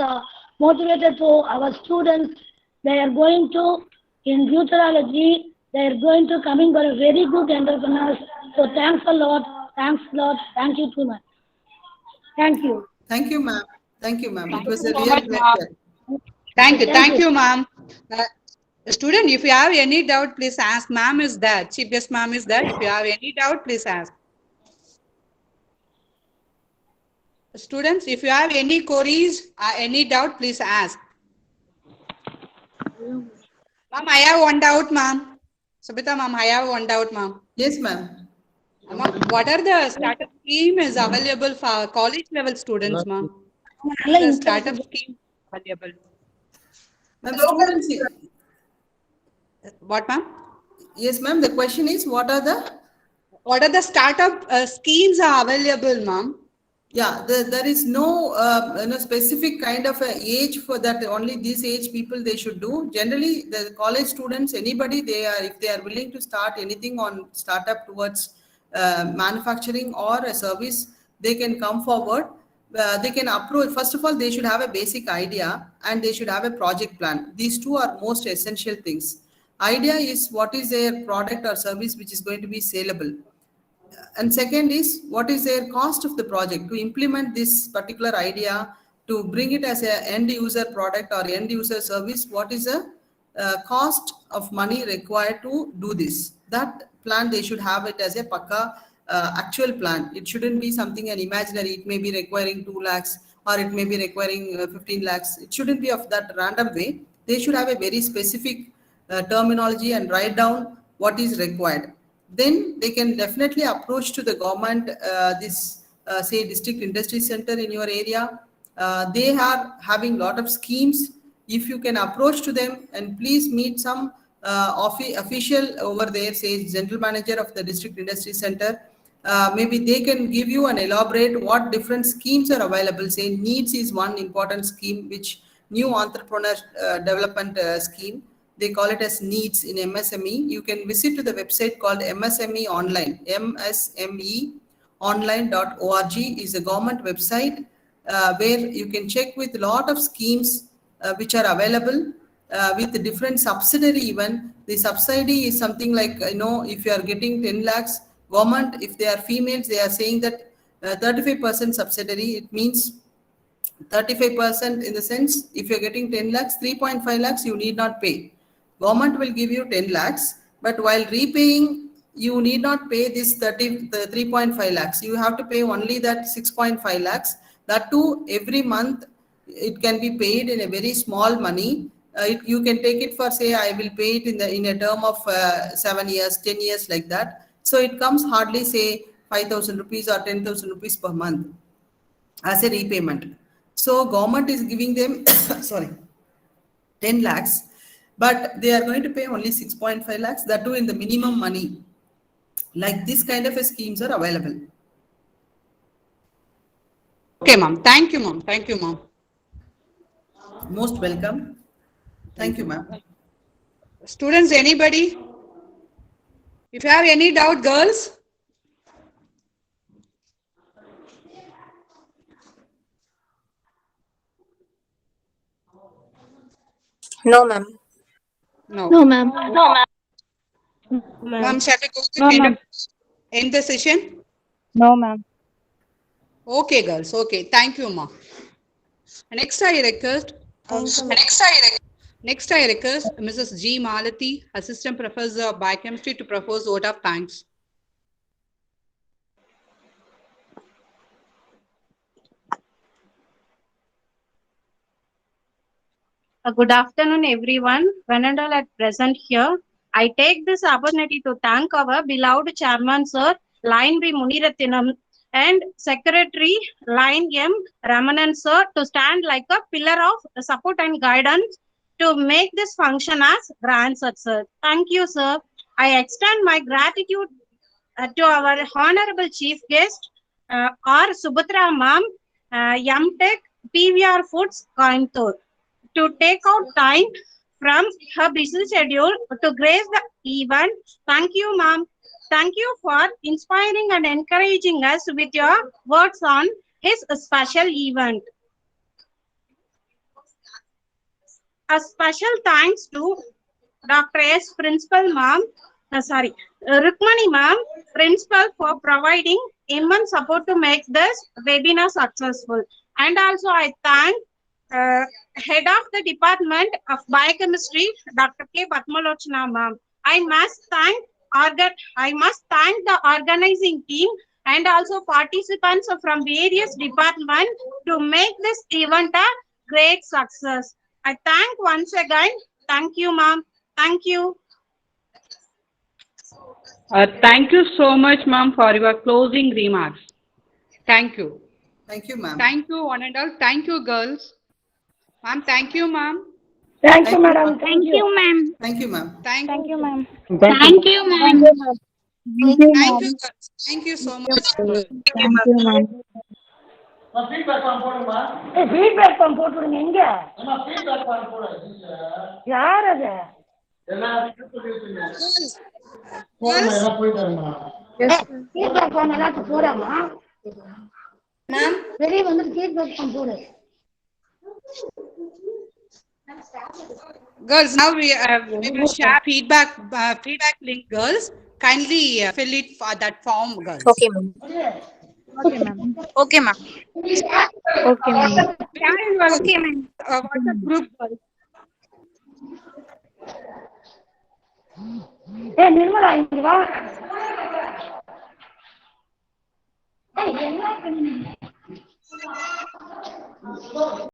motivated to our students. They are going to, in futurology, they are going to coming for a very good entrepreneurs. So thanks a lot. Thanks a lot. Thank you too much. Thank you. Thank you, ma'am. Thank you, ma'am. It was a so real much, ma'am. pleasure. Thank you, ma'am. Student, if you have any doubt, please ask. Ma'am is there. Chief guest ma'am is there. If you have any doubt, please ask. Students, if you have any queries, any doubt, please ask. Ma'am, I have one doubt, ma'am. Subita, ma'am, I have one doubt, ma'am. Yes, ma'am. Ma'am, what are the startup scheme is available for college level students, ma'am? The startup scheme available. Ma'am, students. What, ma'am? Yes, ma'am. The question is, what are the startup schemes are available, ma'am? Yeah, there is no specific kind of a age for that. Only these age people they should do. Generally, the college students, anybody if they are willing to start anything on startup towards manufacturing or a service, they can come forward. They can approach. First of all, they should have a basic idea and they should have a project plan. These two are most essential things. Idea is what is their product or service which is going to be saleable. And second is what is their cost of the project to implement this particular idea, to bring it as an end user product or end user service. What is the cost of money required to do this? That plan they should have it as a pakka actual plan. It shouldn't be something an imaginary. It may be requiring 2 lakhs or it may be requiring 15 lakhs. It shouldn't be of that random way. They should have a very specific terminology and write down what is required. Then they can definitely approach to the government, say district industry center in your area. They are having lot of schemes. If you can approach to them and please meet some official over there, say general manager of the district industry center, maybe they can give you and elaborate what different schemes are available. Say NEEDS is one important scheme, which new entrepreneur development scheme. They call it as NEEDS in MSME. You can visit to the website called MSME Online. MSMEonline.org is a government website where you can check with a lot of schemes which are available with the different subsidiary even. The subsidy is something like, if you are getting 10 lakhs, government, if they are females, they are saying that 35% subsidiary. It means 35% in the sense, if you're getting 10 lakhs, 3.5 lakhs, you need not pay. Government will give you 10 lakhs, but while repaying, you need not pay this 3.5 lakhs. You have to pay only that 6.5 lakhs. That too, every month, it can be paid in a very small money. You can take it for, say, I will pay it in a term of 7 years, 10 years, like that. So it comes hardly, say, 5,000 rupees or 10,000 rupees per month as a repayment. So government is giving them, sorry, 10 lakhs, but they are going to pay only 6.5 lakhs, that too in the minimum money. Like this kind of schemes are available. Okay, ma'am. Thank you, ma'am. Thank you, ma'am. Most welcome. Thank you, ma'am. Students, anybody? If you have any doubt, girls? No, ma'am. No. No, ma'am. Ma'am, shall we go to No, ma'am. end the session? No, ma'am. Okay, girls. Okay. Thank you, ma'am. Next, I request. Next, I request Mrs. G. Malati, Assistant Professor of Biochemistry, to propose vote of thanks. Good afternoon, everyone. When and all at present here, I take this opportunity to thank our beloved Chairman, Sir, Line B. Munirathinam, and Secretary, Line M. Ramanan, Sir, to stand like a pillar of support and guidance to make this function as grand success. Thank you, sir. I extend my gratitude to our Honorable Chief Guest, R. Subhatra Ma'am, MTech, PVR Foods, Coimbatore, to take out time from her busy schedule to grace the event. Thank you, ma'am. Thank you for inspiring and encouraging us with your words on his special event. A special thanks to Dr. S. Principal Ma'am, Rukmani Ma'am, Principal, for providing immense support to make this webinar successful. And also I thank Head of the Department of Biochemistry, Dr. K. Padmalochana Ma'am. I must thank the organizing team and also participants from various departments to make this event a great success. I thank once again. Thank you, ma'am. Thank you. Thank you so much, ma'am, for your closing remarks. Thank you. Thank you, ma'am. Thank you, one and all. Thank you, girls. Ma'am, thank you, ma'am. Thank you, madam. Thank you. ma'am. Thank you, ma'am. Thank you, ma'am. Thank you, ma'am. Thank you, Thank ma'am. you, girls. Thank you so much. Thank you, ma'am. Feedback form போட்டுடுங்க. எங்க யார் அது? Feedback form எல்லாத்துக்கும் போடாமா? வெளியே வந்துட்டு feedback form போடு. Girls, now we will share feedback link. Girls, kindly fill it for that form, girls. Okay, ma'am. Okay, ma'am. Okay, ma'am. Okay, ma'am. Okay, ma'am. WhatsApp group, girls. Nirmala இங்க வா. என்ன பண்ணீங்க?